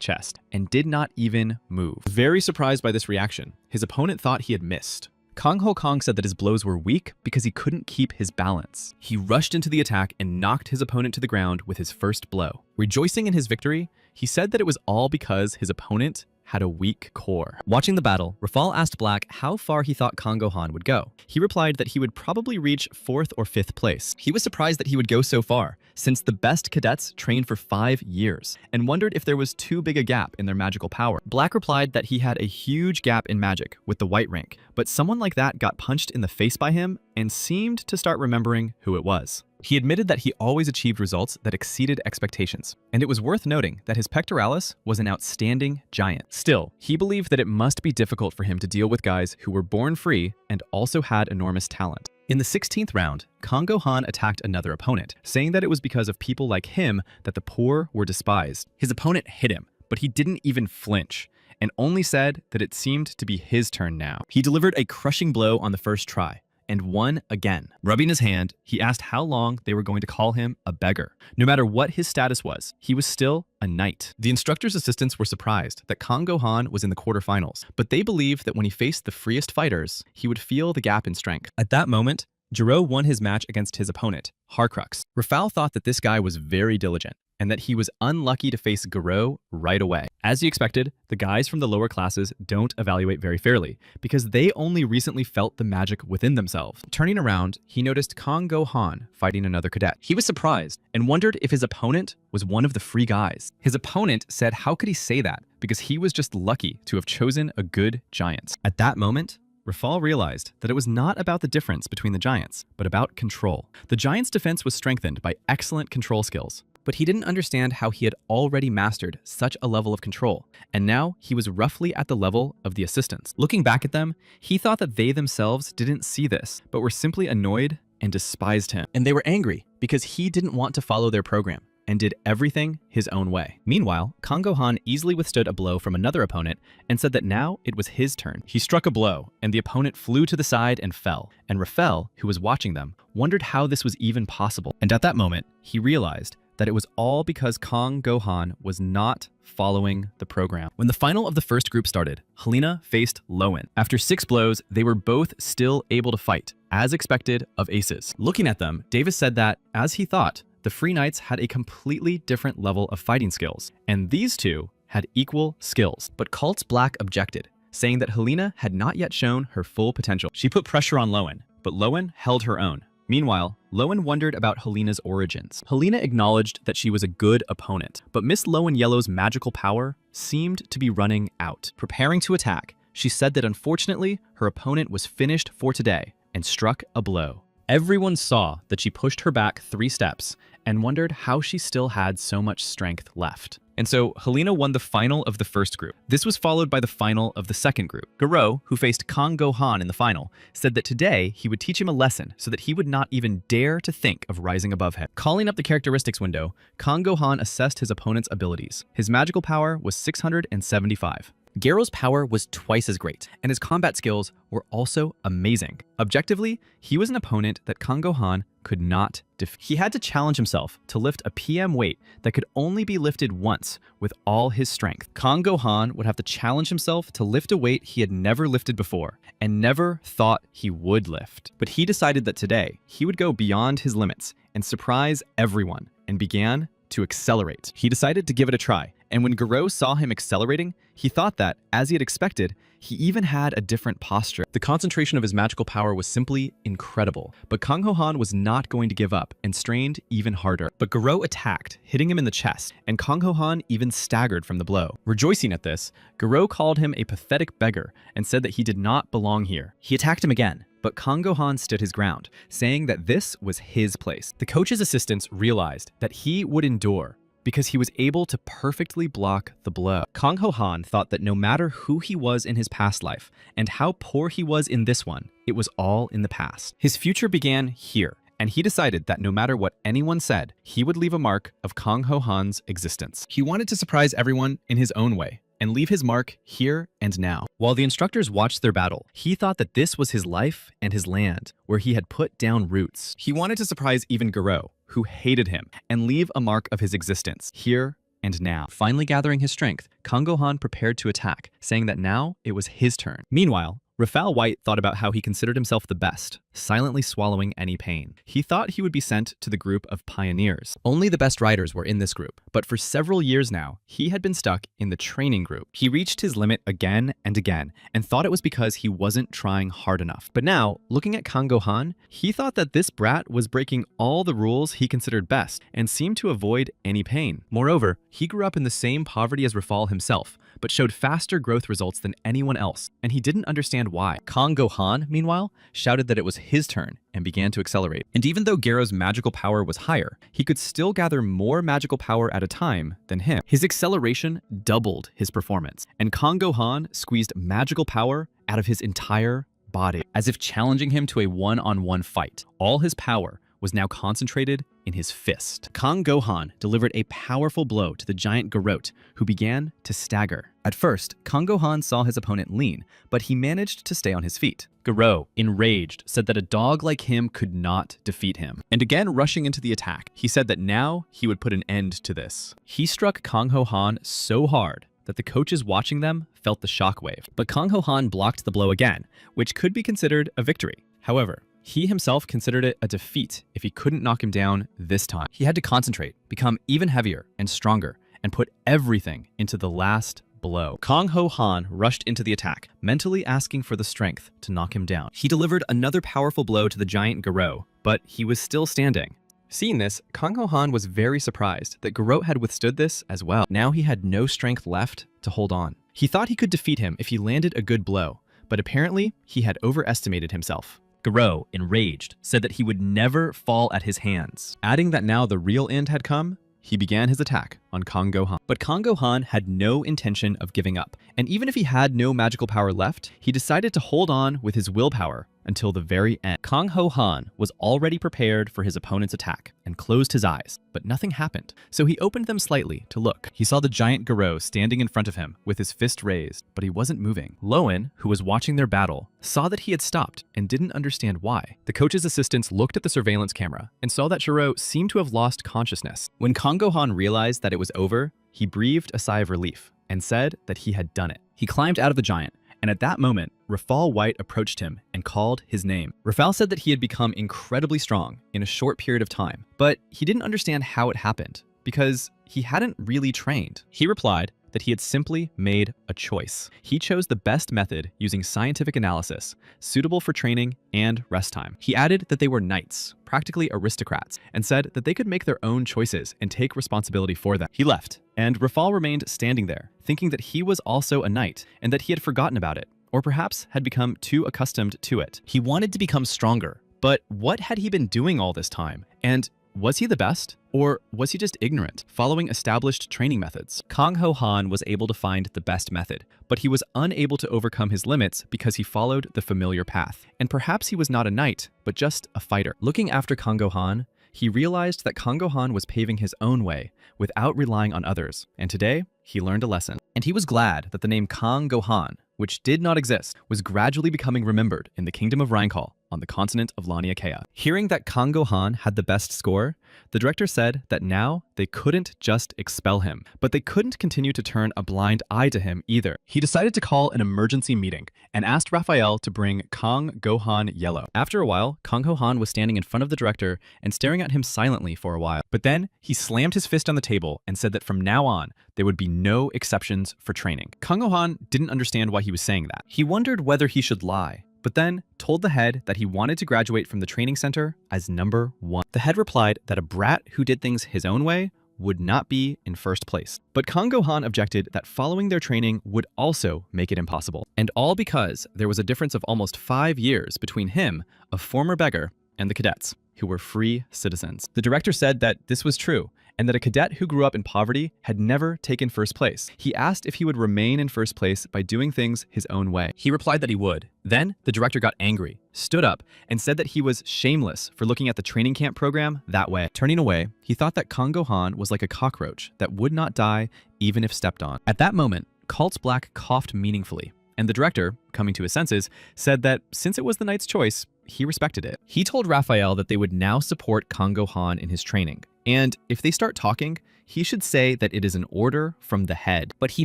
chest and did not even move. Very surprised by this reaction, his opponent thought he had missed. Kang Ho Kong said that his blows were weak because he couldn't keep his balance. He rushed into the attack and knocked his opponent to the ground with his first blow. Rejoicing in his victory, he said that it was all because his opponent had a weak core. Watching the battle, Rafal asked Black how far he thought Kang Gohan would go. He replied that he would probably reach 4th or 5th place. He was surprised that he would go so far, since the best cadets trained for 5 years, and wondered if there was too big a gap in their magical power. Black replied that he had a huge gap in magic with the white rank, but someone like that got punched in the face by him and seemed to start remembering who it was. He admitted that he always achieved results that exceeded expectations, and it was worth noting that his pectoralis was an outstanding giant. Still, he believed that it must be difficult for him to deal with guys who were born free and also had enormous talent. In the 16th round, Kang Gohan attacked another opponent, saying that it was because of people like him that the poor were despised. His opponent hit him, but he didn't even flinch, and only said that it seemed to be his turn now. He delivered a crushing blow on the first try, and won again. Rubbing his hand, he asked how long they were going to call him a beggar. No matter what his status was, he was still a knight. The instructor's assistants were surprised that Kang Gohan was in the quarterfinals, but they believed that when he faced the freest fighters, he would feel the gap in strength. At that moment, Jiro won his match against his opponent, Harcrux. Rafal thought that this guy was very diligent, and that he was unlucky to face Garo right away. As he expected, the guys from the lower classes don't evaluate very fairly, because they only recently felt the magic within themselves. Turning around, he noticed Kang Gohan fighting another cadet. He was surprised and wondered if his opponent was one of the free guys. His opponent said how could he say that, because he was just lucky to have chosen a good giant. At that moment, Rafal realized that it was not about the difference between the giants, but about control. The giant's defense was strengthened by excellent control skills, but he didn't understand how he had already mastered such a level of control, and now he was roughly at the level of the assistants. Looking back at them, he thought that they themselves didn't see this, but were simply annoyed and despised him. And they were angry because he didn't want to follow their program and did everything his own way. Meanwhile, Kang Gohan easily withstood a blow from another opponent and said that now it was his turn. He struck a blow, and the opponent flew to the side and fell. And Rafal, who was watching them, wondered how this was even possible. And at that moment, he realized that it was all because Kang Gohan was not following the program. When the final of the first group started, Helena faced Lowen. After 6 blows, they were both still able to fight, as expected, of aces. Looking at them, Davis said that, as he thought, the Free Knights had a completely different level of fighting skills, and these two had equal skills. But Cult's Black objected, saying that Helena had not yet shown her full potential. She put pressure on Lowen, but Lowen held her own. Meanwhile, Lowen wondered about Helena's origins. Helena acknowledged that she was a good opponent, but Miss Lowen Yellow's magical power seemed to be running out. Preparing to attack, she said that unfortunately, her opponent was finished for today and struck a blow. Everyone saw that she pushed her back 3 steps and wondered how she still had so much strength left. And so Helena won the final of the first group. This was followed by the final of the second group. Garou, who faced Kang Gohan in the final, said that today he would teach him a lesson so that he would not even dare to think of rising above him. Calling up the characteristics window, Kang Gohan assessed his opponent's abilities. His magical power was 675. Garou's power was twice as great, and his combat skills were also amazing. Objectively, he was an opponent that Kang Gohan could not defeat. He had to challenge himself to lift a PM weight that could only be lifted once with all his strength. Kang Gohan would have to challenge himself to lift a weight he had never lifted before and never thought he would lift. But he decided that today he would go beyond his limits and surprise everyone and began to accelerate. He decided to give it a try, and when Garou saw him accelerating, he thought that, as he had expected, he even had a different posture. The concentration of his magical power was simply incredible, but Kang Gohan was not going to give up and strained even harder. But Garou attacked, hitting him in the chest, and Kang Gohan even staggered from the blow. Rejoicing at this, Garou called him a pathetic beggar and said that he did not belong here. He attacked him again, but Kang Gohan stood his ground, saying that this was his place. The coach's assistants realized that he would endure because he was able to perfectly block the blow. Kang Gohan thought that no matter who he was in his past life and how poor he was in this one, it was all in the past. His future began here, and he decided that no matter what anyone said, he would leave a mark of Kang Gohan's existence. He wanted to surprise everyone in his own way and leave his mark here and now. While the instructors watched their battle, he thought that this was his life and his land, where he had put down roots. He wanted to surprise even Garou, who hated him, and leave a mark of his existence here and now. Finally gathering his strength, Kang Gohan prepared to attack, saying that now it was his turn. Meanwhile, Raphael White thought about how he considered himself the best, silently swallowing any pain. He thought he would be sent to the group of pioneers. Only the best riders were in this group, but for several years now, he had been stuck in the training group. He reached his limit again and again, and thought it was because he wasn't trying hard enough. But now, looking at Kang Gohan, he thought that this brat was breaking all the rules he considered best, and seemed to avoid any pain. Moreover, he grew up in the same poverty as Raphael himself, but showed faster growth results than anyone else, and he didn't understand why. Kang Gohan, meanwhile, shouted that it was his turn and began to accelerate. And even though Garou's magical power was higher, he could still gather more magical power at a time than him. His acceleration doubled his performance, and Kang Gohan squeezed magical power out of his entire body, as if challenging him to a one-on-one fight. All his power was now concentrated in his fist. Kang Gohan delivered a powerful blow to the giant Garou, who began to stagger. At first, Kang Gohan saw his opponent lean, but he managed to stay on his feet. Garou, enraged, said that a dog like him could not defeat him. And again rushing into the attack, he said that now he would put an end to this. He struck Kang Gohan so hard that the coaches watching them felt the shockwave. But Kang Gohan blocked the blow again, which could be considered a victory. However, he himself considered it a defeat if he couldn't knock him down this time. He had to concentrate, become even heavier and stronger, and put everything into the last blow. Kang Gohan rushed into the attack, mentally asking for the strength to knock him down. He delivered another powerful blow to the giant Garou, but he was still standing. Seeing this, Kang Gohan was very surprised that Garou had withstood this as well. Now he had no strength left to hold on. He thought he could defeat him if he landed a good blow, but apparently he had overestimated himself. Garou, enraged, said that he would never fall at his hands. Adding that now the real end had come, he began his attack on Kang Gohan. But Kang Gohan had no intention of giving up, and even if he had no magical power left, he decided to hold on with his willpower until the very end. Kang Gohan was already prepared for his opponent's attack and closed his eyes, but nothing happened. So he opened them slightly to look. He saw the giant Garou standing in front of him with his fist raised, but he wasn't moving. Lowen, who was watching their battle, saw that he had stopped and didn't understand why. The coach's assistants looked at the surveillance camera and saw that Shiro seemed to have lost consciousness. When Kang Gohan realized that it was over, he breathed a sigh of relief and said that he had done it. He climbed out of the giant And at that moment, Rafal White approached him and called his name. Rafal said that he had become incredibly strong in a short period of time, but he didn't understand how it happened because he hadn't really trained. He replied that he had simply made a choice. He chose the best method using scientific analysis, suitable for training and rest time. He added that they were knights, practically aristocrats, and said that they could make their own choices and take responsibility for them. He left, and Rafal remained standing there, thinking that he was also a knight and that he had forgotten about it, or perhaps had become too accustomed to it. He wanted to become stronger, but what had he been doing all this time? And was he the best? Or was he just ignorant, following established training methods? Kang Ho Han was able to find the best method, but he was unable to overcome his limits because he followed the familiar path. And perhaps he was not a knight, but just a fighter. Looking after Kang Ho Han, he realized that Kang Ho Han was paving his own way without relying on others. And today, he learned a lesson. And he was glad that the name Kang Ho Han, which did not exist, was gradually becoming remembered in the kingdom of Rheinkall on the continent of Laniakea. Hearing that Kang Ho Han had the best score, the director said that now they couldn't just expel him, but they couldn't continue to turn a blind eye to him either. He decided to call an emergency meeting and asked Raphael to bring Kang Go Han Yahello. After a while, Kang Ho Han was standing in front of the director and staring at him silently for a while. But then he slammed his fist on the table and said that from now on, there would be no exceptions for training. Kang Ho Han didn't understand why he was saying that. He wondered whether he should lie, but then told the head that he wanted to graduate from the training center as number 1. The head replied that a brat who did things his own way would not be in first place. But Kang Ho Han objected that following their training would also make it impossible. And all because there was a difference of almost 5 years between him, a former beggar, and the cadets, who were free citizens. The director said that this was true, and that a cadet who grew up in poverty had never taken first place. He asked if he would remain in first place by doing things his own way. He replied that he would. Then the director got angry, stood up, and said that he was shameless for looking at the training camp program that way. Turning away, he thought that Kang Ho Han was like a cockroach that would not die even if stepped on. At that moment, Cults Black coughed meaningfully, and the director, coming to his senses, said that since it was the knight's choice, he respected it. He told Raphael that they would now support Kang Ho Han in his training. And if they start talking, he should say that it is an order from the head. But he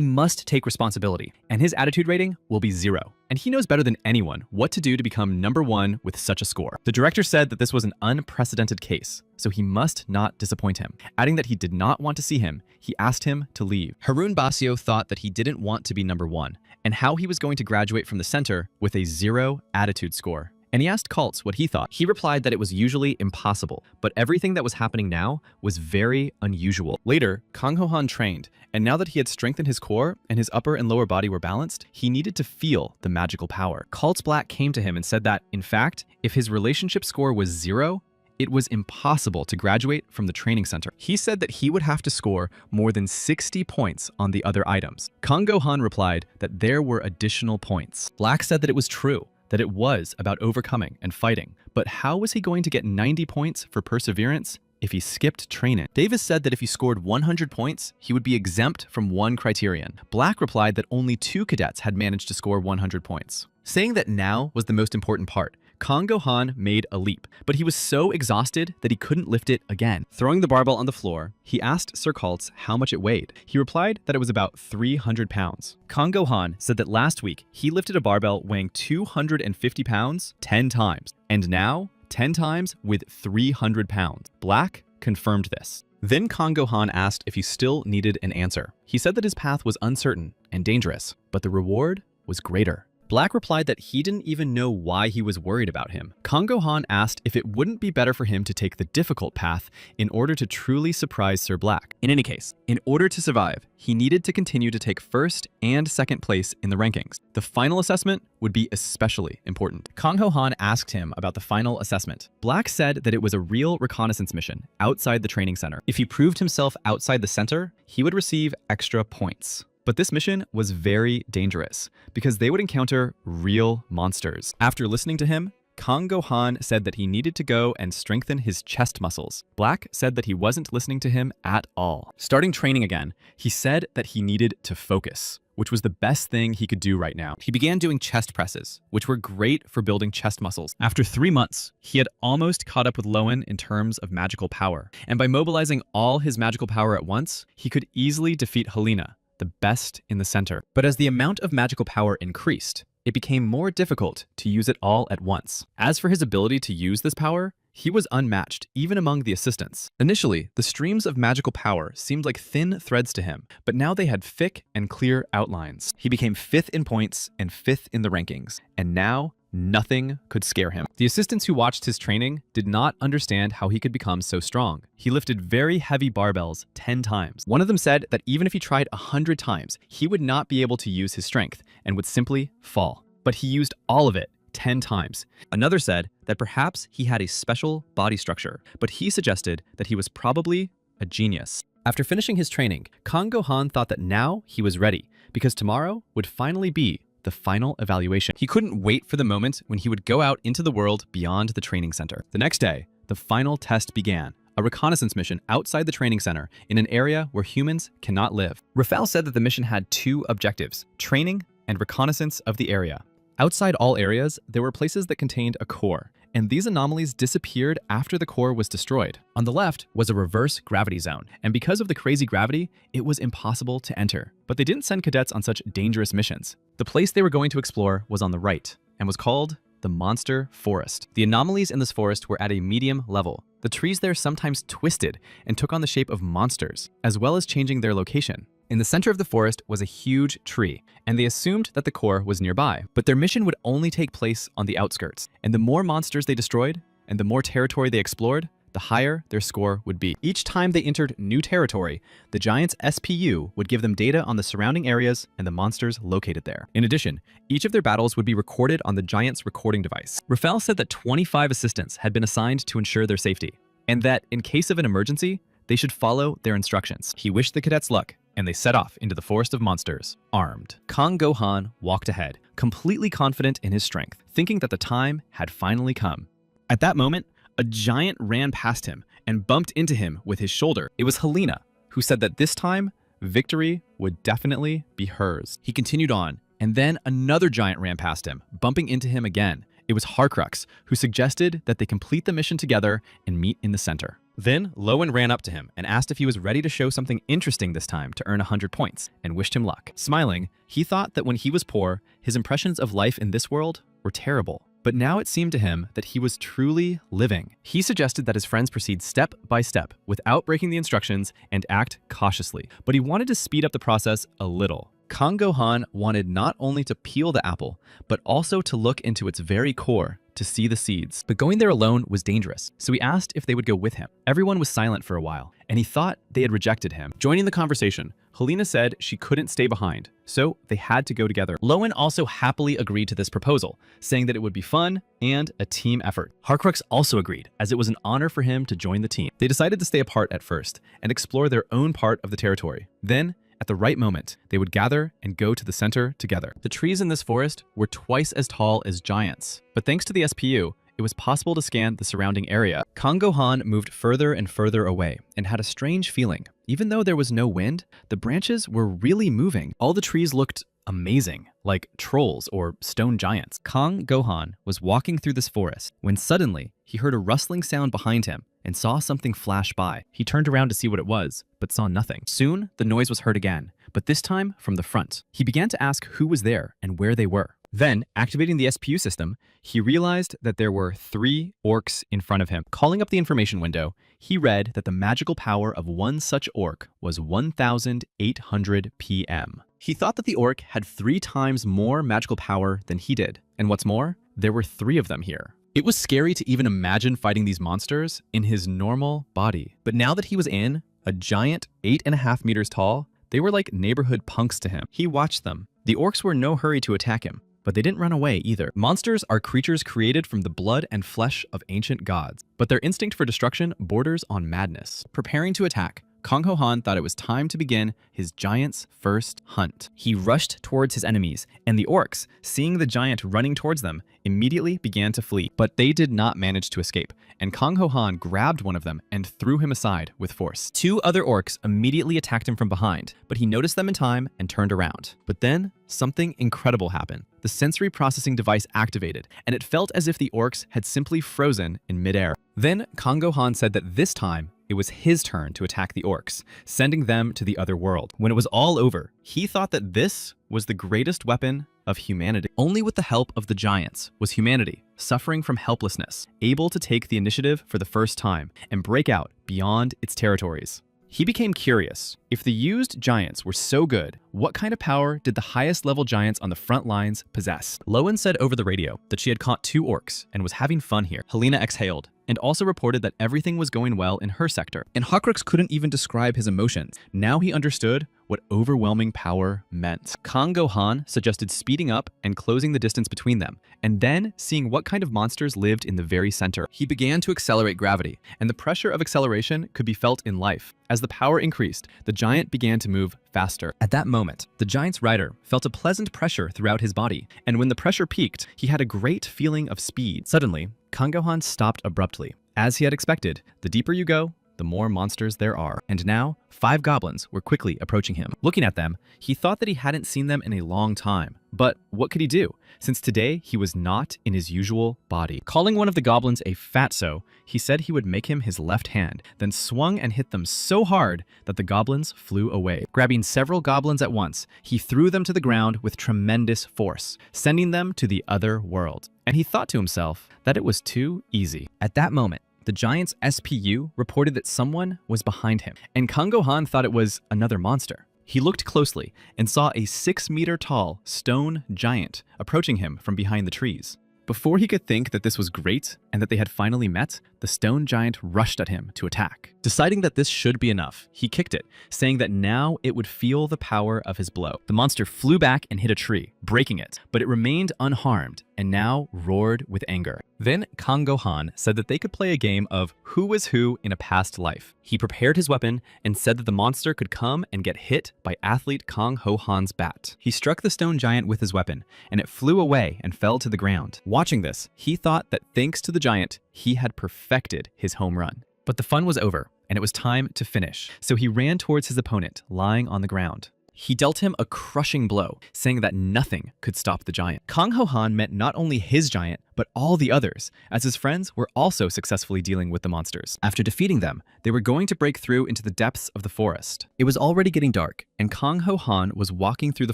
must take responsibility, and his attitude rating will be 0. And he knows better than anyone what to do to become number 1 with such a score. The director said that this was an unprecedented case, so he must not disappoint him. Adding that he did not want to see him, he asked him to leave. Harun Basio thought that he didn't want to be number 1, and how he was going to graduate from the center with a 0 attitude score. And he asked Cults what he thought. He replied that it was usually impossible, but everything that was happening now was very unusual. Later, Kang Ho Han trained, and now that he had strengthened his core and his upper and lower body were balanced, he needed to feel the magical power. Cults Black came to him and said that, in fact, if his relationship score was 0, it was impossible to graduate from the training center. He said that he would have to score more than 60 points on the other items. Kang Ho Han replied that there were additional points. Black said that it was true, that it was about overcoming and fighting. But how was he going to get 90 points for perseverance if he skipped training? Davis said that if he scored 100 points, he would be exempt from 1 criterion. Black replied that only 2 cadets had managed to score 100 points. Saying that now was the most important part, Kang Ho Han made a leap, but he was so exhausted that he couldn't lift it again. Throwing the barbell on the floor, he asked Sir Cults how much it weighed. He replied that it was about 300 pounds. Kang Ho Han said that last week he lifted a barbell weighing 250 pounds 10 times, and now 10 times with 300 pounds. Black confirmed this. Then Kang Ho Han asked if he still needed an answer. He said that his path was uncertain and dangerous, but the reward was greater. Black replied that he didn't even know why he was worried about him. Kang Ho Han asked if it wouldn't be better for him to take the difficult path in order to truly surprise Sir Black. In any case, in order to survive, he needed to continue to take first and second place in the rankings. The final assessment would be especially important. Kang Ho Han asked him about the final assessment. Black said that it was a real reconnaissance mission outside the training center. If he proved himself outside the center, he would receive extra points. But this mission was very dangerous because they would encounter real monsters. After listening to him, Kang Ho Han said that he needed to go and strengthen his chest muscles. Black said that he wasn't listening to him at all. Starting training again, he said that he needed to focus, which was the best thing he could do right now. He began doing chest presses, which were great for building chest muscles. After 3 months, he had almost caught up with Lowen in terms of magical power. And by mobilizing all his magical power at once, he could easily defeat Helena, the best in the center. But as the amount of magical power increased, it became more difficult to use it all at once. As for his ability to use this power, he was unmatched, even among the assistants. Initially, the streams of magical power seemed like thin threads to him, but now they had thick and clear outlines. He became 5th in points and 5th in the rankings, and now nothing could scare him. The assistants who watched his training did not understand how he could become so strong. He lifted very heavy barbells 10 times. One of them said that even if he tried 100 times, he would not be able to use his strength and would simply fall. But he used all of it 10 times. Another said that perhaps he had a special body structure, but he suggested that he was probably a genius. After finishing his training, Kang Gohan thought that now he was ready, because tomorrow would finally be the final evaluation. He couldn't wait for the moment when he would go out into the world beyond the training center. The next day, the final test began, a reconnaissance mission outside the training center in an area where humans cannot live. Rafael said that the mission had 2 objectives, training and reconnaissance of the area. Outside all areas, there were places that contained a core, and these anomalies disappeared after the core was destroyed. On the left was a reverse gravity zone, and because of the crazy gravity, it was impossible to enter. But they didn't send cadets on such dangerous missions. The place they were going to explore was on the right, and was called the Monster Forest. The anomalies in this forest were at a medium level. The trees there sometimes twisted and took on the shape of monsters, as well as changing their location. In the center of the forest was a huge tree, and they assumed that the core was nearby. But their mission would only take place on the outskirts, and the more monsters they destroyed, and the more territory they explored, the higher their score would be. Each time they entered new territory, the Giant's SPU would give them data on the surrounding areas and the monsters located there. In addition, each of their battles would be recorded on the Giant's recording device. Rafael said that 25 assistants had been assigned to ensure their safety, and that in case of an emergency, they should follow their instructions. He wished the cadets luck, and they set off into the forest of monsters, armed. Kang Gohan walked ahead, completely confident in his strength, thinking that the time had finally come. At that moment, a giant ran past him and bumped into him with his shoulder. It was Helena, who said that this time, victory would definitely be hers. He continued on, and then another giant ran past him, bumping into him again. It was Harcrux, who suggested that they complete the mission together and meet in the center. Then Lowen ran up to him and asked if he was ready to show something interesting this time to earn 100 points, and wished him luck. Smiling, he thought that when he was poor, his impressions of life in this world were terrible. But now it seemed to him that he was truly living. He suggested that his friends proceed step by step without breaking the instructions and act cautiously, but he wanted to speed up the process a little. Kang Gohan wanted not only to peel the apple, but also to look into its very core to see the seeds. But going there alone was dangerous, so he asked if they would go with him. Everyone was silent for a while, and he thought they had rejected him. Joining the conversation, Helena said she couldn't stay behind, so they had to go together. Lowen also happily agreed to this proposal, saying that it would be fun and a team effort. Harcrux also agreed, as it was an honor for him to join the team. They decided to stay apart at first and explore their own part of the territory. Then, at the right moment, they would gather and go to the center together. The trees in this forest were twice as tall as giants, but thanks to the SPU, it was possible to scan the surrounding area. Kang Gohan moved further and further away and had a strange feeling. Even though there was no wind, the branches were really moving. All the trees looked amazing, like trolls or stone giants. Kang Gohan was walking through this forest when suddenly he heard a rustling sound behind him and saw something flash by. He turned around to see what it was, but saw nothing. Soon, the noise was heard again, but this time from the front. He began to ask who was there and where they were. Then, activating the SPU system, he realized that there were 3 orcs in front of him. Calling up the information window, he read that the magical power of one such orc was 1,800 PM. He thought that the orc had 3 times more magical power than he did. And what's more, there were 3 of them here. It was scary to even imagine fighting these monsters in his normal body. But now that he was in a giant 8.5 meters tall, they were like neighborhood punks to him. He watched them. The orcs were in no hurry to attack him, but they didn't run away either. Monsters are creatures created from the blood and flesh of ancient gods, but their instinct for destruction borders on madness. Preparing to attack, Kang Gohan thought it was time to begin his giant's first hunt. He rushed towards his enemies, and the orcs, seeing the giant running towards them, immediately began to flee. But they did not manage to escape, and Kang Gohan grabbed one of them and threw him aside with force. 2 other orcs immediately attacked him from behind, but he noticed them in time and turned around. But then, something incredible happened. The sensory processing device activated, and it felt as if the orcs had simply frozen in midair. Then, Kang Gohan said that this time, it was his turn to attack the orcs, sending them to the other world. When it was all over, he thought that this was the greatest weapon of humanity. Only with the help of the giants was humanity, suffering from helplessness, able to take the initiative for the first time and break out beyond its territories. He became curious. If the used giants were so good, what kind of power did the highest level giants on the front lines possess? Lowen said over the radio that she had caught 2 orcs and was having fun here. Helena exhaled and also reported that everything was going well in her sector. And Hokrux couldn't even describe his emotions. Now he understood what overwhelming power meant. Kang Gohan suggested speeding up and closing the distance between them, and then seeing what kind of monsters lived in the very center. He began to accelerate gravity, and the pressure of acceleration could be felt in life. As the power increased, the giant began to move faster. At that moment, the giant's rider felt a pleasant pressure throughout his body, and when the pressure peaked, he had a great feeling of speed. Suddenly, Kang Gohan stopped abruptly. As he had expected, the deeper you go, the more monsters there are. And now, 5 goblins were quickly approaching him. Looking at them, he thought that he hadn't seen them in a long time. But what could he do, since today he was not in his usual body? Calling one of the goblins a fatso, he said he would make him his left hand, then swung and hit them so hard that the goblins flew away. Grabbing several goblins at once, he threw them to the ground with tremendous force, sending them to the other world. And he thought to himself that it was too easy. At that moment, the giant's SPU reported that someone was behind him, and Kang Gohan thought it was another monster. He looked closely and saw a 6-meter-tall stone giant approaching him from behind the trees. Before he could think that this was great and that they had finally met, the stone giant rushed at him to attack. Deciding that this should be enough, he kicked it, saying that now it would feel the power of his blow. The monster flew back and hit a tree, breaking it, but it remained unharmed and now roared with anger. Then Kang Gohan said that they could play a game of who was who in a past life. He prepared his weapon and said that the monster could come and get hit by athlete Kang Ho Han's bat. He struck the stone giant with his weapon, and it flew away and fell to the ground. Watching this, he thought that thanks to the giant, he had perfected his home run. But the fun was over, and it was time to finish. So he ran towards his opponent, lying on the ground. He dealt him a crushing blow, saying that nothing could stop the giant. Kang Ho Han met not only his giant, but all the others, as his friends were also successfully dealing with the monsters. After defeating them, they were going to break through into the depths of the forest. It was already getting dark, and Kang Ho Han was walking through the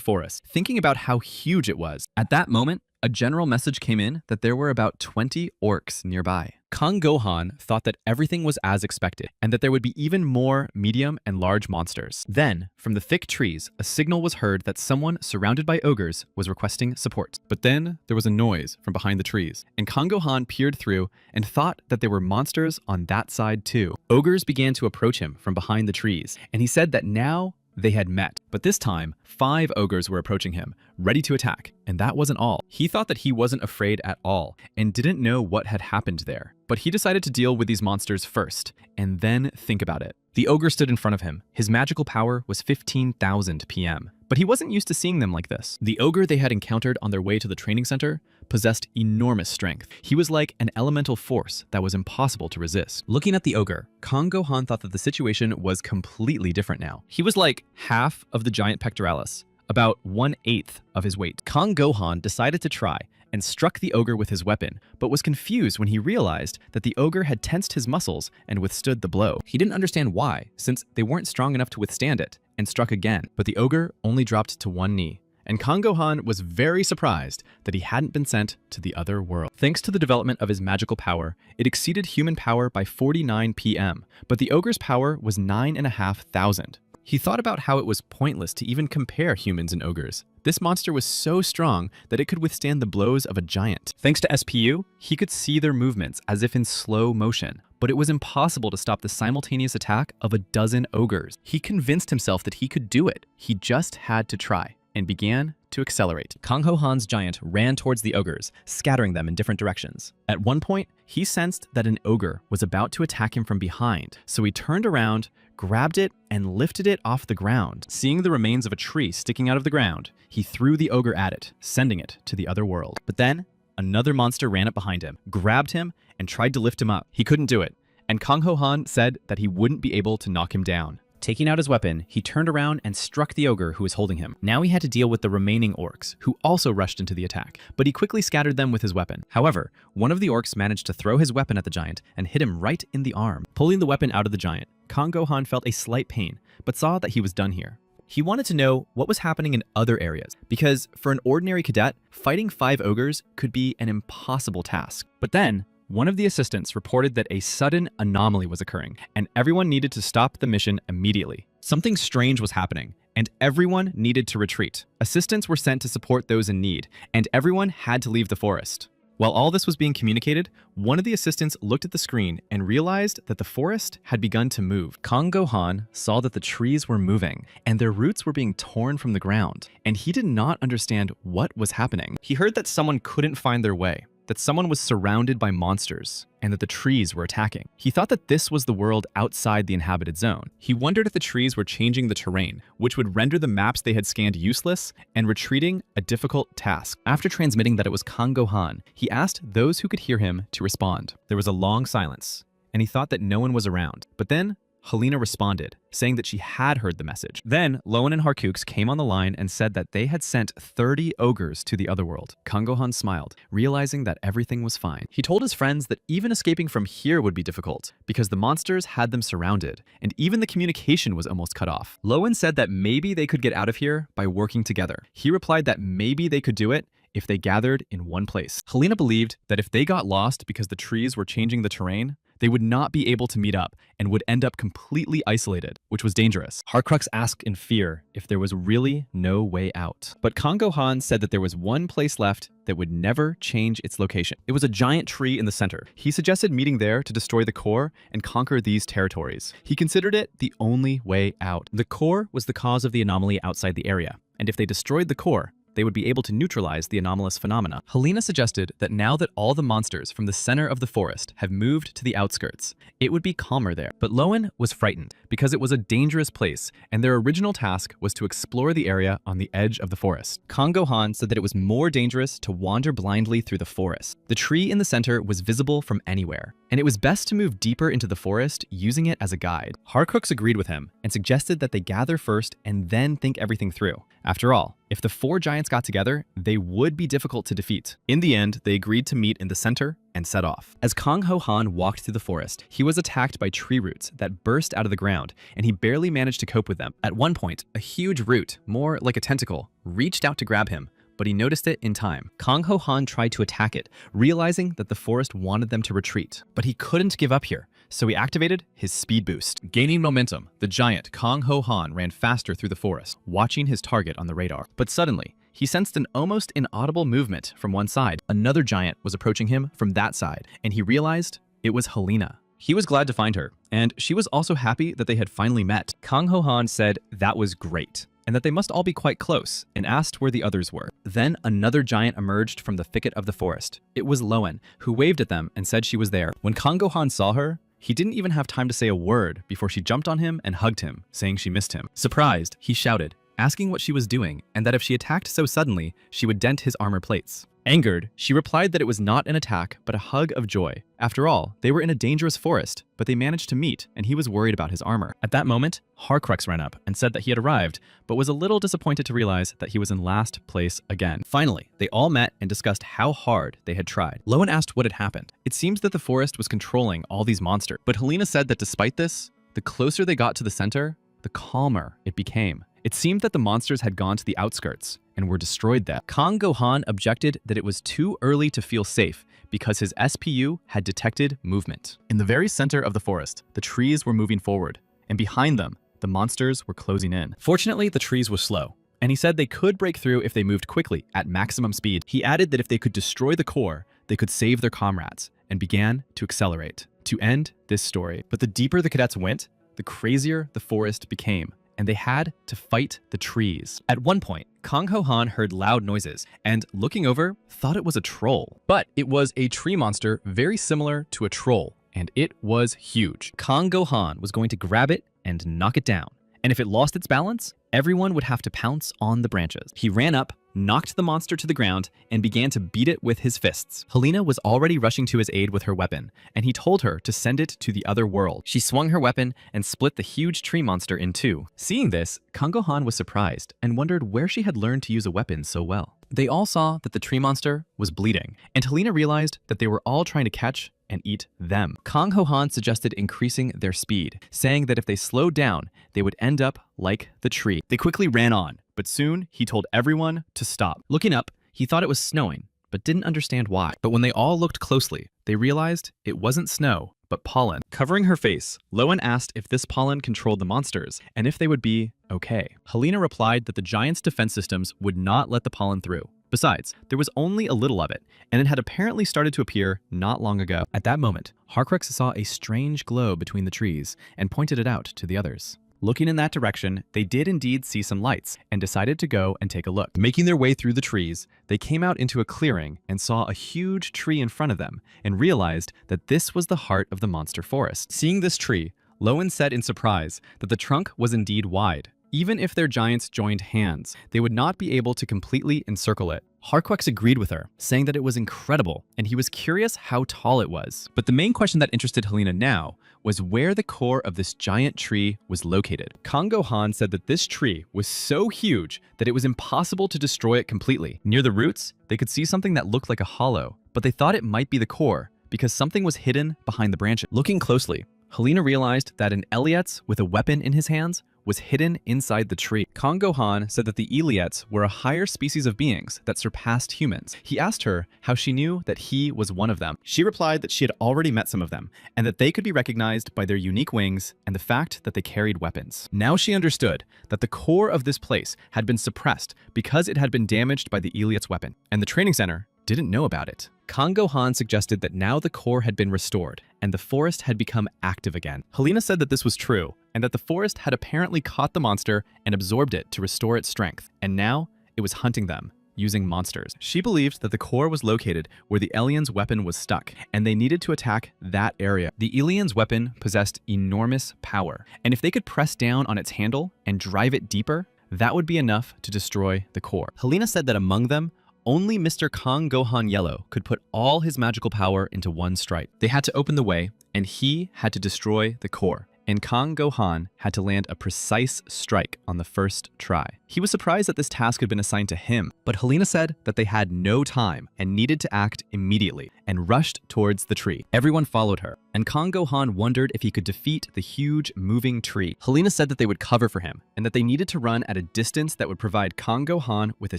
forest, thinking about how huge it was. At that moment, a general message came in that there were about 20 orcs nearby. Kang Gohan thought that everything was as expected, and that there would be even more medium and large monsters. Then, from the thick trees, a signal was heard that someone surrounded by ogres was requesting support. But then, there was a noise from behind the trees, and Kang Gohan peered through and thought that there were monsters on that side too. Ogres began to approach him from behind the trees, and he said that now they had met. But this time, 5 ogres were approaching him, ready to attack, and that wasn't all. He thought that he wasn't afraid at all, and didn't know what had happened there. But he decided to deal with these monsters first, and then think about it. The ogre stood in front of him. His magical power was 15,000 PM. But he wasn't used to seeing them like this. The ogre they had encountered on their way to the training center possessed enormous strength. He was like an elemental force that was impossible to resist. Looking at the ogre, Kang Gohan thought that the situation was completely different now. He was like half of the giant pectoralis, about 1/8 of his weight. Kang Gohan decided to try and struck the ogre with his weapon, but was confused when he realized that the ogre had tensed his muscles and withstood the blow. He didn't understand why, since they weren't strong enough to withstand it, and struck again, but the ogre only dropped to 1 knee. And Kang Gohan was very surprised that he hadn't been sent to the other world. Thanks to the development of his magical power, it exceeded human power by 49 PM, but the ogre's power was 9,500. He thought about how it was pointless to even compare humans and ogres. This monster was so strong that it could withstand the blows of a giant. Thanks to SPU, he could see their movements as if in slow motion, but it was impossible to stop the simultaneous attack of a dozen ogres. He convinced himself that he could do it. He just had to try, and began to accelerate. Kang Ho Han's giant ran towards the ogres, scattering them in different directions. At one point, he sensed that an ogre was about to attack him from behind, so he turned around, grabbed it, and lifted it off the ground. Seeing the remains of a tree sticking out of the ground, he threw the ogre at it, sending it to the other world. But then, another monster ran up behind him, grabbed him, and tried to lift him up. He couldn't do it, and Kang Ho Han said that he wouldn't be able to knock him down. Taking out his weapon, he turned around and struck the ogre who was holding him. Now he had to deal with the remaining orcs, who also rushed into the attack, but he quickly scattered them with his weapon. However, one of the orcs managed to throw his weapon at the giant and hit him right in the arm. Pulling the weapon out of the giant, Kang Gohan felt a slight pain, but saw that he was done here. He wanted to know what was happening in other areas, because for an ordinary cadet, fighting 5 ogres could be an impossible task. But then, one of the assistants reported that a sudden anomaly was occurring, and everyone needed to stop the mission immediately. Something strange was happening, and everyone needed to retreat. Assistants were sent to support those in need, and everyone had to leave the forest. While all this was being communicated, one of the assistants looked at the screen and realized that the forest had begun to move. Kang Go-han saw that the trees were moving, and their roots were being torn from the ground, and he did not understand what was happening. He heard that someone couldn't find their way, that someone was surrounded by monsters, and that the trees were attacking. He thought that this was the world outside the inhabited zone. He wondered if the trees were changing the terrain, which would render the maps they had scanned useless and retreating a difficult task. After transmitting that it was Kang Go-han, he asked those who could hear him to respond. There was a long silence, and he thought that no one was around. But then, Helena responded, saying that she had heard the message. Then, Lowen and Harkooks came on the line and said that they had sent 30 ogres to the other world. Kang Go-han smiled, realizing that everything was fine. He told his friends that even escaping from here would be difficult, because the monsters had them surrounded, and even the communication was almost cut off. Lowen said that maybe they could get out of here by working together. He replied that maybe they could do it if they gathered in one place. Helena believed that if they got lost because the trees were changing the terrain, they would not be able to meet up and would end up completely isolated, which was dangerous. Harkrux asked in fear if there was really no way out. But Kang Go-han said that there was one place left that would never change its location. It was a giant tree in the center. He suggested meeting there to destroy the core and conquer these territories. He considered it the only way out. The core was the cause of the anomaly outside the area, and if they destroyed the core, they would be able to neutralize the anomalous phenomena. Helena suggested that now that all the monsters from the center of the forest have moved to the outskirts, it would be calmer there. But Lowen was frightened because it was a dangerous place, and their original task was to explore the area on the edge of the forest. Kang Go-han said that it was more dangerous to wander blindly through the forest. The tree in the center was visible from anywhere, and it was best to move deeper into the forest using it as a guide. Harkrux agreed with him and suggested that they gather first and then think everything through. After all, if the 4 giants got together, they would be difficult to defeat. In the end, they agreed to meet in the center and set off. As Kang Ho-han walked through the forest, he was attacked by tree roots that burst out of the ground, and he barely managed to cope with them. At one point, a huge root, more like a tentacle, reached out to grab him, but he noticed it in time. Kang Ho-han tried to attack it, realizing that the forest wanted them to retreat. But he couldn't give up here, so he activated his speed boost. Gaining momentum, the giant Kang Ho-han ran faster through the forest, watching his target on the radar. But suddenly, he sensed an almost inaudible movement from one side. Another giant was approaching him from that side, and he realized it was Helena. He was glad to find her, and she was also happy that they had finally met. Kang Ho-han said that was great, and that they must all be quite close, and asked where the others were. Then another giant emerged from the thicket of the forest. It was Lowen, who waved at them and said she was there. When Kang Go-han saw her, he didn't even have time to say a word before she jumped on him and hugged him, saying she missed him. Surprised, he shouted, asking what she was doing, and that if she attacked so suddenly, she would dent his armor plates. Angered, she replied that it was not an attack, but a hug of joy. After all, they were in a dangerous forest, but they managed to meet, and he was worried about his armor. At that moment, Harkrux ran up and said that he had arrived, but was a little disappointed to realize that he was in last place again. Finally, they all met and discussed how hard they had tried. Lowen asked what had happened. It seems that the forest was controlling all these monsters, but Helena said that despite this, the closer they got to the center, the calmer it became. It seemed that the monsters had gone to the outskirts and were destroyed there. Kang Go-han objected that it was too early to feel safe because his SPU had detected movement. In the very center of the forest, the trees were moving forward, and behind them, the monsters were closing in. Fortunately, the trees were slow, and he said they could break through if they moved quickly at maximum speed. He added that if they could destroy the core, they could save their comrades, and began to accelerate to end this story. But the deeper the cadets went, the crazier the forest became, and they had to fight the trees. At one point, Kang Ho-han heard loud noises and, looking over, thought it was a troll. But it was a tree monster very similar to a troll, and it was huge. Kang Go-han was going to grab it and knock it down, and if it lost its balance, everyone would have to pounce on the branches. He ran up, knocked the monster to the ground, and began to beat it with his fists. Helena was already rushing to his aid with her weapon, and he told her to send it to the other world. She swung her weapon and split the huge tree monster in two. Seeing this, Kang Go-han was surprised and wondered where she had learned to use a weapon so well. They all saw that the tree monster was bleeding, and Helena realized that they were all trying to catch and eat them. Kang Ho Han suggested increasing their speed, saying that if they slowed down, they would end up like the tree. They quickly ran on, but soon he told everyone to stop. Looking up, he thought it was snowing, but didn't understand why. But when they all looked closely, they realized it wasn't snow, but pollen. Covering her face, Lowen asked if this pollen controlled the monsters, and if they would be okay. Helena replied that the giant's defense systems would not let the pollen through. Besides, there was only a little of it, and it had apparently started to appear not long ago. At that moment, Harcrux saw a strange glow between the trees and pointed it out to the others. Looking in that direction, they did indeed see some lights and decided to go and take a look. Making their way through the trees, they came out into a clearing and saw a huge tree in front of them and realized that this was the heart of the monster forest. Seeing this tree, Lowen said in surprise that the trunk was indeed wide. Even if their giants joined hands, they would not be able to completely encircle it. Harcrux agreed with her, saying that it was incredible, and he was curious how tall it was. But the main question that interested Helena now was where the core of this giant tree was located. Kang Ho Han said that this tree was so huge that it was impossible to destroy it completely. Near the roots, they could see something that looked like a hollow, but they thought it might be the core because something was hidden behind the branches. Looking closely, Helena realized that an Elietz with a weapon in his hands was hidden inside the tree. Kang Ho Han said that the Elietz were a higher species of beings that surpassed humans. He asked her how she knew that he was one of them. She replied that she had already met some of them, and that they could be recognized by their unique wings and the fact that they carried weapons. Now she understood that the core of this place had been suppressed because it had been damaged by the Elietz weapon, and the training center didn't know about it. Kang Ho Han suggested that now the core had been restored and the forest had become active again. Helena said that this was true and that the forest had apparently caught the monster and absorbed it to restore its strength, and now it was hunting them using monsters. She believed that the core was located where the alien's weapon was stuck, and they needed to attack that area. The alien's weapon possessed enormous power, and if they could press down on its handle and drive it deeper, that would be enough to destroy the core. Helena said that among them, only Mr. Kang Gohan Yellow could put all his magical power into one strike. They had to open the way, and he had to destroy the core. And Kang Gohan had to land a precise strike on the first try. He was surprised that this task had been assigned to him, but Helena said that they had no time and needed to act immediately, and rushed towards the tree. Everyone followed her, and Kang Gohan wondered if he could defeat the huge moving tree. Helena said that they would cover for him, and that they needed to run at a distance that would provide Kang Gohan with a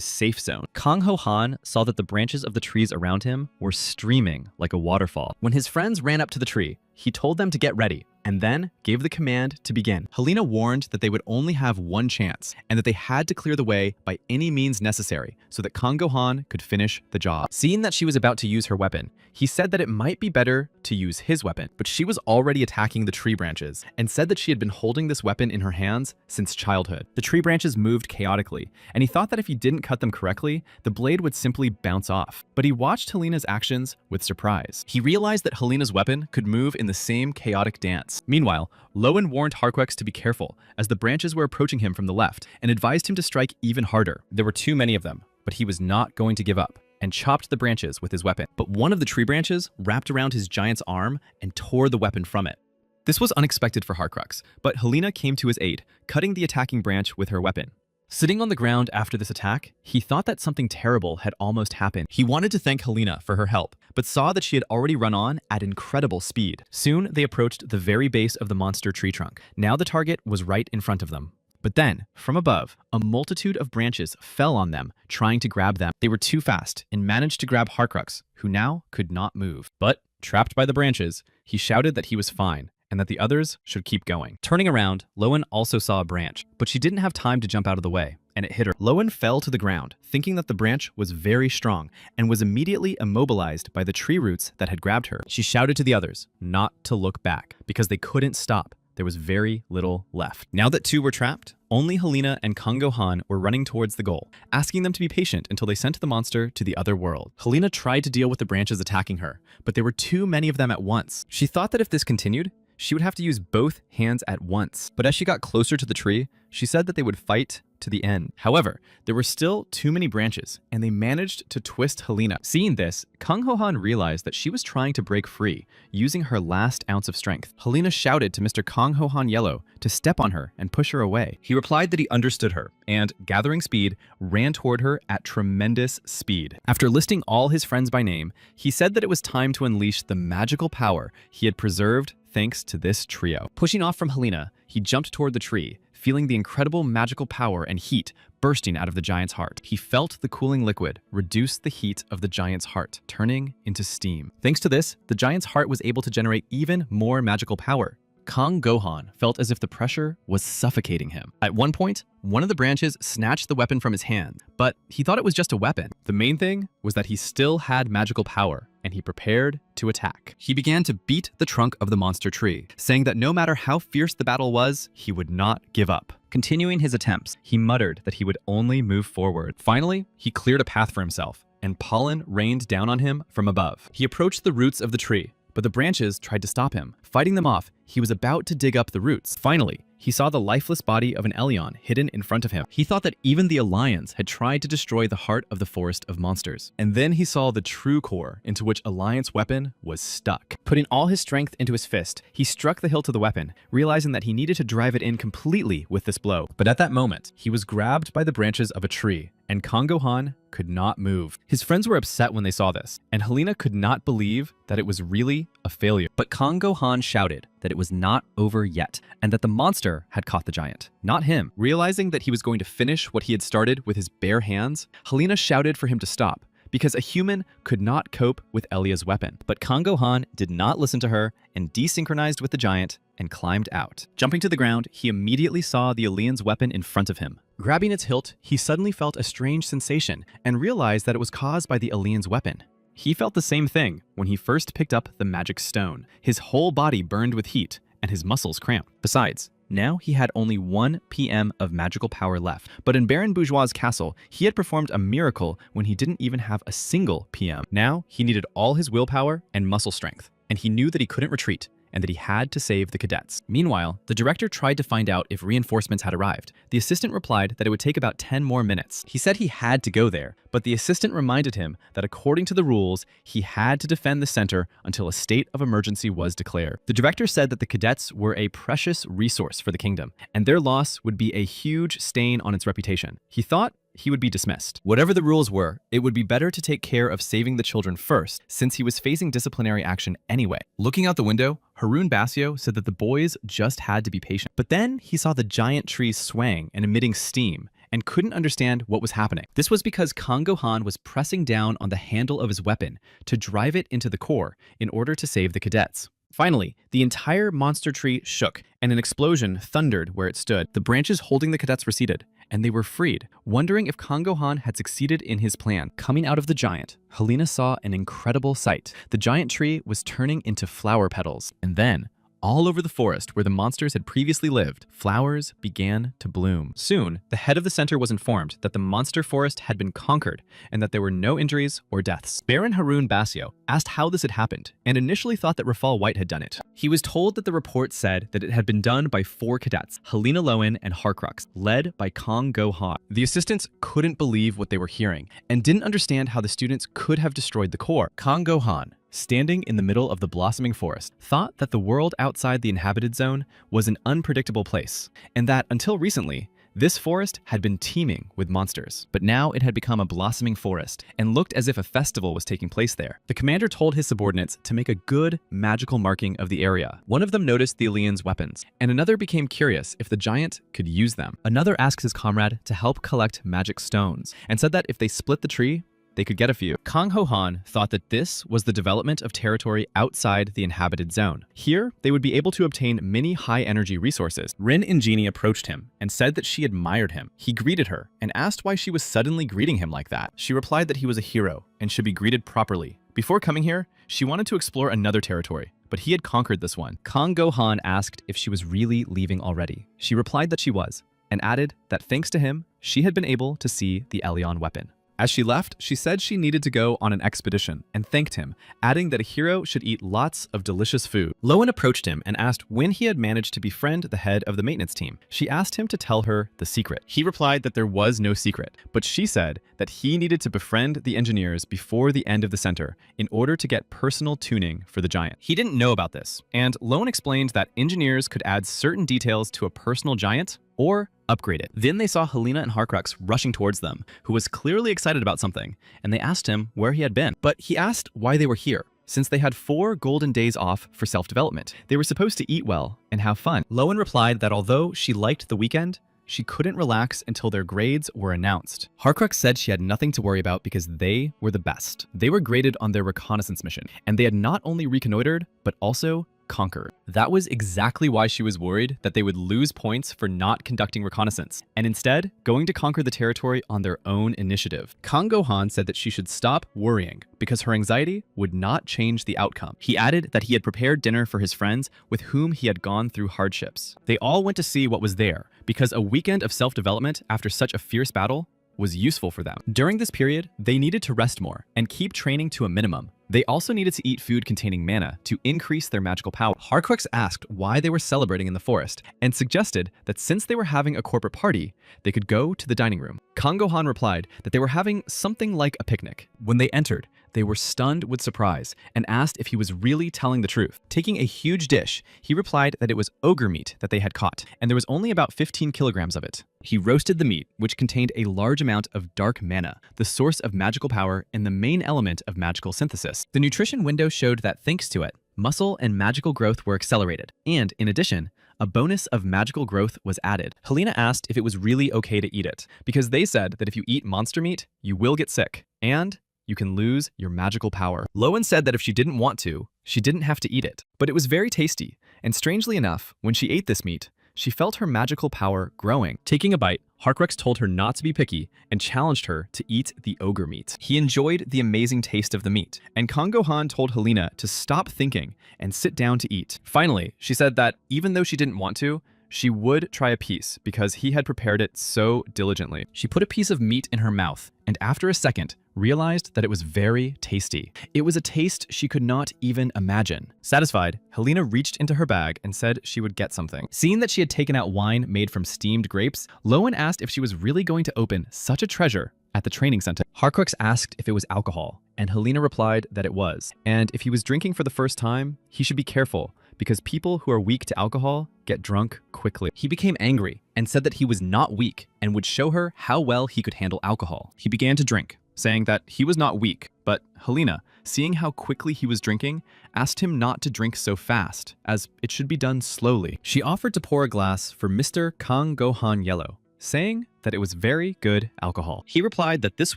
safe zone. Kang Ho Han saw that the branches of the trees around him were streaming like a waterfall. When his friends ran up to the tree, he told them to get ready, and then gave the command to begin. Helena warned that they would only have one chance, and that they had to clear the way by any means necessary so that Kang Gohan could finish the job. Seeing that she was about to use her weapon, he said that it might be better to use his weapon, but she was already attacking the tree branches, and said that she had been holding this weapon in her hands since childhood. The tree branches moved chaotically, and he thought that if he didn't cut them correctly, the blade would simply bounce off. But he watched Helena's actions with surprise. He realized that Helena's weapon could move in the same chaotic dance. Meanwhile, Lowen warned Harcrux to be careful as the branches were approaching him from the left, and advised him to strike even harder. There were too many of them, but he was not going to give up, and chopped the branches with his weapon. But one of the tree branches wrapped around his giant's arm and tore the weapon from it. This was unexpected for Harcrux, but Helena came to his aid, cutting the attacking branch with her weapon. Sitting on the ground after this attack, he thought that something terrible had almost happened. He wanted to thank Helena for her help, but saw that she had already run on at incredible speed. Soon, they approached the very base of the monster tree trunk. Now the target was right in front of them. But then, from above, a multitude of branches fell on them, trying to grab them. They were too fast and managed to grab Harcrux, who now could not move. But, trapped by the branches, he shouted that he was fine, and that the others should keep going. Turning around, Lowen also saw a branch, but she didn't have time to jump out of the way, and it hit her. Lowen fell to the ground, thinking that the branch was very strong, and was immediately immobilized by the tree roots that had grabbed her. She shouted to the others not to look back, because they couldn't stop. There was very little left. Now that two were trapped, only Helena and Kang Gohan were running towards the goal, asking them to be patient until they sent the monster to the other world. Helena tried to deal with the branches attacking her, but there were too many of them at once. She thought that if this continued, she would have to use both hands at once. But as she got closer to the tree, she said that they would fight to the end. However, there were still too many branches, and they managed to twist Helena. Seeing this, Kang Ho-han realized that she was trying to break free, using her last ounce of strength. Helena shouted to Mr. Kang Ho-han Yellow to step on her and push her away. He replied that he understood her, and, gathering speed, ran toward her at tremendous speed. After listing all his friends by name, he said that it was time to unleash the magical power he had preserved thanks to this trio. Pushing off from Helena, he jumped toward the tree, feeling the incredible magical power and heat bursting out of the giant's heart. He felt the cooling liquid reduce the heat of the giant's heart, turning into steam. Thanks to this, the giant's heart was able to generate even more magical power. Kang Gohan felt as if the pressure was suffocating him. At one point, one of the branches snatched the weapon from his hand, but he thought it was just a weapon. The main thing was that he still had magical power, and he prepared to attack. He began to beat the trunk of the monster tree, saying that no matter how fierce the battle was, he would not give up. Continuing his attempts, he muttered that he would only move forward. Finally, he cleared a path for himself, and pollen rained down on him from above. He approached the roots of the tree, but the branches tried to stop him. Fighting them off, he was about to dig up the roots. Finally, he saw the lifeless body of an Elion hidden in front of him. He thought that even the Alliance had tried to destroy the heart of the forest of monsters. And then he saw the true core into which Alliance weapon was stuck. Putting all his strength into his fist, he struck the hilt of the weapon, realizing that he needed to drive it in completely with this blow. But at that moment, he was grabbed by the branches of a tree, and Kang Gohan could not move. His friends were upset when they saw this, and Helena could not believe that it was really a failure. But Kang Gohan shouted that it was not over yet, and that the monster had caught the giant, not him. Realizing that he was going to finish what he had started with his bare hands, Helena shouted for him to stop, because a human could not cope with Elia's weapon. But Kang Gohan did not listen to her and desynchronized with the giant and climbed out. Jumping to the ground, he immediately saw the Alien's weapon in front of him. Grabbing its hilt, he suddenly felt a strange sensation and realized that it was caused by the Alien's weapon. He felt the same thing when he first picked up the magic stone. His whole body burned with heat and his muscles cramped. Besides, now he had only 1 PM of magical power left. But in Baron Bourgeois' castle, he had performed a miracle when he didn't even have a single PM. Now he needed all his willpower and muscle strength, and he knew that he couldn't retreat, and that he had to save the cadets. Meanwhile, the director tried to find out if reinforcements had arrived. The assistant replied that it would take about 10 more minutes. He said he had to go there, but the assistant reminded him that according to the rules, he had to defend the center until a state of emergency was declared. The director said that the cadets were a precious resource for the kingdom, and their loss would be a huge stain on its reputation. He thought he would be dismissed. Whatever the rules were, it would be better to take care of saving the children first, since he was facing disciplinary action anyway. Looking out the window, Harun Basio said that the boys just had to be patient. But then he saw the giant trees swaying and emitting steam, and couldn't understand what was happening. This was because Kang Gohan was pressing down on the handle of his weapon to drive it into the core in order to save the cadets. Finally, the entire monster tree shook, and an explosion thundered where it stood. The branches holding the cadets receded, and they were freed. Wondering if Kang Gohan had succeeded in his plan, coming out of the giant, Helena saw an incredible sight. The giant tree was turning into flower petals, and then, all over the forest where the monsters had previously lived, flowers began to bloom. Soon, the head of the center was informed that the monster forest had been conquered and that there were no injuries or deaths. Baron Harun Basio asked how this had happened and initially thought that Rafal White had done it. He was told that the report said that it had been done by 4 cadets, Helena Lowen and Harcrux, led by Kang Gohan. The assistants couldn't believe what they were hearing and didn't understand how the students could have destroyed the core. Kang Gohan, standing in the middle of the blossoming forest, thought that the world outside the inhabited zone was an unpredictable place, and that until recently, this forest had been teeming with monsters. But now it had become a blossoming forest and looked as if a festival was taking place there. The commander told his subordinates to make a good magical marking of the area. One of them noticed the Alien's weapons, and another became curious if the giant could use them. Another asked his comrade to help collect magic stones, and said that if they split the tree, they could get a few. Kang Ho-han thought that this was the development of territory outside the inhabited zone. Here, they would be able to obtain many high-energy resources. Rin Ingenie approached him and said that she admired him. He greeted her and asked why she was suddenly greeting him like that. She replied that he was a hero and should be greeted properly. Before coming here, she wanted to explore another territory, but he had conquered this one. Kang Gohan asked if she was really leaving already. She replied that she was, and added that thanks to him, she had been able to see the Elion weapon. As she left, she said she needed to go on an expedition and thanked him, adding that a hero should eat lots of delicious food. Lowen approached him and asked when he had managed to befriend the head of the maintenance team. She asked him to tell her the secret. He replied that there was no secret, but she said that he needed to befriend the engineers before the end of the center in order to get personal tuning for the giant. He didn't know about this, and Lowen explained that engineers could add certain details to a personal giant or upgrade it. Then they saw Helena and Horcrux rushing towards them, who was clearly excited about something, and they asked him where he had been. But he asked why they were here, since they had 4 golden days off for self-development. They were supposed to eat well and have fun. Lowen replied that although she liked the weekend, she couldn't relax until their grades were announced. Horcrux said she had nothing to worry about because they were the best. They were graded on their reconnaissance mission, and they had not only reconnoitered, but also conquered. That was exactly why she was worried that they would lose points for not conducting reconnaissance, and instead going to conquer the territory on their own initiative. Kang Gohan said that she should stop worrying because her anxiety would not change the outcome. He added that he had prepared dinner for his friends with whom he had gone through hardships. They all went to see what was there because a weekend of self-development after such a fierce battle was useful for them. During this period, they needed to rest more and keep training to a minimum. They also needed to eat food containing mana to increase their magical power. Horcrux asked why they were celebrating in the forest and suggested that since they were having a corporate party, they could go to the dining room. Kang Gohan replied that they were having something like a picnic. When they entered, they were stunned with surprise and asked if he was really telling the truth. Taking a huge dish, he replied that it was ogre meat that they had caught, and there was only about 15 kilograms of it. He roasted the meat, which contained a large amount of dark mana, the source of magical power and the main element of magical synthesis. The nutrition window showed that thanks to it, muscle and magical growth were accelerated, and in addition, a bonus of magical growth was added. Helena asked if it was really okay to eat it, because they said that if you eat monster meat, you will get sick, and you can lose your magical power. Lowen said that if she didn't want to, she didn't have to eat it, but it was very tasty, and strangely enough, when she ate this meat, she felt her magical power growing. Taking a bite, Horcrux told her not to be picky and challenged her to eat the ogre meat. He enjoyed the amazing taste of the meat, and Kang Gohan told Helena to stop thinking and sit down to eat. Finally, she said that even though she didn't want to, she would try a piece because he had prepared it so diligently. She put a piece of meat in her mouth, and after a second, realized that it was very tasty. It was a taste she could not even imagine. Satisfied, Helena reached into her bag and said she would get something. Seeing that she had taken out wine made from steamed grapes, Lowen asked if she was really going to open such a treasure at the training center. Horcrux asked if it was alcohol, and Helena replied that it was. And if he was drinking for the first time, he should be careful because people who are weak to alcohol get drunk quickly. He became angry and said that he was not weak and would show her how well he could handle alcohol. He began to drink, saying that he was not weak, but Helena, seeing how quickly he was drinking, asked him not to drink so fast, as it should be done slowly. She offered to pour a glass for Mr. Kang Gohan Yellow, saying that it was very good alcohol. He replied that this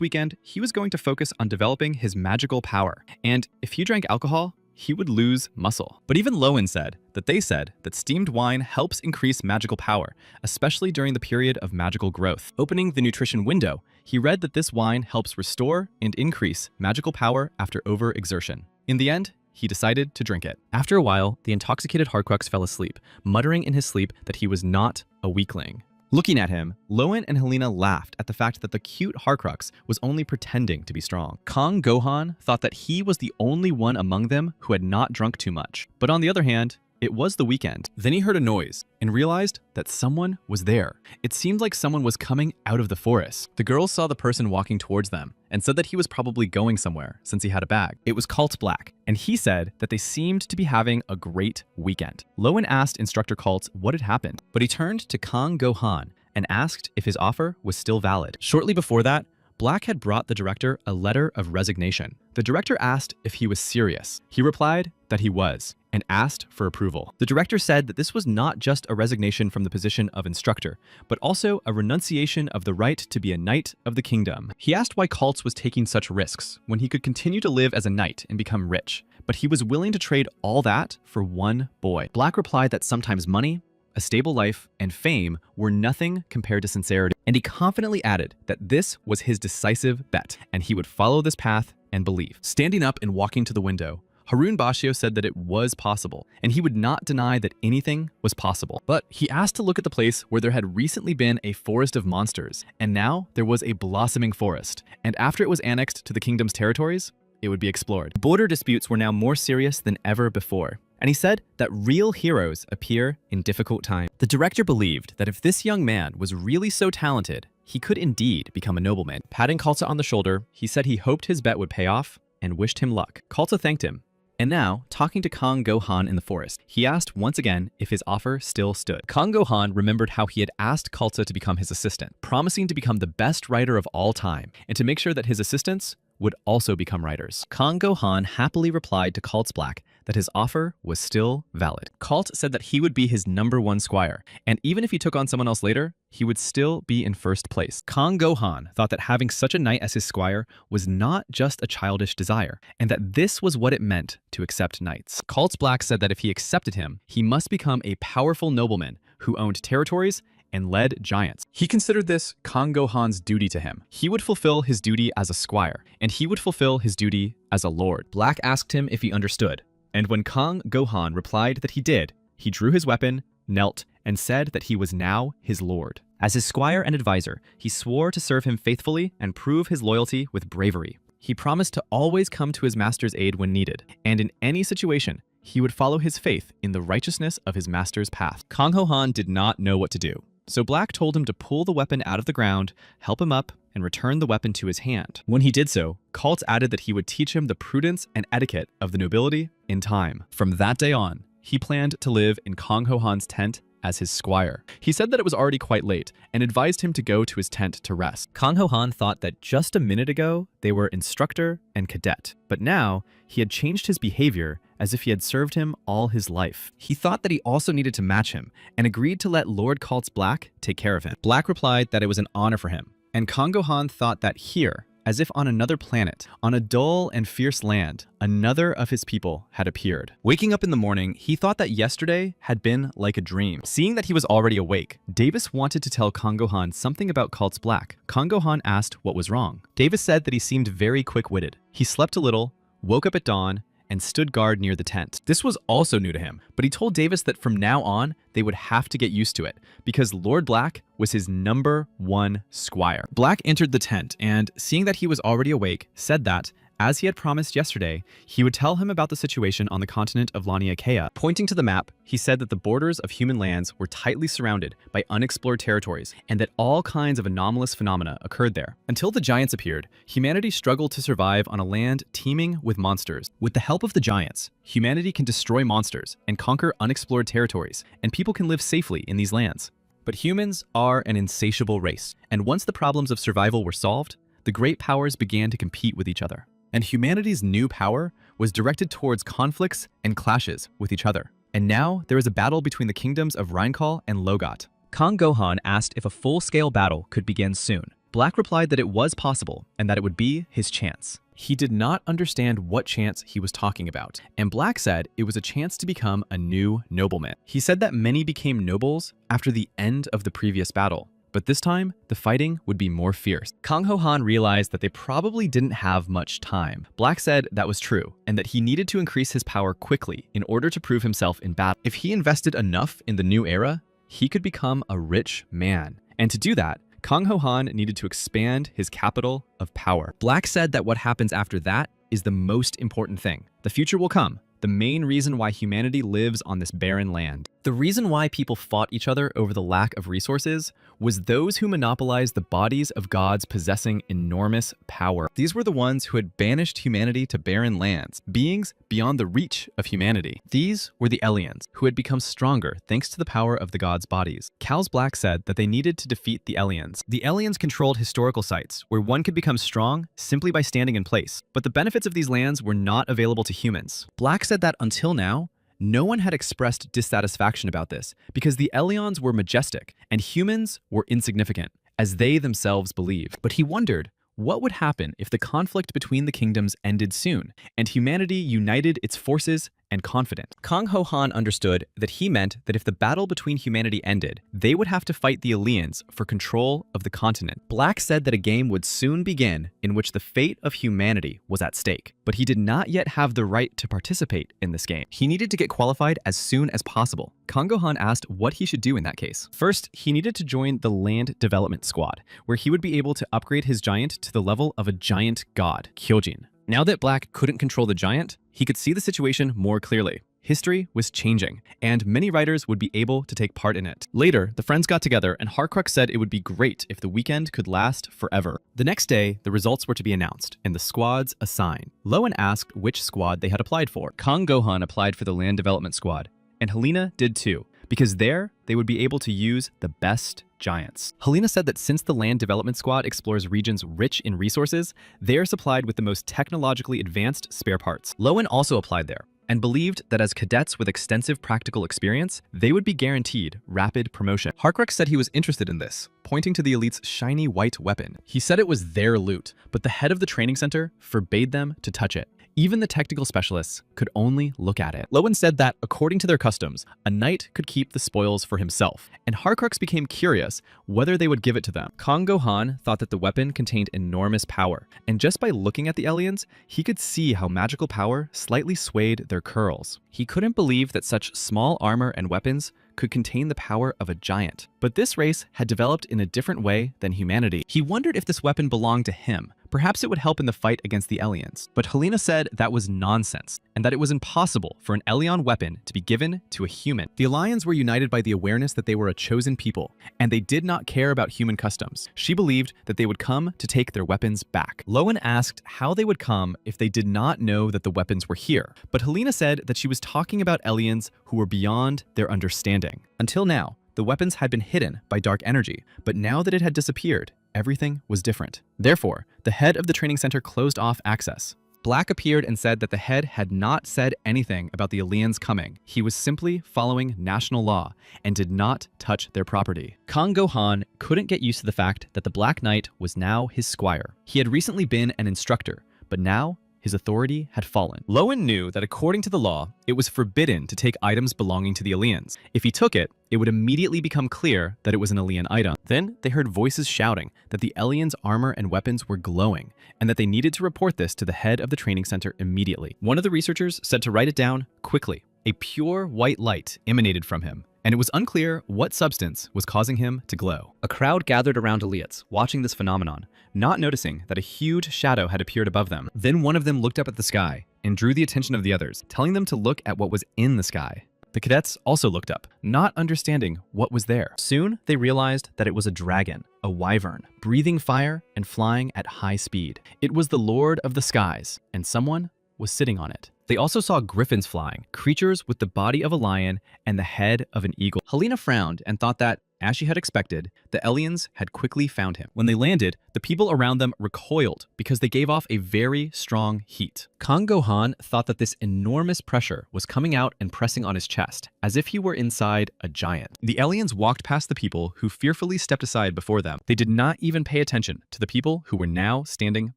weekend he was going to focus on developing his magical power, and if he drank alcohol, he would lose muscle. But even Lowen said that steamed wine helps increase magical power, especially during the period of magical growth. Opening the nutrition window, he read that this wine helps restore and increase magical power after overexertion. In the end, he decided to drink it. After a while, the intoxicated Horcrux fell asleep, muttering in his sleep that he was not a weakling. Looking at him, Lowen and Helena laughed at the fact that the cute Horcrux was only pretending to be strong. Kang Gohan thought that he was the only one among them who had not drunk too much. But on the other hand, it was the weekend. Then he heard a noise and realized that someone was there. It seemed like someone was coming out of the forest. The girls saw the person walking towards them and said that he was probably going somewhere since he had a bag. It was Colt Black, and he said that they seemed to be having a great weekend. Lowen asked Instructor Colt what had happened, but he turned to Kang Gohan and asked if his offer was still valid. Shortly before that, Black had brought the director a letter of resignation. The director asked if he was serious. He replied that he was, and asked for approval. The director said that this was not just a resignation from the position of instructor, but also a renunciation of the right to be a knight of the kingdom. He asked why Kaltz was taking such risks when he could continue to live as a knight and become rich, but he was willing to trade all that for one boy. Black replied that sometimes money, a stable life, and fame were nothing compared to sincerity, and he confidently added that this was his decisive bet, and he would follow this path and believe. Standing up and walking to the window, Harun Bashio said that it was possible, and he would not deny that anything was possible. But he asked to look at the place where there had recently been a forest of monsters, and now there was a blossoming forest. And after it was annexed to the kingdom's territories, it would be explored. Border disputes were now more serious than ever before. And he said that real heroes appear in difficult times. The director believed that if this young man was really so talented, he could indeed become a nobleman. Patting Khalsa on the shoulder, he said he hoped his bet would pay off and wished him luck. Khalsa thanked him. And now, talking to Kang Go-han in the forest, he asked once again if his offer still stood. Kang Go-han remembered how he had asked Khalsa to become his assistant, promising to become the best writer of all time and to make sure that his assistants would also become writers. Kang Go-han happily replied to Kaltz Black that his offer was still valid. Kalt said that he would be his #1 squire, and even if he took on someone else later, he would still be in first place. Kang Go-han thought that having such a knight as his squire was not just a childish desire, and that this was what it meant to accept knights. Kaltz Black said that if he accepted him, he must become a powerful nobleman who owned territories and led giants. He considered this Kang Go-han's duty to him. He would fulfill his duty as a squire, and he would fulfill his duty as a lord. Black asked him if he understood, and when Kang Go-han replied that he did, he drew his weapon, knelt, and said that he was now his lord. As his squire and advisor, he swore to serve him faithfully and prove his loyalty with bravery. He promised to always come to his master's aid when needed, and in any situation, he would follow his faith in the righteousness of his master's path. Kang Ho-han did not know what to do, so Black told him to pull the weapon out of the ground, help him up, and return the weapon to his hand. When he did so, Kaltz added that he would teach him the prudence and etiquette of the nobility in time. From that day on, he planned to live in Kang Ho-han's tent as his squire. He said that it was already quite late and advised him to go to his tent to rest. Kang Ho-han thought that just a minute ago, they were instructor and cadet, but now he had changed his behavior as if he had served him all his life. He thought that he also needed to match him and agreed to let Lord Kaltz Black take care of him. Black replied that it was an honor for him, and Kang Go-han thought that here, as if on another planet, on a dull and fierce land, another of his people had appeared. Waking up in the morning, he thought that yesterday had been like a dream. Seeing that he was already awake, Davis wanted to tell Kang Go-han something about Kaltz Black. Kang Go-han asked what was wrong. Davis said that he seemed very quick-witted. He slept a little, woke up at dawn, and stood guard near the tent. This was also new to him, but he told Davis that from now on, they would have to get used to it, because Lord Black was his #1 squire. Black entered the tent and, seeing that he was already awake, said that, as he had promised yesterday, he would tell him about the situation on the continent of Laniakea. Pointing to the map, he said that the borders of human lands were tightly surrounded by unexplored territories and that all kinds of anomalous phenomena occurred there. Until the giants appeared, humanity struggled to survive on a land teeming with monsters. With the help of the giants, humanity can destroy monsters and conquer unexplored territories, and people can live safely in these lands. But humans are an insatiable race, and once the problems of survival were solved, the great powers began to compete with each other. And humanity's new power was directed towards conflicts and clashes with each other. And now there is a battle between the kingdoms of Rheinkal and Logot. Kang Go-han asked if a full-scale battle could begin soon. Black replied that it was possible and that it would be his chance. He did not understand what chance he was talking about, and Black said it was a chance to become a new nobleman. He said that many became nobles after the end of the previous battle, but this time, the fighting would be more fierce. Kang Ho-han realized that they probably didn't have much time. Black said that was true, and that he needed to increase his power quickly in order to prove himself in battle. If he invested enough in the new era, he could become a rich man. And to do that, Kang Ho-han needed to expand his capital of power. Black said that what happens after that is the most important thing. The future will come, the main reason why humanity lives on this barren land. The reason why people fought each other over the lack of resources was those who monopolized the bodies of gods possessing enormous power. These were the ones who had banished humanity to barren lands, beings beyond the reach of humanity. These were the aliens, who had become stronger thanks to the power of the gods' bodies. Cal's Black said that they needed to defeat the aliens. The aliens controlled historical sites, where one could become strong simply by standing in place. But the benefits of these lands were not available to humans. Black said that until now, no one had expressed dissatisfaction about this because the aliens were majestic and humans were insignificant, as they themselves believed. But he wondered what would happen if the conflict between the kingdoms ended soon and humanity united its forces and confident. Kang Ho Han understood that he meant that if the battle between humanity ended, they would have to fight the aliens for control of the continent. Black said that a game would soon begin in which the fate of humanity was at stake, but he did not yet have the right to participate in this game. He needed to get qualified as soon as possible. Kang Ho Han asked what he should do in that case. First, he needed to join the Land Development Squad, where he would be able to upgrade his giant to the level of a giant god, Kyojin. Now that Black couldn't control the giant, he could see the situation more clearly. History was changing, and many writers would be able to take part in it. Later, the friends got together, and Harkrux said it would be great if the weekend could last forever. The next day, the results were to be announced, and the squads assigned. Lowen asked which squad they had applied for. Kang Gohan applied for the Land Development Squad, and Helena did too, because there, they would be able to use the best giants. Helena said that since the Land Development Squad explores regions rich in resources, they are supplied with the most technologically advanced spare parts. Lowen also applied there, and believed that as cadets with extensive practical experience, they would be guaranteed rapid promotion. Harkrux said he was interested in this, pointing to the elite's shiny white weapon. He said it was their loot, but the head of the training center forbade them to touch it. Even the technical specialists could only look at it. Lowen said that, according to their customs, a knight could keep the spoils for himself, and Harkrux became curious whether they would give it to them. Kang Gohan thought that the weapon contained enormous power, and just by looking at the aliens, he could see how magical power slightly swayed their curls. He couldn't believe that such small armor and weapons could contain the power of a giant. But this race had developed in a different way than humanity. He wondered if this weapon belonged to him. Perhaps it would help in the fight against the aliens. But Helena said that was nonsense, and that it was impossible for an Elion weapon to be given to a human. The Aliens were united by the awareness that they were a chosen people, and they did not care about human customs. She believed that they would come to take their weapons back. Lowen asked how they would come if they did not know that the weapons were here, but Helena said that she was talking about aliens who were beyond their understanding. Until now, the weapons had been hidden by dark energy, but now that it had disappeared, everything was different. Therefore, the head of the training center closed off access. Black appeared and said that the head had not said anything about the aliens coming. He was simply following national law and did not touch their property. Kang Gohan couldn't get used to the fact that the Black Knight was now his squire. He had recently been an instructor, but now his authority had fallen. Lowen knew that according to the law, it was forbidden to take items belonging to the aliens. If he took it, it would immediately become clear that it was an alien item. Then they heard voices shouting that the aliens' armor and weapons were glowing, and that they needed to report this to the head of the training center immediately. One of the researchers said to write it down quickly. A pure white light emanated from him, and it was unclear what substance was causing him to glow. A crowd gathered around Eliats, watching this phenomenon, not noticing that a huge shadow had appeared above them. Then one of them looked up at the sky and drew the attention of the others, telling them to look at what was in the sky. The cadets also looked up, not understanding what was there. Soon, they realized that it was a dragon, a wyvern, breathing fire and flying at high speed. It was the Lord of the Skies, and someone was sitting on it. They also saw griffins flying, creatures with the body of a lion and the head of an eagle. Helena frowned and thought that, as she had expected, the aliens had quickly found him. When they landed, the people around them recoiled because they gave off a very strong heat. Kang Gohan thought that this enormous pressure was coming out and pressing on his chest, as if he were inside a giant. The aliens walked past the people who fearfully stepped aside before them. They did not even pay attention to the people who were now standing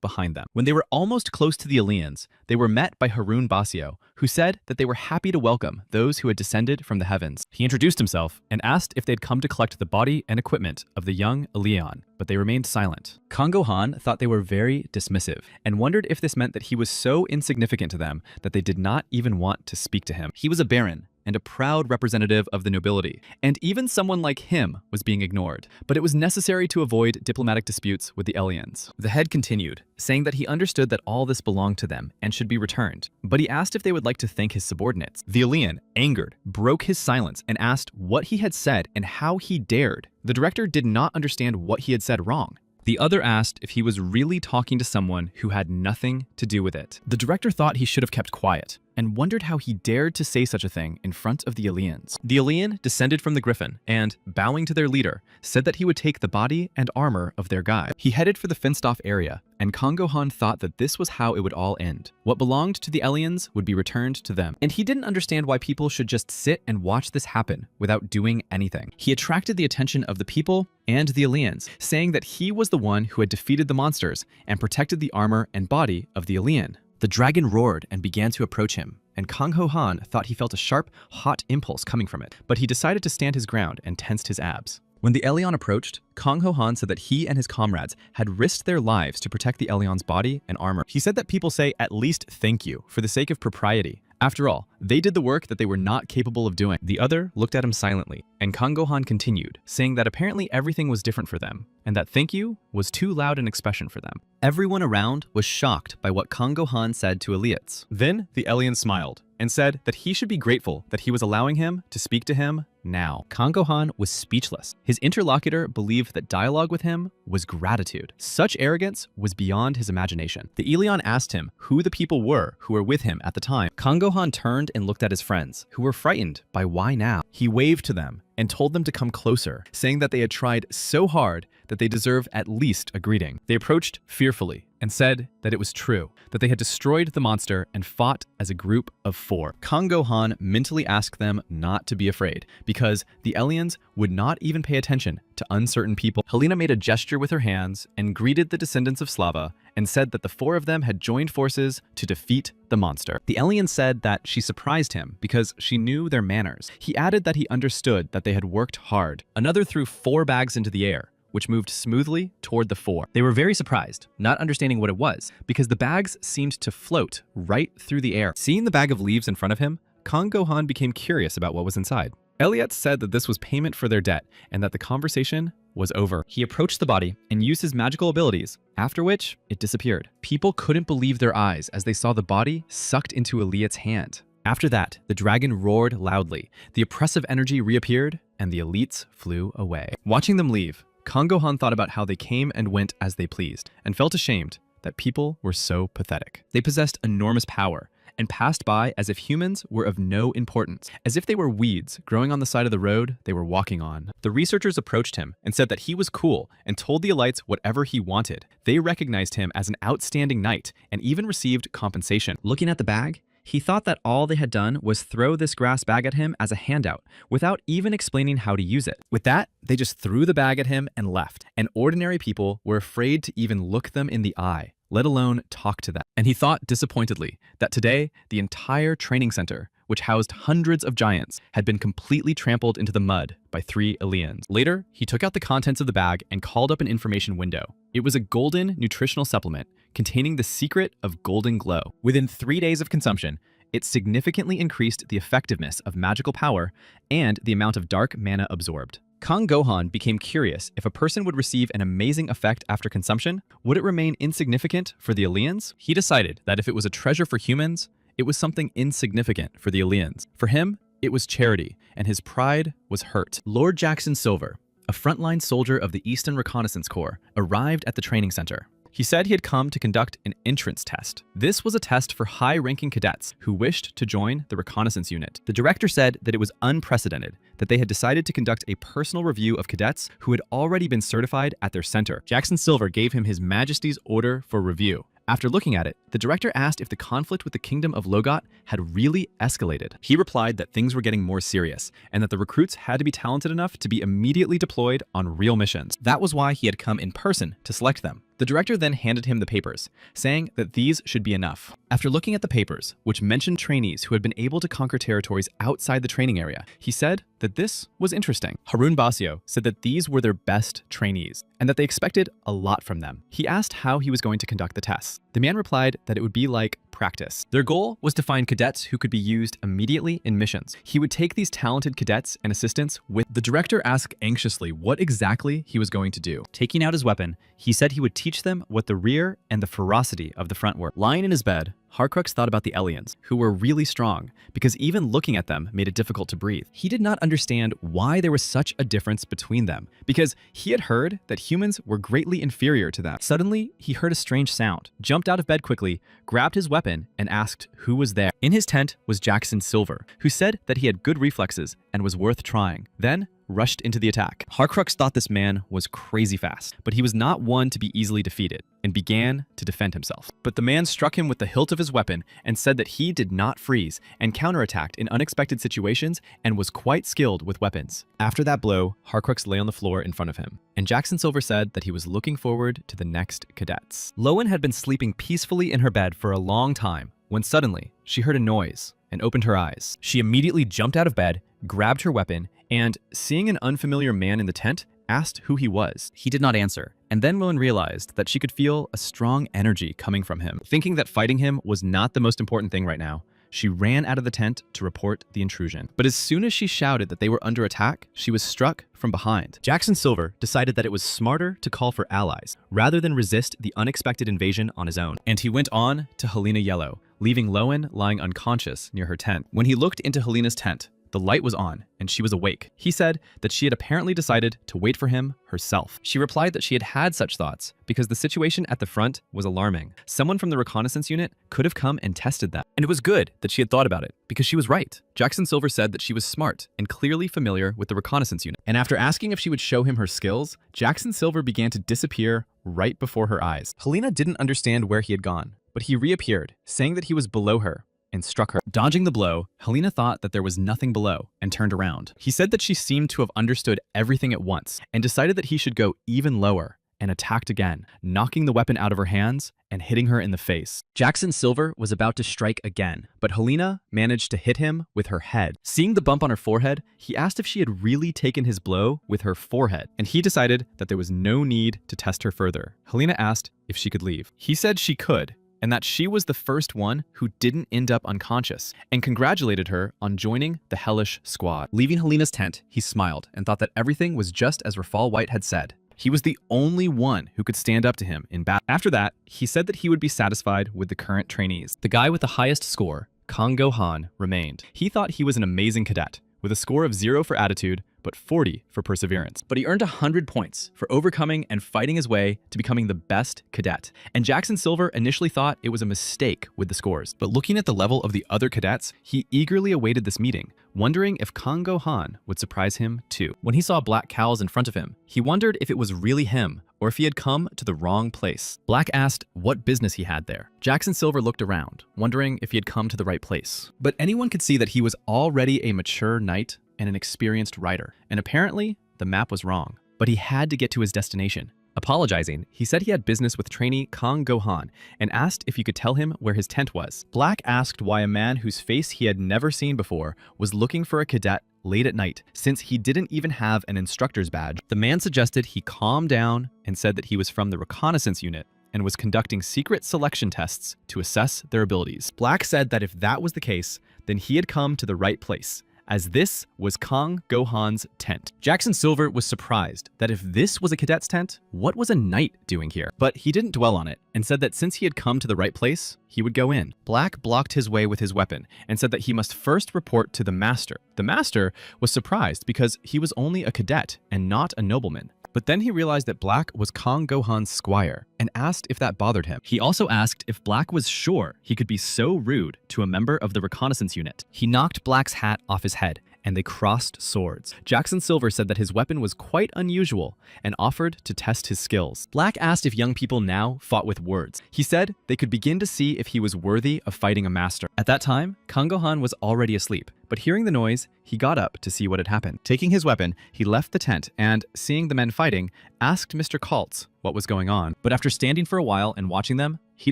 behind them. When they were almost close to the aliens, they were met by Harun Basio, who said that they were happy to welcome those who had descended from the heavens. He introduced himself and asked if they'd come to collect the body and equipment of the young Elion, but they remained silent. Kang Gohan thought they were very dismissive and wondered if this meant that he was so insignificant to them that they did not even want to speak to him. He was a baron and a proud representative of the nobility, and even someone like him was being ignored. But it was necessary to avoid diplomatic disputes with the aliens. The head continued, saying that he understood that all this belonged to them and should be returned, but he asked if they would like to thank his subordinates. The alien, angered, broke his silence and asked what he had said and how he dared. The director did not understand what he had said wrong. The other asked if he was really talking to someone who had nothing to do with it. The director thought he should have kept quiet and wondered how he dared to say such a thing in front of the aliens. The alien descended from the griffin and, bowing to their leader, said that he would take the body and armor of their guide. He headed for the fenced-off area, and Kang Gohan thought that this was how it would all end. What belonged to the aliens would be returned to them. And he didn't understand why people should just sit and watch this happen without doing anything. He attracted the attention of the people and the aliens, saying that he was the one who had defeated the monsters and protected the armor and body of the alien. The dragon roared and began to approach him. and Kang Ho Han thought he felt a sharp, hot impulse coming from it, but he decided to stand his ground and tensed his abs. When the Elion approached, Kang Ho Han said that he and his comrades had risked their lives to protect the Elion's body and armor. He said that people say at least thank you for the sake of propriety. After all, they did the work that they were not capable of doing. The other looked at him silently, and Kang Ho Han continued, saying that apparently everything was different for them, and that thank you was too loud an expression for them. Everyone around was shocked by what Kang Ho Han said to Eliot. Then the Elion smiled and said that he should be grateful that he was allowing him to speak to him now. Kang Ho Han was speechless. His interlocutor believed that dialogue with him was gratitude. Such arrogance was beyond his imagination. The Elion asked him who the people were who were with him at the time. Kang Ho Han turned and looked at his friends, who were frightened by why now. He waved to them and told them to come closer, saying that they had tried so hard that they deserve at least a greeting. They approached fearfully and said that it was true, that they had destroyed the monster and fought as a group of 4. Kang Ho Han mentally asked them not to be afraid, because the Elions would not even pay attention to uncertain people. Helena made a gesture with her hands and greeted the descendants of Slava and said that the 4 of them had joined forces to defeat the monster. The Elion said that she surprised him because she knew their manners. He added that he understood that they had worked hard. Another threw 4 bags into the air, which moved smoothly toward the 4. They were very surprised, not understanding what it was, because the bags seemed to float right through the air. Seeing the bag of leaves in front of him, Kang Ho Han became curious about what was inside. Eliot said that this was payment for their debt and that the conversation was over. He approached the body and used his magical abilities, after which it disappeared. People couldn't believe their eyes as they saw the body sucked into Eliot's hand. After that, the dragon roared loudly, the oppressive energy reappeared, and the elites flew away. Watching them leave, Kang Ho Han thought about how they came and went as they pleased, and felt ashamed that people were so pathetic. They possessed enormous power, and passed by as if humans were of no importance, as if they were weeds growing on the side of the road they were walking on. The researchers approached him and said that he was cool and told the elites whatever he wanted. They recognized him as an outstanding knight and even received compensation. Looking at the bag, he thought that all they had done was throw this grass bag at him as a handout without even explaining how to use it. With that, they just threw the bag at him and left, and ordinary people were afraid to even look them in the eye, let alone talk to them. And he thought disappointedly that today, the entire training center, which housed hundreds of giants, had been completely trampled into the mud by 3 Elians. Later, he took out the contents of the bag and called up an information window. It was a golden nutritional supplement containing the secret of golden glow. Within 3 days of consumption, it significantly increased the effectiveness of magical power and the amount of dark mana absorbed. Kang Ho Han became curious if a person would receive an amazing effect after consumption, would it remain insignificant for the Elians? He decided that if it was a treasure for humans, it was something insignificant for the Elians. For him, it was charity, and his pride was hurt. Lord Jackson Silver, a frontline soldier of the Eastern Reconnaissance Corps, arrived at the training center. He said he had come to conduct an entrance test. This was a test for high-ranking cadets who wished to join the reconnaissance unit. The director said that it was unprecedented, that they had decided to conduct a personal review of cadets who had already been certified at their center. Jackson Silver gave him His Majesty's order for review. After looking at it, the director asked if the conflict with the Kingdom of Logot had really escalated. He replied that things were getting more serious, and that the recruits had to be talented enough to be immediately deployed on real missions. That was why he had come in person to select them. The director then handed him the papers, saying that these should be enough. After looking at the papers, which mentioned trainees who had been able to conquer territories outside the training area, he said that this was interesting. Harun Basio said that these were their best trainees, and that they expected a lot from them. He asked how he was going to conduct the tests. The man replied that it would be like practice. Their goal was to find cadets who could be used immediately in missions. He would take these talented cadets and assistants with. The director asked anxiously what exactly he was going to do. Taking out his weapon, he said he would teach them what the rear and the ferocity of the front were. Lying in his bed, Harcrux thought about the Elians, who were really strong, because even looking at them made it difficult to breathe. He did not understand why there was such a difference between them, because he had heard that humans were greatly inferior to them. Suddenly, he heard a strange sound, jumped out of bed quickly, grabbed his weapon, and asked who was there. In his tent was Jackson Silver, who said that he had good reflexes and was worth trying. Then, rushed into the attack. Harcrux thought this man was crazy fast, but he was not one to be easily defeated, and began to defend himself. But the man struck him with the hilt of his weapon and said that he did not freeze and counterattacked in unexpected situations and was quite skilled with weapons. After that blow, Harcrux lay on the floor in front of him, and Jackson Silver said that he was looking forward to the next cadets. Lowen had been sleeping peacefully in her bed for a long time when suddenly she heard a noise and opened her eyes. She immediately jumped out of bed, grabbed her weapon, and, seeing an unfamiliar man in the tent, asked who he was. He did not answer, and then Lilin realized that she could feel a strong energy coming from him. Thinking that fighting him was not the most important thing right now, she ran out of the tent to report the intrusion. But as soon as she shouted that they were under attack, she was struck from behind. Jackson Silver decided that it was smarter to call for allies rather than resist the unexpected invasion on his own. And he went on to Helena Yellow, leaving Lowen lying unconscious near her tent. When he looked into Helena's tent, the light was on, and she was awake. He said that she had apparently decided to wait for him herself. She replied that she had had such thoughts because the situation at the front was alarming. Someone from the reconnaissance unit could have come and tested that. And it was good that she had thought about it, because she was right. Jackson Silver said that she was smart and clearly familiar with the reconnaissance unit. And after asking if she would show him her skills, Jackson Silver began to disappear right before her eyes. Helena didn't understand where he had gone, but he reappeared, saying that he was below her, and struck her. Dodging the blow, Helena thought that there was nothing below and turned around. He said that she seemed to have understood everything at once and decided that he should go even lower, and attacked again, knocking the weapon out of her hands and hitting her in the face. Jackson Silver was about to strike again, but Helena managed to hit him with her head. Seeing the bump on her forehead, he asked if she had really taken his blow with her forehead, and he decided that there was no need to test her further. Helena asked if she could leave. He said she could, and that she was the first one who didn't end up unconscious, and congratulated her on joining the hellish squad. Leaving Helena's tent, he smiled and thought that everything was just as Rafal White had said. He was the only one who could stand up to him in battle. After that, he said that he would be satisfied with the current trainees. The guy with the highest score, Kang Go-han, remained. He thought he was an amazing cadet, with a score of 0 for attitude, but 40 for perseverance. But he earned 100 points for overcoming and fighting his way to becoming the best cadet. And Jackson Silver initially thought it was a mistake with the scores. But looking at the level of the other cadets, he eagerly awaited this meeting, wondering if Kang Go-han would surprise him too. When he saw black cows in front of him, he wondered if it was really him or if he had come to the wrong place. Black asked what business he had there. Jackson Silver looked around, wondering if he had come to the right place. But anyone could see that he was already a mature knight and an experienced rider, and apparently the map was wrong. But he had to get to his destination. Apologizing, he said he had business with trainee Kang Go-han and asked if he could tell him where his tent was. Black asked why a man whose face he had never seen before was looking for a cadet late at night, since he didn't even have an instructor's badge. The man suggested he calm down and said that he was from the reconnaissance unit and was conducting secret selection tests to assess their abilities. Black said that if that was the case, then he had come to the right place, as this was Kang Go-han's tent. Jackson Silver was surprised that if this was a cadet's tent, what was a knight doing here? But he didn't dwell on it and said that since he had come to the right place, he would go in. Black blocked his way with his weapon and said that he must first report to the master. The master was surprised because he was only a cadet and not a nobleman. But then he realized that Black was Kang Go-han's squire and asked if that bothered him. He also asked if Black was sure he could be so rude to a member of the reconnaissance unit. He knocked Black's hat off his head and they crossed swords. Jackson Silver said that his weapon was quite unusual and offered to test his skills. Black asked if young people now fought with words. He said they could begin to see if he was worthy of fighting a master. At that time, Kang Go-han was already asleep, but hearing the noise, he got up to see what had happened. Taking his weapon, he left the tent and, seeing the men fighting, asked Mr. Kaltz what was going on. But after standing for a while and watching them, he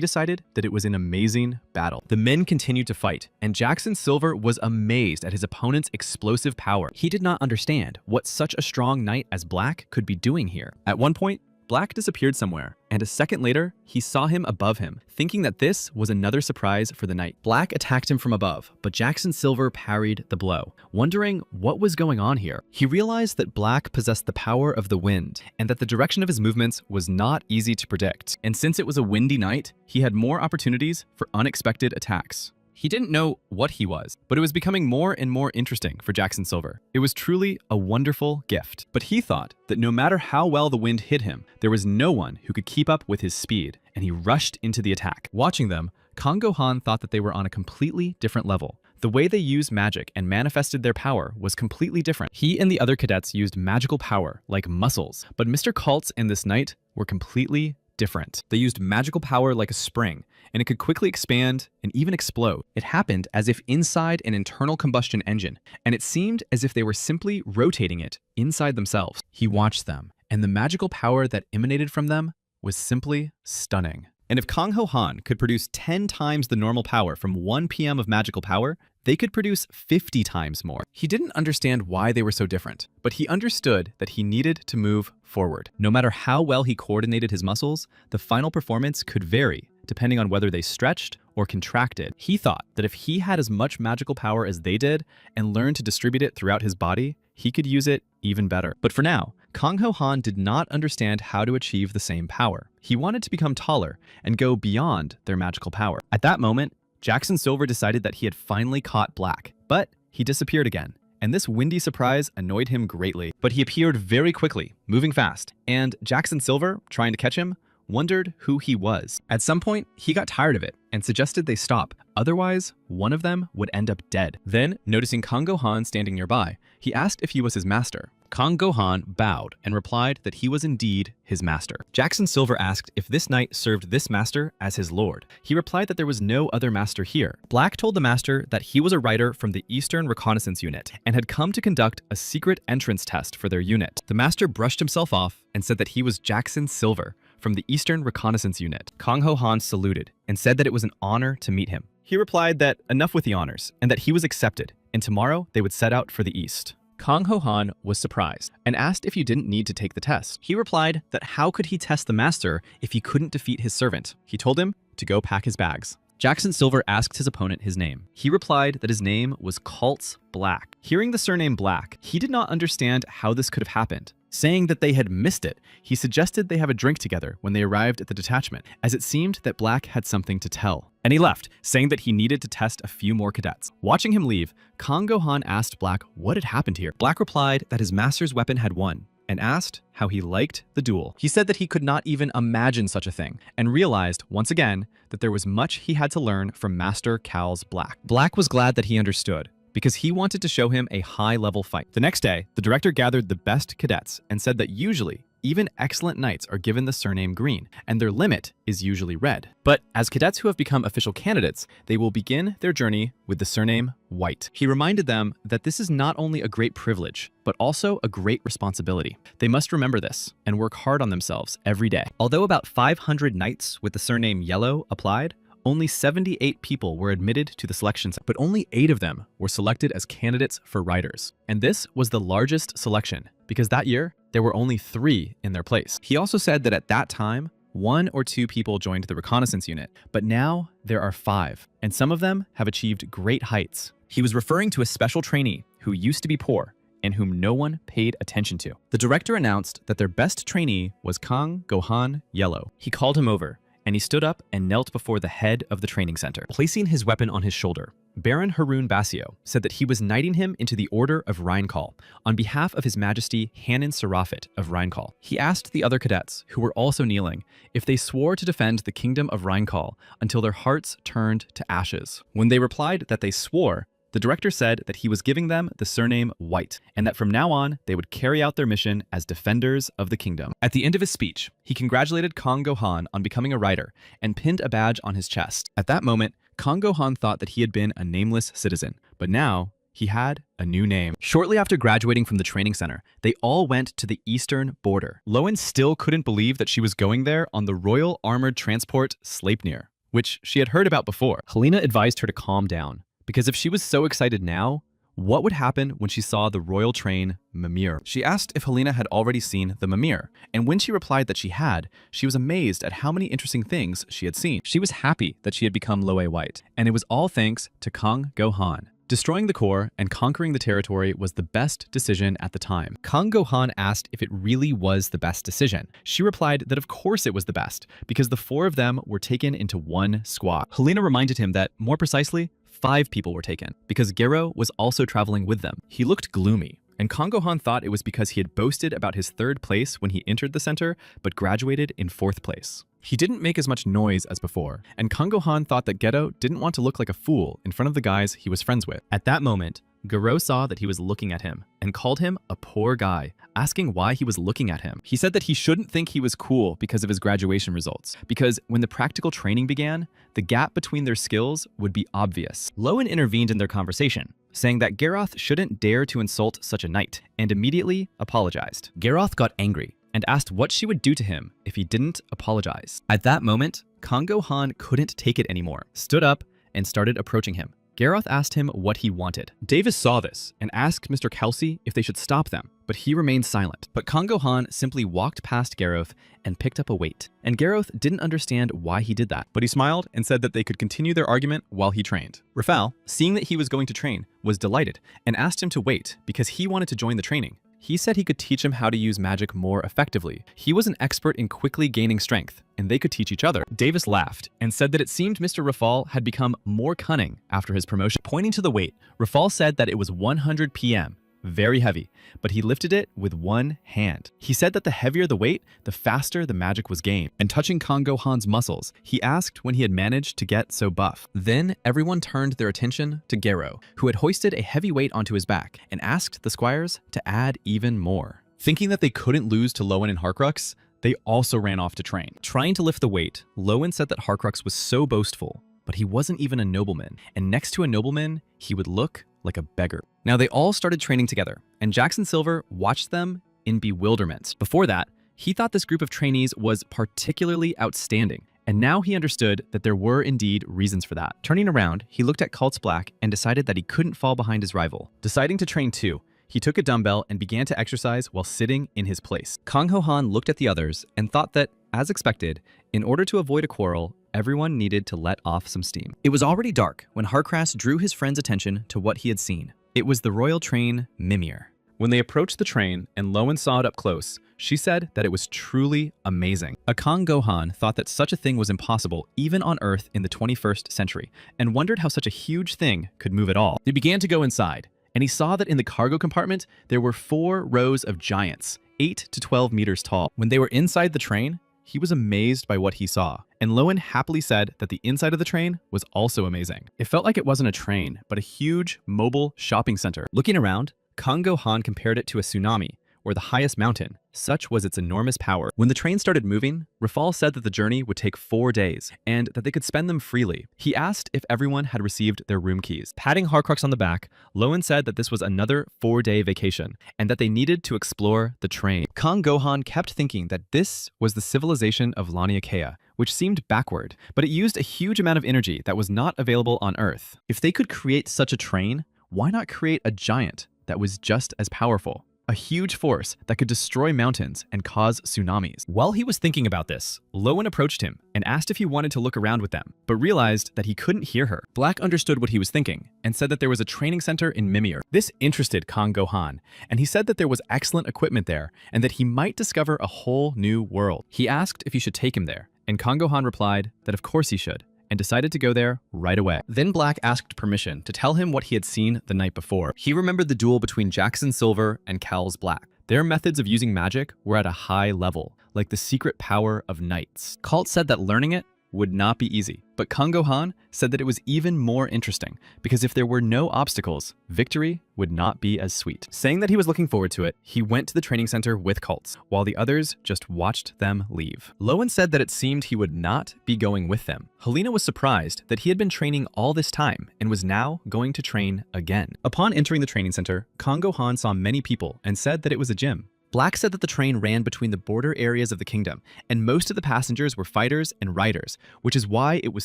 decided that it was an amazing battle. The men continued to fight, and Jackson Silver was amazed at his opponent's explosive power. He did not understand what such a strong knight as Black could be doing here. At one point, Black disappeared somewhere, and a second later, he saw him above him, thinking that this was another surprise for the knight. Black attacked him from above, but Jackson Silver parried the blow. Wondering what was going on here, he realized that Black possessed the power of the wind, and that the direction of his movements was not easy to predict. And since it was a windy night, he had more opportunities for unexpected attacks. He didn't know what he was, but it was becoming more and more interesting for Jackson Silver. It was truly a wonderful gift. But he thought that no matter how well the wind hit him, there was no one who could keep up with his speed, and he rushed into the attack. Watching them, Kang Go-han thought that they were on a completely different level. The way they used magic and manifested their power was completely different. He and the other cadets used magical power like muscles, but Mr. Kaltz and this knight were completely different. They used magical power like a spring, and it could quickly expand and even explode. It happened as if inside an internal combustion engine, and it seemed as if they were simply rotating it inside themselves. He watched them, and the magical power that emanated from them was simply stunning. And if Kang Ho Han could produce 10 times the normal power from 1 PM of magical power, they could produce 50 times more. He didn't understand why they were so different, but he understood that he needed to move forward. No matter how well he coordinated his muscles, the final performance could vary depending on whether they stretched or contracted. He thought that if he had as much magical power as they did and learned to distribute it throughout his body, he could use it even better. But for now, Kang Ho Han did not understand how to achieve the same power. He wanted to become taller and go beyond their magical power. At that moment, Jackson Silver decided that he had finally caught Black, but he disappeared again. And this windy surprise annoyed him greatly. But he appeared very quickly, moving fast, and Jackson Silver, trying to catch him, wondered who he was. At some point, he got tired of it and suggested they stop. Otherwise, one of them would end up dead. Then, noticing Kang Go Han standing nearby, he asked if he was his master. Kang Go Han bowed and replied that he was indeed his master. Jackson Silver asked if this knight served this master as his lord. He replied that there was no other master here. Black told the master that he was a writer from the Eastern Reconnaissance Unit and had come to conduct a secret entrance test for their unit. The master brushed himself off and said that he was Jackson Silver from the Eastern Reconnaissance Unit. Kang Ho Han saluted and said that it was an honor to meet him. He replied that enough with the honors and that he was accepted, and tomorrow they would set out for the east. Kang Ho Han was surprised and asked if you didn't need to take the test. He replied that how could he test the master if he couldn't defeat his servant? He told him to go pack his bags. Jackson Silver asked his opponent his name. He replied that his name was Cults Black. Hearing the surname Black, he did not understand how this could have happened. Saying that they had missed it, he suggested they have a drink together when they arrived at the detachment, as it seemed that Black had something to tell. And he left, saying that he needed to test a few more cadets. Watching him leave, Kang Go Han asked Black what had happened here. Black replied that his master's weapon had won, and asked how he liked the duel. He said that he could not even imagine such a thing, and realized, once again, that there was much he had to learn from Master Cal's Black. Black was glad that he understood, because he wanted to show him a high-level fight. The next day, the director gathered the best cadets and said that usually, even excellent knights are given the surname Green, and their limit is usually red. But as cadets who have become official candidates, they will begin their journey with the surname White. He reminded them that this is not only a great privilege, but also a great responsibility. They must remember this and work hard on themselves every day. Although about 500 knights with the surname Yellow applied, only 78 people were admitted to the selection, but only 8 of them were selected as candidates for writers. And this was the largest selection, because that year, there were only 3 in their place. He also said that at that time, 1 or 2 people joined the reconnaissance unit, but now there are 5, and some of them have achieved great heights. He was referring to a special trainee who used to be poor and whom no one paid attention to. The director announced that their best trainee was Kang Go Han Yellow. He called him over, and he stood up and knelt before the head of the training center, placing his weapon on his shoulder. Baron Harun Basio said that he was knighting him into the Order of Rheinkall on behalf of His Majesty Hanan Seraphet of Rheinkall. He asked the other cadets, who were also kneeling, if they swore to defend the kingdom of Rheinkall until their hearts turned to ashes. When they replied that they swore, the director said that he was giving them the surname White, and that from now on, they would carry out their mission as defenders of the kingdom. At the end of his speech, he congratulated Kang Go Han on becoming a writer and pinned a badge on his chest. At that moment, Kang Go Han thought that he had been a nameless citizen, but now he had a new name. Shortly after graduating from the training center, they all went to the eastern border. Lowen still couldn't believe that she was going there on the Royal Armored Transport Sleipnir, which she had heard about before. Helena advised her to calm down, because if she was so excited now, what would happen when she saw the royal train Mimir? She asked if Helena had already seen the Mimir, and when she replied that she had, she was amazed at how many interesting things she had seen. She was happy that she had become Loe White, and it was all thanks to Kang Go Han. Destroying the core and conquering the territory was the best decision at the time. Kang Go Han asked if it really was the best decision. She replied that of course it was the best, because the 4 of them were taken into one squad. Helena reminded him that, more precisely, 5 people were taken, because Gero was also traveling with them. He looked gloomy, and Kang Go Han thought it was because he had boasted about his 3rd place when he entered the center, but graduated in 4th place. He didn't make as much noise as before, and Kang Go Han thought that Gero didn't want to look like a fool in front of the guys he was friends with. At that moment, Gero saw that he was looking at him and called him a poor guy, asking why he was looking at him. He said that he shouldn't think he was cool because of his graduation results, because when the practical training began, the gap between their skills would be obvious. Lowen intervened in their conversation, saying that Geroth shouldn't dare to insult such a knight, and immediately apologized. Geroth got angry and asked what she would do to him if he didn't apologize. At that moment, Kang-go-han couldn't take it anymore, stood up, and started approaching him. Gareth asked him what he wanted. Davis saw this and asked Mr. Kelsey if they should stop them, but he remained silent. But Kang-go-han simply walked past Gareth and picked up a weight. And Gareth didn't understand why he did that, but he smiled and said that they could continue their argument while he trained. Rafal, seeing that he was going to train, was delighted and asked him to wait because he wanted to join the training. He said he could teach him how to use magic more effectively. He was an expert in quickly gaining strength, and they could teach each other. Davis laughed and said that it seemed Mr. Rafal had become more cunning after his promotion. Pointing to the weight, Rafal said that it was 100 PM, very heavy, but he lifted it with one hand. He said that the heavier the weight, the faster the magic was gained. And touching Kang-go-han's muscles, he asked when he had managed to get so buff. Then everyone turned their attention to Gero, who had hoisted a heavy weight onto his back, and asked the squires to add even more. Thinking that they couldn't lose to Lowen and Harcrux, they also ran off to train. Trying to lift the weight, Lowen said that Harcrux was so boastful, but he wasn't even a nobleman, and next to a nobleman, he would look like a beggar. Now they all started training together, and Jackson Silver watched them in bewilderment. Before that, he thought this group of trainees was particularly outstanding, and now he understood that there were indeed reasons for that. Turning around, he looked at Cults Black and decided that he couldn't fall behind his rival. Deciding to train too, he took a dumbbell and began to exercise while sitting in his place. Kang-ho-han looked at the others and thought that, as expected, in order to avoid a quarrel, everyone needed to let off some steam. It was already dark when Harcrass drew his friend's attention to what he had seen. It was the royal train Mimir. When they approached the train and Lowen saw it up close, she said that it was truly amazing. A Kang-go-han thought that such a thing was impossible even on Earth in the 21st century, and wondered how such a huge thing could move at all. They began to go inside, and he saw that in the cargo compartment there were 4 rows of giants, 8 to 12 meters tall. When they were inside the train, he was amazed by what he saw, and Lowen happily said that the inside of the train was also amazing. It felt like it wasn't a train, but a huge, mobile shopping center. Looking around, Kang-go-han compared it to a tsunami, or the highest mountain. Such was its enormous power. When the train started moving, Rafal said that the journey would take 4 days, and that they could spend them freely. He asked if everyone had received their room keys. Patting Harcrux on the back, Lowen said that this was another 4-day vacation, and that they needed to explore the train. Kang-go-han kept thinking that this was the civilization of Laniakea, which seemed backward, but it used a huge amount of energy that was not available on Earth. If they could create such a train, why not create a giant that was just as powerful? A huge force that could destroy mountains and cause tsunamis. While he was thinking about this, Lowen approached him and asked if he wanted to look around with them, but realized that he couldn't hear her. Black understood what he was thinking and said that there was a training center in Mimir. This interested Kang-go-han, and he said that there was excellent equipment there and that he might discover a whole new world. He asked if he should take him there, and Kang-go-han replied that of course he should, and decided to go there right away. Then Black asked permission to tell him what he had seen the night before. He remembered the duel between Jackson Silver and Cals Black. Their methods of using magic were at a high level, like the secret power of knights. Colt said that learning it would not be easy, but Kang-go-han said that it was even more interesting, because if there were no obstacles, victory would not be as sweet. Saying that he was looking forward to it, he went to the training center with Cults, while the others just watched them leave. Lowen said that it seemed he would not be going with them. Helena was surprised that he had been training all this time and was now going to train again. Upon entering the training center, Kang-go-han saw many people and said that it was a gym. Black said that the train ran between the border areas of the kingdom, and most of the passengers were fighters and riders, which is why it was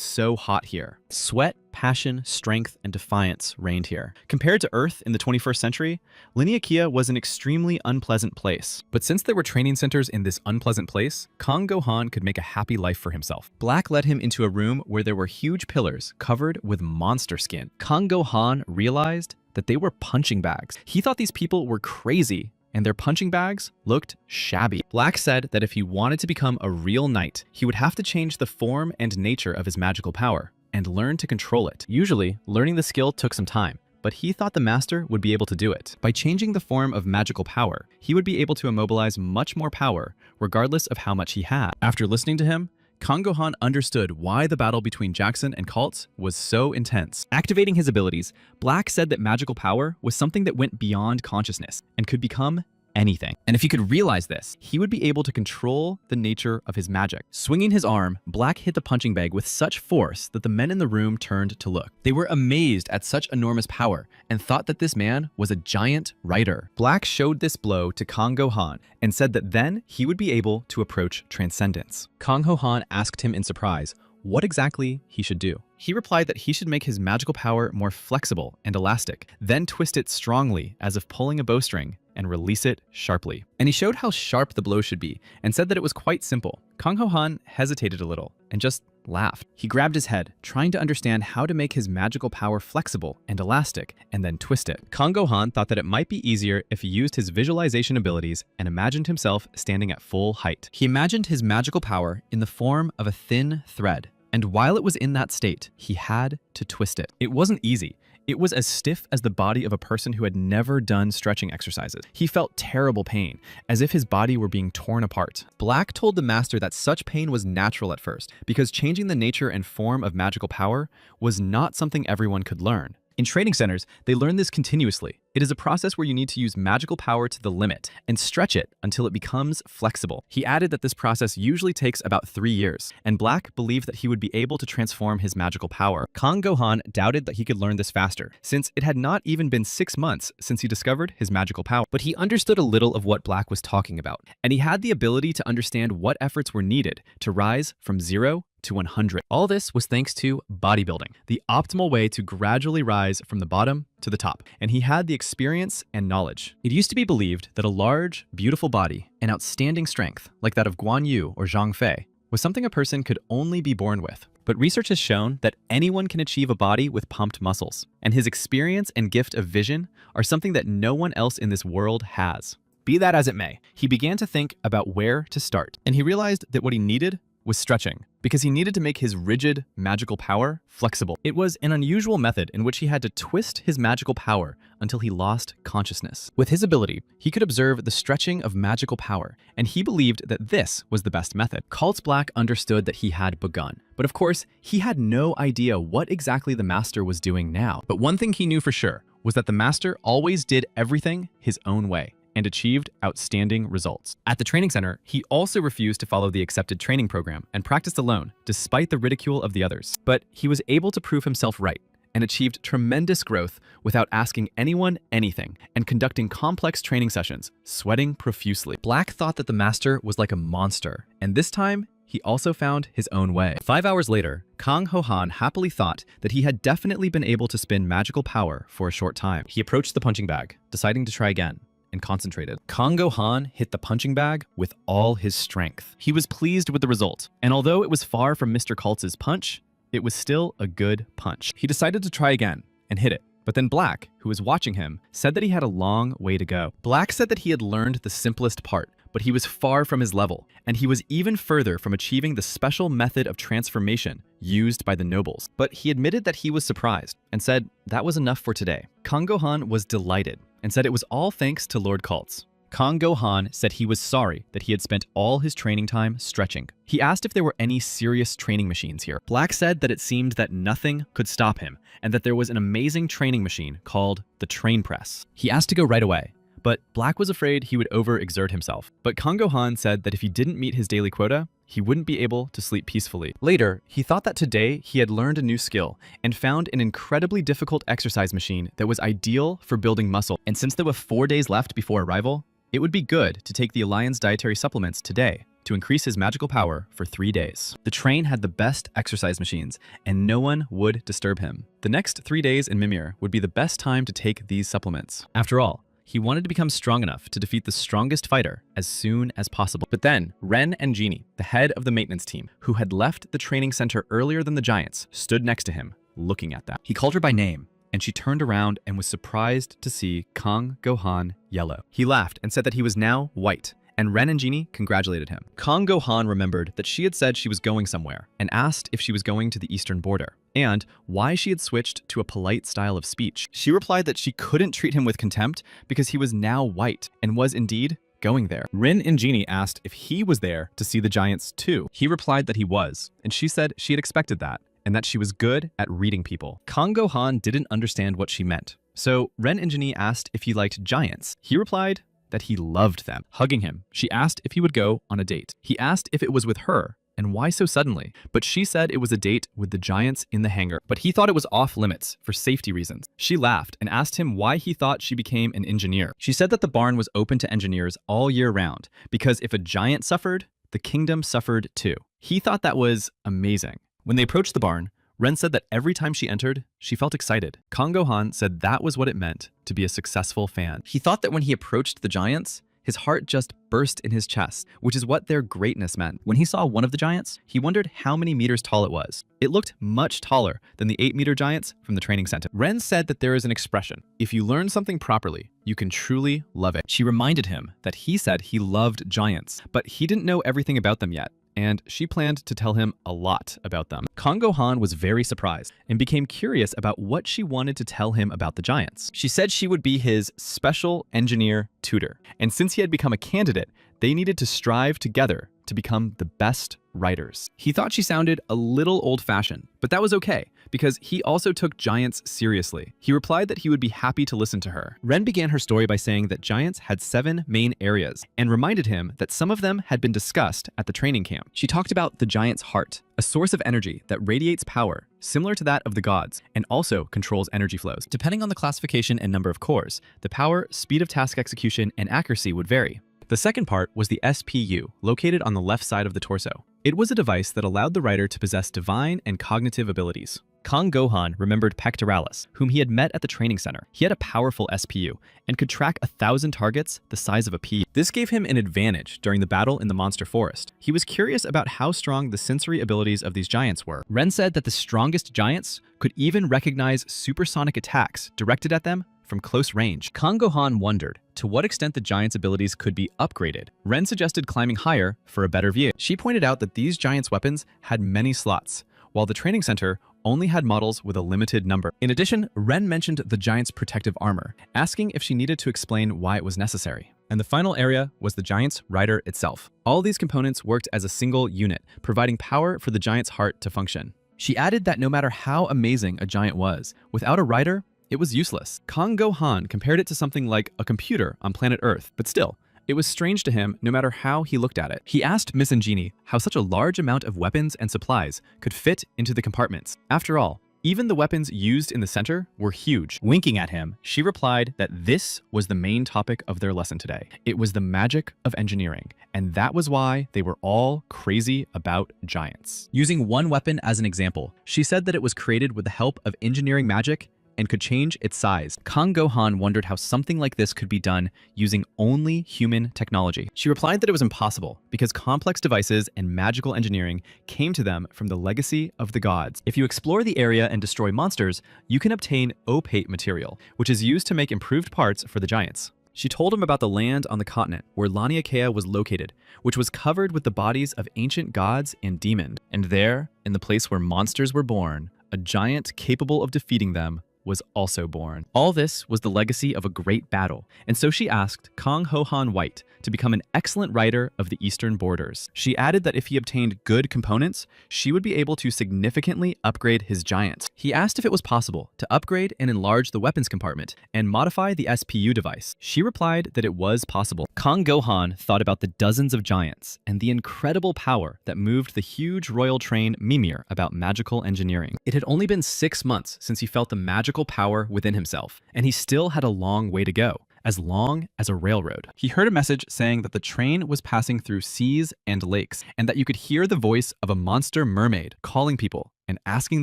so hot here. Sweat, passion, strength, and defiance reigned here. Compared to Earth in the 21st century, Laniakea was an extremely unpleasant place. But since there were training centers in this unpleasant place, Kang-go-han could make a happy life for himself. Black led him into a room where there were huge pillars covered with monster skin. Kang-go-han realized that they were punching bags. He thought these people were crazy, and their punching bags looked shabby. Black said that if he wanted to become a real knight, he would have to change the form and nature of his magical power and learn to control it. Usually, learning the skill took some time, but he thought the master would be able to do it. By changing the form of magical power, he would be able to immobilize much more power, regardless of how much he had. After listening to him, Kang-go-han understood why the battle between Jackson and Cults was so intense. Activating his abilities, Black said that magical power was something that went beyond consciousness and could become anything. And if he could realize this, he would be able to control the nature of his magic. Swinging his arm, Black hit the punching bag with such force that the men in the room turned to look. They were amazed at such enormous power and thought that this man was a giant writer. Black showed this blow to Kang Go-han and said that then he would be able to approach transcendence. Kang Ho-han asked him in surprise what exactly he should do. He replied that he should make his magical power more flexible and elastic, then twist it strongly as if pulling a bowstring and release it sharply. And he showed how sharp the blow should be and said that it was quite simple. Kang Ho-han hesitated a little and just laughed. He grabbed his head, trying to understand how to make his magical power flexible and elastic, and then twist it. Kang Go-han thought that it might be easier if he used his visualization abilities and imagined himself standing at full height. He imagined his magical power in the form of a thin thread, and while it was in that state, he had to twist it. It wasn't easy. It was as stiff as the body of a person who had never done stretching exercises. He felt terrible pain, as if his body were being torn apart. Black told the master that such pain was natural at first, because changing the nature and form of magical power was not something everyone could learn. In training centers, they learn this continuously. It is a process where you need to use magical power to the limit and stretch it until it becomes flexible. He added that this process usually takes about 3 years, and Black believed that he would be able to transform his magical power. Kang Go-han doubted that he could learn this faster, since it had not even been 6 months since he discovered his magical power. But he understood a little of what Black was talking about, and he had the ability to understand what efforts were needed to rise from 0 to 100. All this was thanks to bodybuilding, the optimal way to gradually rise from the bottom to the top. And he had the experience and knowledge. It used to be believed that a large, beautiful body and outstanding strength, like that of Guan Yu or Zhang Fei, was something a person could only be born with. But research has shown that anyone can achieve a body with pumped muscles, and his experience and gift of vision are something that no one else in this world has. Be that as it may, he began to think about where to start, and he realized that what he needed was stretching, because he needed to make his rigid magical power flexible. It was an unusual method in which he had to twist his magical power until he lost consciousness. With his ability, he could observe the stretching of magical power, and he believed that this was the best method. Cults Black understood that he had begun, but of course, he had no idea what exactly the master was doing now. But one thing he knew for sure was that the master always did everything his own way and achieved outstanding results. At the training center, he also refused to follow the accepted training program and practiced alone, despite the ridicule of the others. But he was able to prove himself right and achieved tremendous growth without asking anyone anything and conducting complex training sessions, sweating profusely. Black thought that the master was like a monster, and this time, he also found his own way. 5 hours later, Kang Ho-han happily thought that he had definitely been able to spin magical power for a short time. He approached the punching bag, deciding to try again, and concentrated. Kang Go-han hit the punching bag with all his strength. He was pleased with the result, and although it was far from Mr. Kultz's punch, it was still a good punch. He decided to try again and hit it. But then Black, who was watching him, said that he had a long way to go. Black said that he had learned the simplest part, but he was far from his level, and he was even further from achieving the special method of transformation used by the nobles. But he admitted that he was surprised and said that was enough for today. Kang Go-han was delighted and said it was all thanks to Lord Kultz. Kang Go-han said he was sorry that he had spent all his training time stretching. He asked if there were any serious training machines here. Black said that it seemed that nothing could stop him and that there was an amazing training machine called the Train Press. He asked to go right away, but Black was afraid he would overexert himself. But Kang Go-han said that if he didn't meet his daily quota, he wouldn't be able to sleep peacefully. Later, he thought that today he had learned a new skill and found an incredibly difficult exercise machine that was ideal for building muscle. And since there were 4 days left before arrival, it would be good to take the Alliance dietary supplements today to increase his magical power for 3 days. The train had the best exercise machines, and no one would disturb him. The next 3 days in Mimir would be the best time to take these supplements. After all, he wanted to become strong enough to defeat the strongest fighter as soon as possible. But then, Ren and Genie, the head of the maintenance team, who had left the training center earlier than the Giants, stood next to him, looking at them. He called her by name, and she turned around and was surprised to see Kang Go-han yellow. He laughed and said that he was now white, and Ren and Genie congratulated him. Kang Go-han remembered that she had said she was going somewhere and asked if she was going to the eastern border and why she had switched to a polite style of speech. She replied that she couldn't treat him with contempt because he was now white and was indeed going there. Rin and Genie asked if he was there to see the Giants too. He replied that he was, and she said she had expected that and that she was good at reading people. Kang Go-han didn't understand what she meant. So Ren and Genie asked if he liked giants. He replied that he loved them. Hugging him, she asked if he would go on a date. He asked if it was with her, and why so suddenly? But she said it was a date with the giants in the hangar. But he thought it was off limits for safety reasons. She laughed and asked him why he thought she became an engineer. She said that the barn was open to engineers all year round, because if a giant suffered, the kingdom suffered too. He thought that was amazing. When they approached the barn, Ren said that every time she entered, she felt excited. Kang Go-han said that was what it meant to be a successful fan. He thought that when he approached the giants, his heart just burst in his chest, which is what their greatness meant. When he saw one of the giants, he wondered how many meters tall it was. It looked much taller than the 8-meter giants from the training center. Ren said that there is an expression: if you learn something properly, you can truly love it. She reminded him that he said he loved giants, but he didn't know everything about them yet, and she planned to tell him a lot about them. Kang Go-han was very surprised and became curious about what she wanted to tell him about the giants. She said she would be his special engineer tutor, and since he had become a candidate, they needed to strive together to become the best writers. He thought she sounded a little old-fashioned, but that was okay, because he also took giants seriously. He replied that he would be happy to listen to her. Ren began her story by saying that giants had 7 main areas, and reminded him that some of them had been discussed at the training camp. She talked about the giant's heart, a source of energy that radiates power, similar to that of the gods, and also controls energy flows. Depending on the classification and number of cores, the power, speed of task execution, and accuracy would vary. The second part was the SPU, located on the left side of the torso. It was a device that allowed the writer to possess divine and cognitive abilities. Kang Go-han remembered Pectoralis, whom he had met at the training center. He had a powerful SPU and could track 1,000 targets the size of a pea. This gave him an advantage during the battle in the monster forest. He was curious about how strong the sensory abilities of these giants were. Ren said that the strongest giants could even recognize supersonic attacks directed at them from close range. Kang Go-han wondered to what extent the giant's abilities could be upgraded. Ren suggested climbing higher for a better view. She pointed out that these giants' weapons had many slots, while the training center only had models with a limited number. In addition, Ren mentioned the giant's protective armor, asking if she needed to explain why it was necessary. And the final area was the giant's rider itself. All these components worked as a single unit, providing power for the giant's heart to function. She added that no matter how amazing a giant was, without a rider, it was useless. Kang Go-han compared it to something like a computer on planet Earth, but still, it was strange to him no matter how he looked at it. He asked Miss Ingenie how such a large amount of weapons and supplies could fit into the compartments. After all, even the weapons used in the center were huge. Winking at him, she replied that this was the main topic of their lesson today. It was the magic of engineering, and that was why they were all crazy about giants. Using one weapon as an example, she said that it was created with the help of engineering magic and could change its size. Kang Go-han wondered how something like this could be done using only human technology. She replied that it was impossible because complex devices and magical engineering came to them from the legacy of the gods. If you explore the area and destroy monsters, you can obtain opate material, which is used to make improved parts for the giants. She told him about the land on the continent where Laniakea was located, which was covered with the bodies of ancient gods and demons. And there, in the place where monsters were born, a giant capable of defeating them was also born. All this was the legacy of a great battle, and so she asked Kang Ho-han White to become an excellent writer of the eastern borders. She added that if he obtained good components, she would be able to significantly upgrade his giants. He asked if it was possible to upgrade and enlarge the weapons compartment and modify the SPU device. She replied that it was possible. Kang Go-han thought about the dozens of giants and the incredible power that moved the huge royal train Mimir about magical engineering. It had only been 6 months since he felt the magical power within himself, and he still had a long way to go. As long as a railroad. He heard a message saying that the train was passing through seas and lakes, and that you could hear the voice of a monster mermaid calling people and asking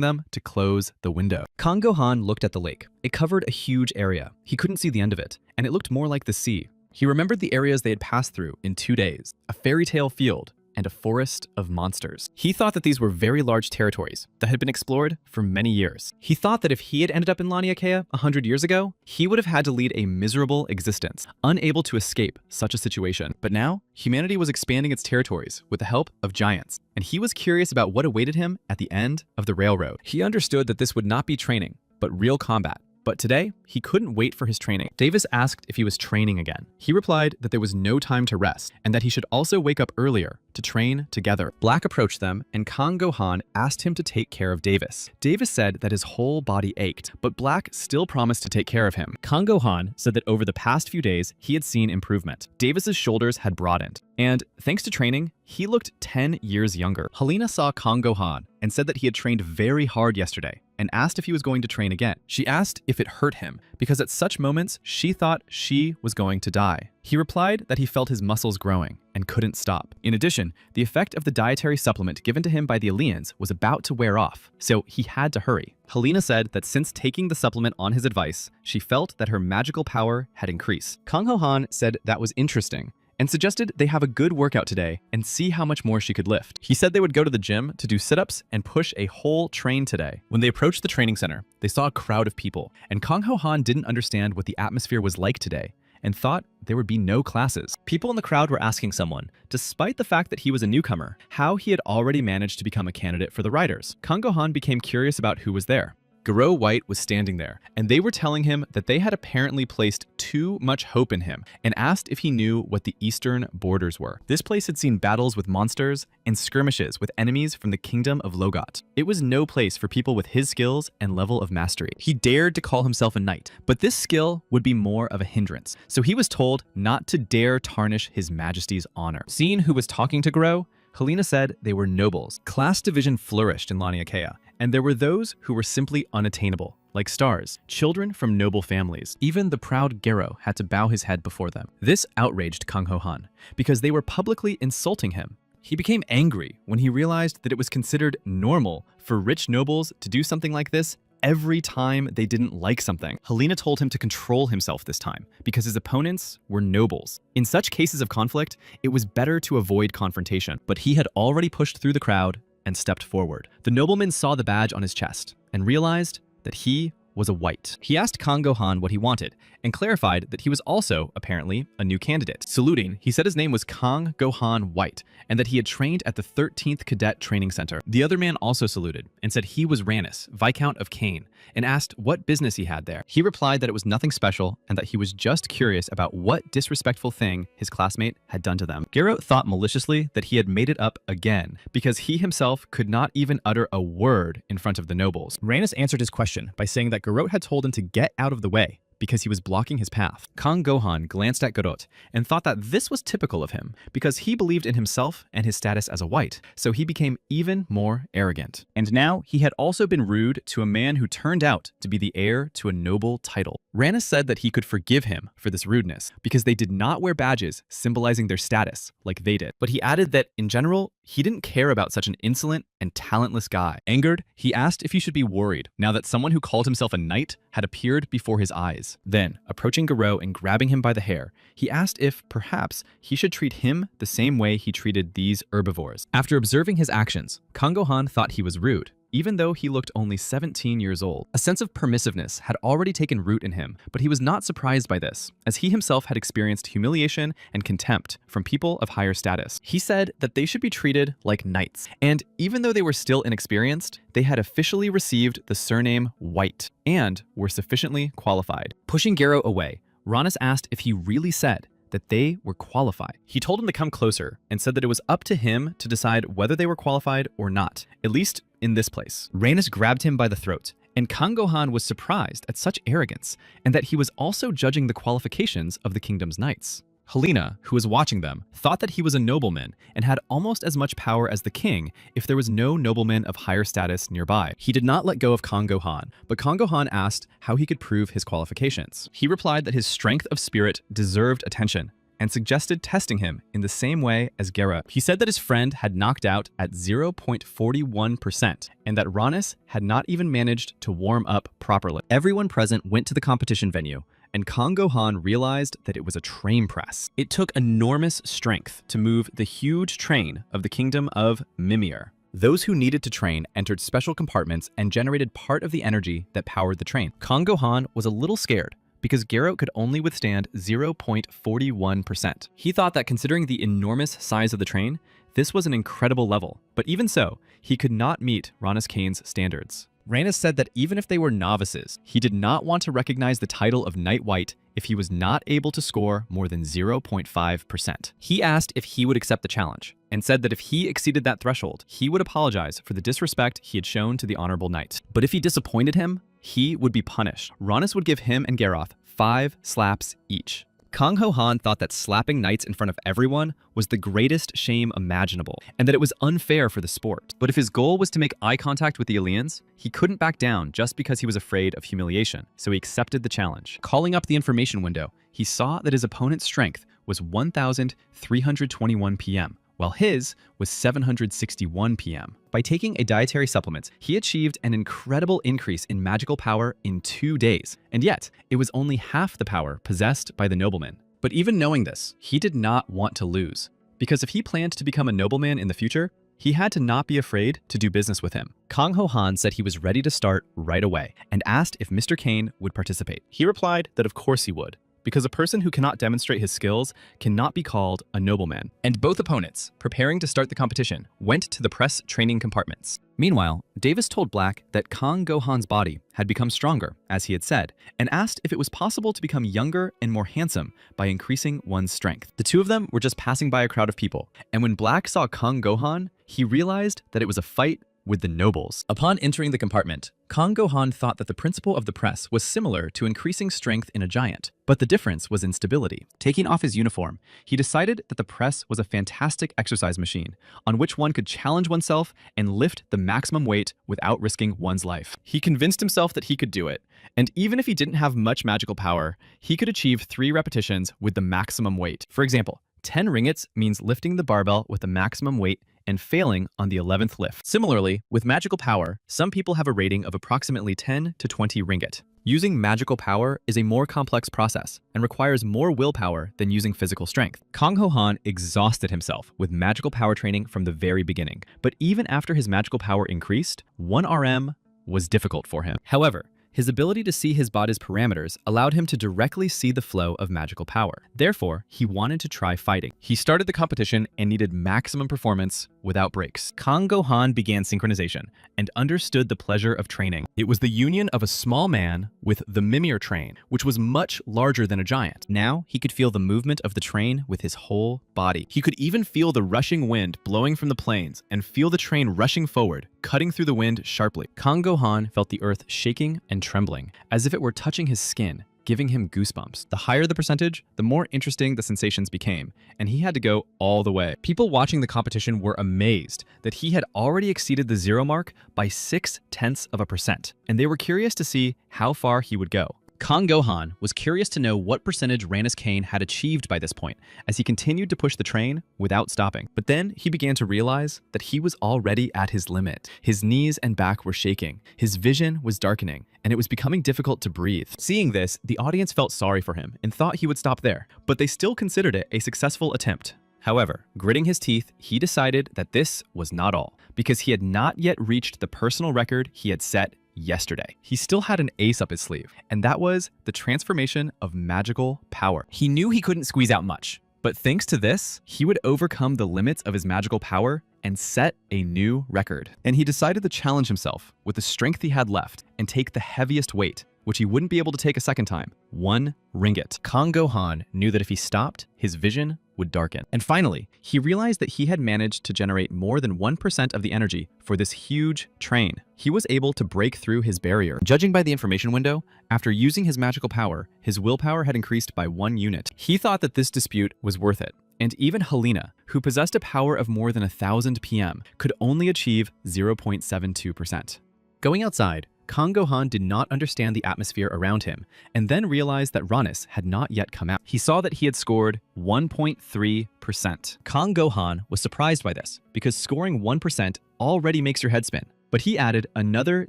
them to close the window. Kang Go-han looked at the lake. It covered a huge area. He couldn't see the end of it, and it looked more like the sea. He remembered the areas they had passed through in 2 days, a fairy tale field, and a forest of monsters. He thought that these were very large territories that had been explored for many years. He thought that if he had ended up in Laniakea 100 years ago, he would have had to lead a miserable existence, unable to escape such a situation. But now, humanity was expanding its territories with the help of giants, and he was curious about what awaited him at the end of the railroad. He understood that this would not be training, but real combat. But today, he couldn't wait for his training. Davis asked if he was training again. He replied that there was no time to rest, and that he should also wake up earlier to to train together. Black approached them, and Kang Gohan asked him to take care of Davis. Davis said that his whole body ached, but Black still promised to take care of him. Kang Gohan said that over the past few days, he had seen improvement. Davis's shoulders had broadened, and thanks to training, he looked 10 years younger. Helena saw Kang Gohan and said that he had trained very hard yesterday and asked if he was going to train again. She asked if it hurt him, because at such moments, she thought she was going to die. He replied that he felt his muscles growing and couldn't stop. In addition, the effect of the dietary supplement given to him by the Aliens was about to wear off, so he had to hurry. Helena said that since taking the supplement on his advice, she felt that her magical power had increased. Kang Gohan said that was interesting, and suggested they have a good workout today and see how much more she could lift. He said they would go to the gym to do sit-ups and push a whole train today. When they approached the training center, they saw a crowd of people, and Kang Gohan didn't understand what the atmosphere was like today and thought there would be no classes. People in the crowd were asking someone, despite the fact that he was a newcomer, how he had already managed to become a candidate for the riders. Kang Gohan became curious about who was there. Garo White was standing there, and they were telling him that they had apparently placed too much hope in him and asked if he knew what the eastern borders were. This place had seen battles with monsters and skirmishes with enemies from the kingdom of Logot. It was no place for people with his skills and level of mastery. He dared to call himself a knight, but this skill would be more of a hindrance, so he was told not to dare tarnish his majesty's honor. Seeing who was talking to Garo, Helena said they were nobles. Class division flourished in Laniakea, and there were those who were simply unattainable, like stars, children from noble families. Even the proud Garo had to bow his head before them. This outraged Kang Gohan, because they were publicly insulting him. He became angry when he realized that it was considered normal for rich nobles to do something like this every time they didn't like something. Helena told him to control himself this time, because his opponents were nobles. In such cases of conflict, it was better to avoid confrontation, but he had already pushed through the crowd and stepped forward. The nobleman saw the badge on his chest and realized that he was a white. He asked Kang Gohan what he wanted and clarified that he was also, apparently, a new candidate. Saluting, he said his name was Kang Gohan White and that he had trained at the 13th Cadet Training Center. The other man also saluted and said he was Rannis, Viscount of Kane, and asked what business he had there. He replied that it was nothing special and that he was just curious about what disrespectful thing his classmate had done to them. Garo thought maliciously that he had made it up again because he himself could not even utter a word in front of the nobles. Rannis answered his question by saying that Garot had told him to get out of the way because he was blocking his path. Kang Gohan glanced at Garot and thought that this was typical of him because he believed in himself and his status as a white, so he became even more arrogant. And now he had also been rude to a man who turned out to be the heir to a noble title. Rannis said that he could forgive him for this rudeness because they did not wear badges symbolizing their status like they did. But he added that, in general, he didn't care about such an insolent and talentless guy. Angered, he asked if he should be worried now that someone who called himself a knight had appeared before his eyes. Then, approaching Garo and grabbing him by the hair, he asked if, perhaps, he should treat him the same way he treated these herbivores. After observing his actions, Kang Gohan thought he was rude, even though he looked only 17 years old. A sense of permissiveness had already taken root in him, but he was not surprised by this, as he himself had experienced humiliation and contempt from people of higher status. He said that they should be treated like knights, and even though they were still inexperienced, they had officially received the surname White and were sufficiently qualified. Pushing Garo away, Rannis asked if he really said that they were qualified. He told him to come closer and said that it was up to him to decide whether they were qualified or not, at least in this place. Rannis grabbed him by the throat, and Kang Gohan was surprised at such arrogance and that he was also judging the qualifications of the kingdom's knights. Helena, who was watching them, thought that he was a nobleman and had almost as much power as the king if there was no nobleman of higher status nearby. He did not let go of Kang Gohan, but Kang Gohan asked how he could prove his qualifications. He replied that his strength of spirit deserved attention and suggested testing him in the same way as Garo. He said that his friend had knocked out at 0.41% and that Rannis had not even managed to warm up properly. Everyone present went to the competition venue, and Kang Gohan realized that it was a train press. It took enormous strength to move the huge train of the kingdom of Mimir. Those who needed to train entered special compartments and generated part of the energy that powered the train. Kang Gohan was a little scared because Garo could only withstand 0.41%. He thought that considering the enormous size of the train, this was an incredible level, but even so, he could not meet Rannis Kane's standards. Rannis said that even if they were novices, he did not want to recognize the title of Knight White if he was not able to score more than 0.5%. He asked if he would accept the challenge, and said that if he exceeded that threshold, he would apologize for the disrespect he had shown to the honorable knight. But if he disappointed him, he would be punished. Ranus would give him and Garroth 5 slaps each. Kang Ho Han thought that slapping knights in front of everyone was the greatest shame imaginable, and that it was unfair for the sport. But if his goal was to make eye contact with the aliens, he couldn't back down just because he was afraid of humiliation, so he accepted the challenge. Calling up the information window, he saw that his opponent's strength was 1,321 PM, while his was 761 PM. By taking a dietary supplement, he achieved an incredible increase in magical power in 2 days, and yet it was only half the power possessed by the nobleman. But even knowing this, he did not want to lose, because if he planned to become a nobleman in the future, he had to not be afraid to do business with him. Kang Ho Han said he was ready to start right away, and asked if Mr. Kane would participate. He replied that of course he would, because a person who cannot demonstrate his skills cannot be called a nobleman. And both opponents, preparing to start the competition, went to the press training compartments. Meanwhile, Davis told Black that Kang Gohan's body had become stronger, as he had said, and asked if it was possible to become younger and more handsome by increasing one's strength. The two of them were just passing by a crowd of people, and when Black saw Kang Gohan, he realized that it was a fight with the nobles. Upon entering the compartment, Kang Gohan thought that the principle of the press was similar to increasing strength in a giant, but the difference was in stability. Taking off his uniform, he decided that the press was a fantastic exercise machine on which one could challenge oneself and lift the maximum weight without risking one's life. He convinced himself that he could do it, and even if he didn't have much magical power, he could achieve 3 repetitions with the maximum weight. For example, 10 ringgits means lifting the barbell with the maximum weight and failing on the 11th lift. Similarly, with magical power, some people have a rating of approximately 10 to 20 ringgit. Using magical power is a more complex process and requires more willpower than using physical strength. Kang Ho Han exhausted himself with magical power training from the very beginning, but even after his magical power increased, 1 RM was difficult for him. However, his ability to see his body's parameters allowed him to directly see the flow of magical power. Therefore, he wanted to try fighting. He started the competition and needed maximum performance without breaks. Kang Gohan began synchronization and understood the pleasure of training. It was the union of a small man with the Mimir train, which was much larger than a giant. Now, he could feel the movement of the train with his whole body. He could even feel the rushing wind blowing from the plains and feel the train rushing forward, cutting through the wind sharply. Kang Gohan felt the earth shaking and trembling, as if it were touching his skin, giving him goosebumps. The higher the percentage, the more interesting the sensations became, and he had to go all the way. People watching the competition were amazed that he had already exceeded the 0 mark by 0.6%, and they were curious to see how far he would go. Kang Gohan was curious to know what percentage Ranus Kane had achieved by this point, as he continued to push the train without stopping. But then he began to realize that he was already at his limit. His knees and back were shaking, his vision was darkening, and it was becoming difficult to breathe. Seeing this, the audience felt sorry for him and thought he would stop there, but they still considered it a successful attempt. However, gritting his teeth, he decided that this was not all, because he had not yet reached the personal record he had set yesterday. He still had an ace up his sleeve, and that was the transformation of magical power. He knew he couldn't squeeze out much, but thanks to this, he would overcome the limits of his magical power and set a new record. And he decided to challenge himself with the strength he had left and take the heaviest weight, which he wouldn't be able to take a second time, 1 ringgit. Kang Gohan knew that if he stopped, his vision would darken. And finally, he realized that he had managed to generate more than 1% of the energy for this huge train. He was able to break through his barrier. Judging by the information window, after using his magical power, his willpower had increased by 1 unit. He thought that this dispute was worth it. And even Helena, who possessed a power of more than 1,000 PM, could only achieve 0.72%. Going outside, Kang Gohan did not understand the atmosphere around him, and then realized that Ranus had not yet come out. He saw that he had scored 1.3%. Kang Gohan was surprised by this, because scoring 1% already makes your head spin. But he added another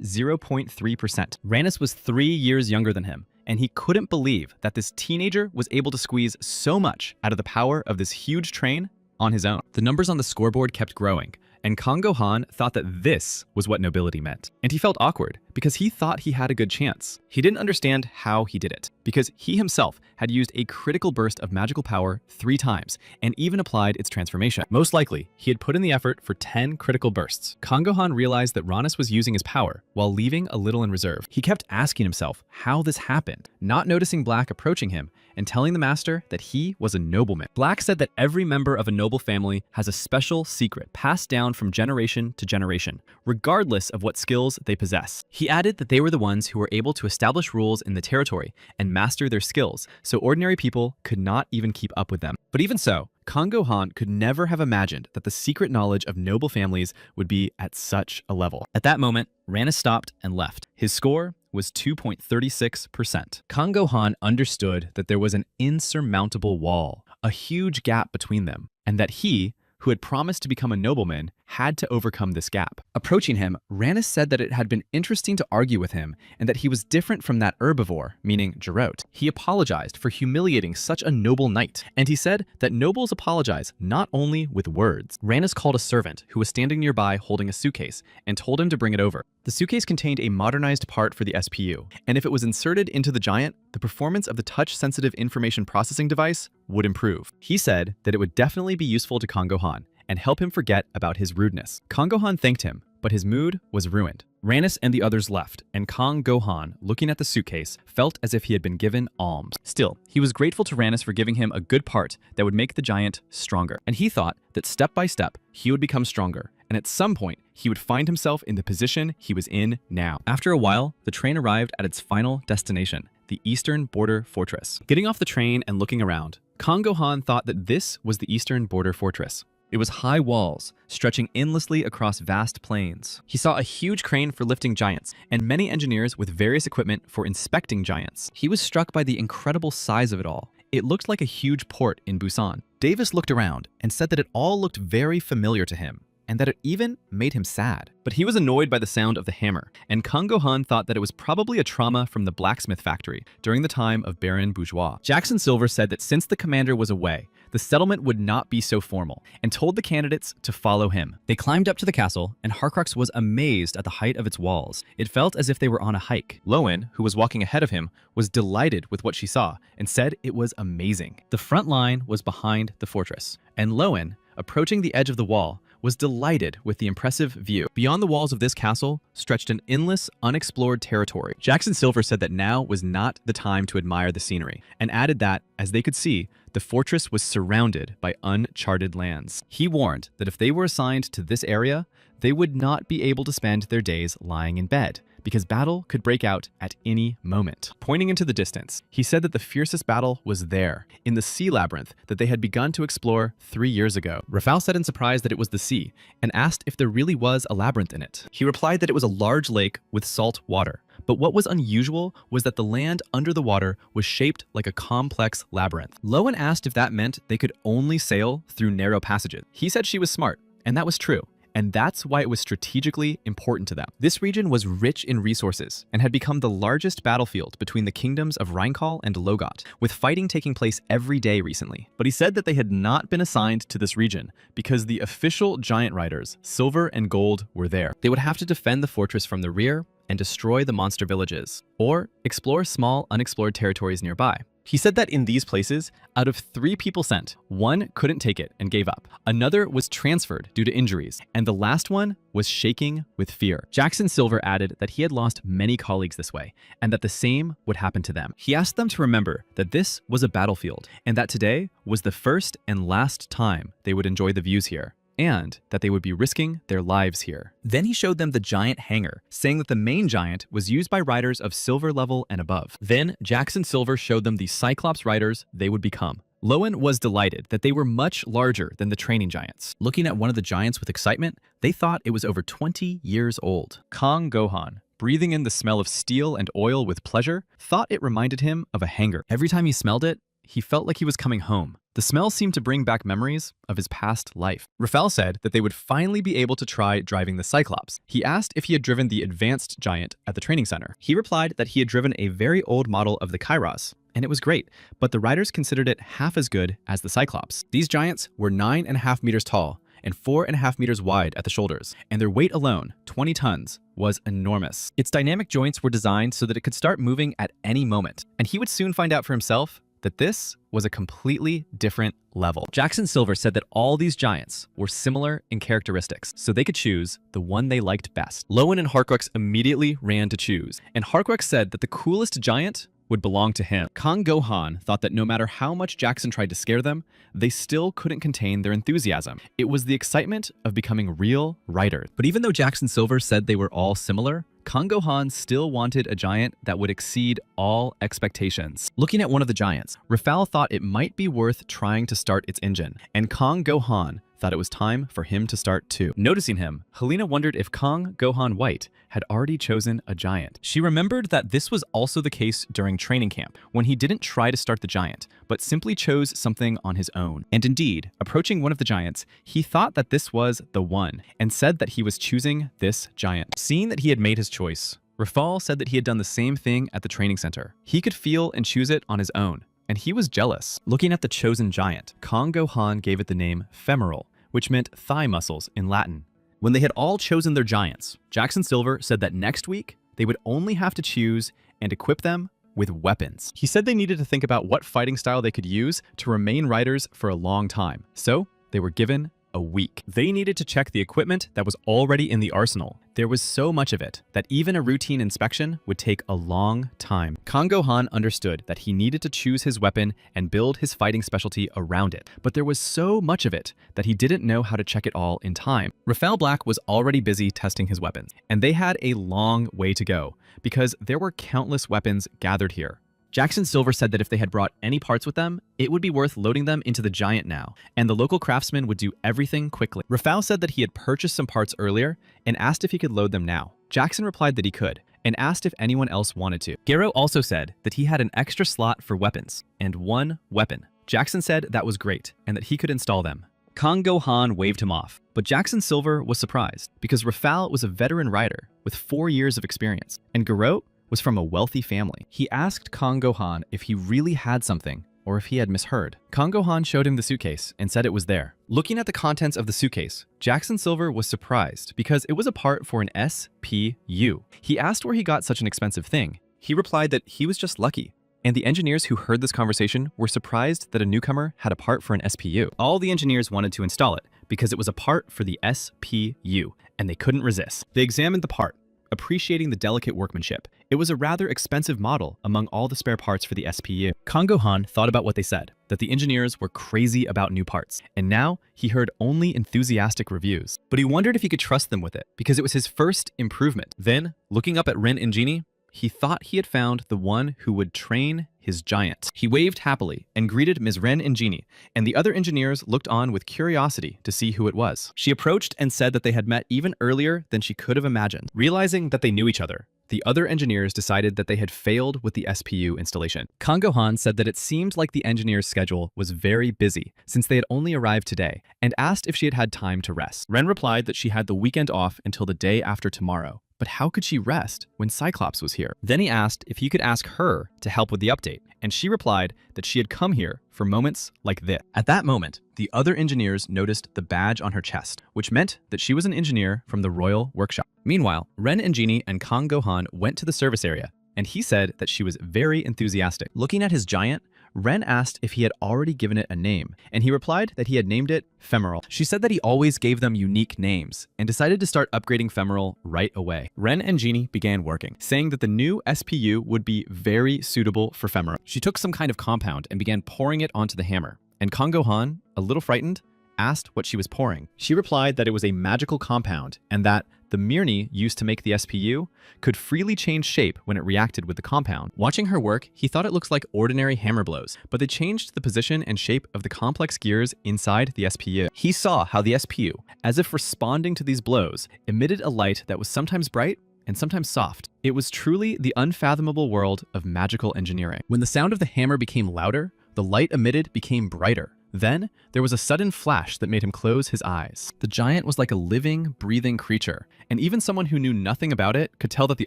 0.3%. Ranus was 3 years younger than him, and he couldn't believe that this teenager was able to squeeze so much out of the power of this huge train on his own. The numbers on the scoreboard kept growing, and Kang Go-han thought that this was what nobility meant. And he felt awkward because he thought he had a good chance. He didn't understand how he did it because he himself had used a critical burst of magical power 3 times and even applied its transformation. Most likely, he had put in the effort for 10 critical bursts. Kang Go-han realized that Rannis was using his power while leaving a little in reserve. He kept asking himself how this happened, not noticing Black approaching him and telling the master that he was a nobleman. Black said that every member of a noble family has a special secret passed down from generation to generation, regardless of what skills they possess. He added that they were the ones who were able to establish rules in the territory and master their skills, so ordinary people could not even keep up with them. But even so, Kang Go-han could never have imagined that the secret knowledge of noble families would be at such a level. At that moment, Rannis stopped and left. His score was 2.36%. Kang Go-han understood that there was an insurmountable wall, a huge gap between them, and that he, who had promised to become a nobleman, had to overcome this gap. Approaching him, Rannis said that it had been interesting to argue with him and that he was different from that herbivore, meaning Jarot. He apologized for humiliating such a noble knight, and he said that nobles apologize not only with words. Rannis called a servant who was standing nearby holding a suitcase and told him to bring it over. The suitcase contained a modernized part for the SPU, and if it was inserted into the giant, the performance of the touch-sensitive information processing device would improve. He said that it would definitely be useful to Kang Go-han and help him forget about his rudeness. Kang Go-han thanked him, but his mood was ruined. Rannis and the others left, and Kang Go-han, looking at the suitcase, felt as if he had been given alms. Still, he was grateful to Rannis for giving him a good part that would make the giant stronger, and he thought that step by step, he would become stronger, and at some point, he would find himself in the position he was in now. After a while, the train arrived at its final destination, the Eastern Border Fortress. Getting off the train and looking around, Kang Go-han thought that this was the Eastern Border Fortress. It was high walls, stretching endlessly across vast plains. He saw a huge crane for lifting giants, and many engineers with various equipment for inspecting giants. He was struck by the incredible size of it all. It looked like a huge port in Busan. Davis looked around and said that it all looked very familiar to him, and that it even made him sad. But he was annoyed by the sound of the hammer, and Kang Go-han thought that it was probably a trauma from the blacksmith factory during the time of Baron Bourgeois. Jackson Silver said that since the commander was away, the settlement would not be so formal, and told the candidates to follow him. They climbed up to the castle, and Harcrux was amazed at the height of its walls. It felt as if they were on a hike. Lowen, who was walking ahead of him, was delighted with what she saw, and said it was amazing. The front line was behind the fortress, and Lowen, approaching the edge of the wall, was delighted with the impressive view. Beyond the walls of this castle stretched an endless, unexplored territory. Jackson Silver said that now was not the time to admire the scenery, and added that, as they could see, the fortress was surrounded by uncharted lands. He warned that if they were assigned to this area, they would not be able to spend their days lying in bed, because battle could break out at any moment. Pointing into the distance, he said that the fiercest battle was there, in the sea labyrinth that they had begun to explore 3 years ago. Rafal said in surprise that it was the sea, and asked if there really was a labyrinth in it. He replied that it was a large lake with salt water, but what was unusual was that the land under the water was shaped like a complex labyrinth. Lowen asked if that meant they could only sail through narrow passages. He said she was smart, and that was true. And that's why it was strategically important to them. This region was rich in resources and had become the largest battlefield between the kingdoms of Rheinkall and Logot, with fighting taking place every day recently. But he said that they had not been assigned to this region because the official giant riders, Silver and Gold, were there. They would have to defend the fortress from the rear and destroy the monster villages, or explore small unexplored territories nearby. He said that in these places, out of 3 people sent, 1 couldn't take it and gave up. Another was transferred due to injuries, and the last one was shaking with fear. Jackson Silver added that he had lost many colleagues this way, and that the same would happen to them. He asked them to remember that this was a battlefield, and that today was the first and last time they would enjoy the views here, and that they would be risking their lives here. Then he showed them the giant hangar, saying that the main giant was used by riders of silver level and above. Then Jackson Silver showed them the Cyclops riders they would become. Lowen was delighted that they were much larger than the training giants. Looking at one of the giants with excitement, they thought it was over 20 years old. Kang Go-han, breathing in the smell of steel and oil with pleasure, thought it reminded him of a hangar. Every time he smelled it, he felt like he was coming home. The smell seemed to bring back memories of his past life. Rafal said that they would finally be able to try driving the Cyclops. He asked if he had driven the advanced giant at the training center. He replied that he had driven a very old model of the Kairos, and it was great, but the riders considered it half as good as the Cyclops. These giants were 9.5 meters tall, and 4.5 meters wide at the shoulders, and their weight alone, 20 tons, was enormous. Its dynamic joints were designed so that it could start moving at any moment, and he would soon find out for himself that this was a completely different level. Jackson Silver said that all these giants were similar in characteristics, so they could choose the one they liked best. Lowen and Harkwex immediately ran to choose, and Harkwex said that the coolest giant would belong to him. Kang Gohan thought that no matter how much Jackson tried to scare them, they still couldn't contain their enthusiasm. It was the excitement of becoming real writers. But even though Jackson Silver said they were all similar, Kang Gohan still wanted a giant that would exceed all expectations. Looking at one of the giants, Rafal thought it might be worth trying to start its engine, and Kang Gohan thought it was time for him to start too. Noticing him, Helena wondered if Kang Gohan White had already chosen a giant. She remembered that this was also the case during training camp, when he didn't try to start the giant, but simply chose something on his own. And indeed, approaching one of the giants, he thought that this was the one, and said that he was choosing this giant. Seeing that he had made his choice, Rafal said that he had done the same thing at the training center. He could feel and choose it on his own, and he was jealous. Looking at the chosen giant, Kang Gohan gave it the name Femoral, which meant thigh muscles in Latin. When they had all chosen their giants, Jackson Silver said that next week, they would only have to choose and equip them with weapons. He said they needed to think about what fighting style they could use to remain riders for a long time. So they were given a week. They needed to check the equipment that was already in the arsenal. There was so much of it that even a routine inspection would take a long time. Kang Gohan understood that he needed to choose his weapon and build his fighting specialty around it, but there was so much of it that he didn't know how to check it all in time. Rafal Black was already busy testing his weapons, and they had a long way to go because there were countless weapons gathered here. Jackson Silver said that if they had brought any parts with them, it would be worth loading them into the giant now, and the local craftsman would do everything quickly. Rafal said that he had purchased some parts earlier and asked if he could load them now. Jackson replied that he could, and asked if anyone else wanted to. Gero also said that he had an extra slot for weapons, and one weapon. Jackson said that was great, and that he could install them. Kang Gohan waved him off, but Jackson Silver was surprised, because Rafal was a veteran rider with 4 years of experience, and Gero was from a wealthy family. He asked Kang Gohan if he really had something or if he had misheard. Kang Gohan showed him the suitcase and said it was there. Looking at the contents of the suitcase, Jackson Silver was surprised because it was a part for an SPU. He asked where he got such an expensive thing. He replied that he was just lucky. And the engineers who heard this conversation were surprised that a newcomer had a part for an SPU. All the engineers wanted to install it because it was a part for the SPU, and they couldn't resist. They examined the part, appreciating the delicate workmanship. It was a rather expensive model among all the spare parts for the SPU. Kang Gohan thought about what they said, that the engineers were crazy about new parts, and now he heard only enthusiastic reviews. But he wondered if he could trust them with it, because it was his first improvement. Then, looking up at Ren and Genie, he thought he had found the one who would train his giant. He waved happily and greeted Ms. Ren and Genie, and the other engineers looked on with curiosity to see who it was. She approached and said that they had met even earlier than she could have imagined. Realizing that they knew each other, the other engineers decided that they had failed with the SPU installation. Kang Gohan said that it seemed like the engineer's schedule was very busy since they had only arrived today, and asked if she had had time to rest. Ren replied that she had the weekend off until the day after tomorrow. But how could she rest when Cyclops was here? Then he asked if he could ask her to help with the update, and she replied that she had come here for moments like this. At that moment, the other engineers noticed the badge on her chest, which meant that she was an engineer from the Royal Workshop. Meanwhile, Ren and Genie and Kang Gohan went to the service area, and he said that she was very enthusiastic. Looking at his giant, Ren asked if he had already given it a name, and he replied that he had named it Femoral. She said that he always gave them unique names, and decided to start upgrading Femoral right away. Ren and Genie began working, saying that the new SPU would be very suitable for Femoral. She took some kind of compound and began pouring it onto the hammer, and Kang Gohan, a little frightened, asked what she was pouring. She replied that it was a magical compound, and that the Mirni used to make the SPU could freely change shape when it reacted with the compound. Watching her work, he thought it looked like ordinary hammer blows, but they changed the position and shape of the complex gears inside the SPU. He saw how the SPU, as if responding to these blows, emitted a light that was sometimes bright and sometimes soft. It was truly the unfathomable world of magical engineering. When the sound of the hammer became louder, the light emitted became brighter. Then, there was a sudden flash that made him close his eyes. The giant was like a living, breathing creature, and even someone who knew nothing about it could tell that the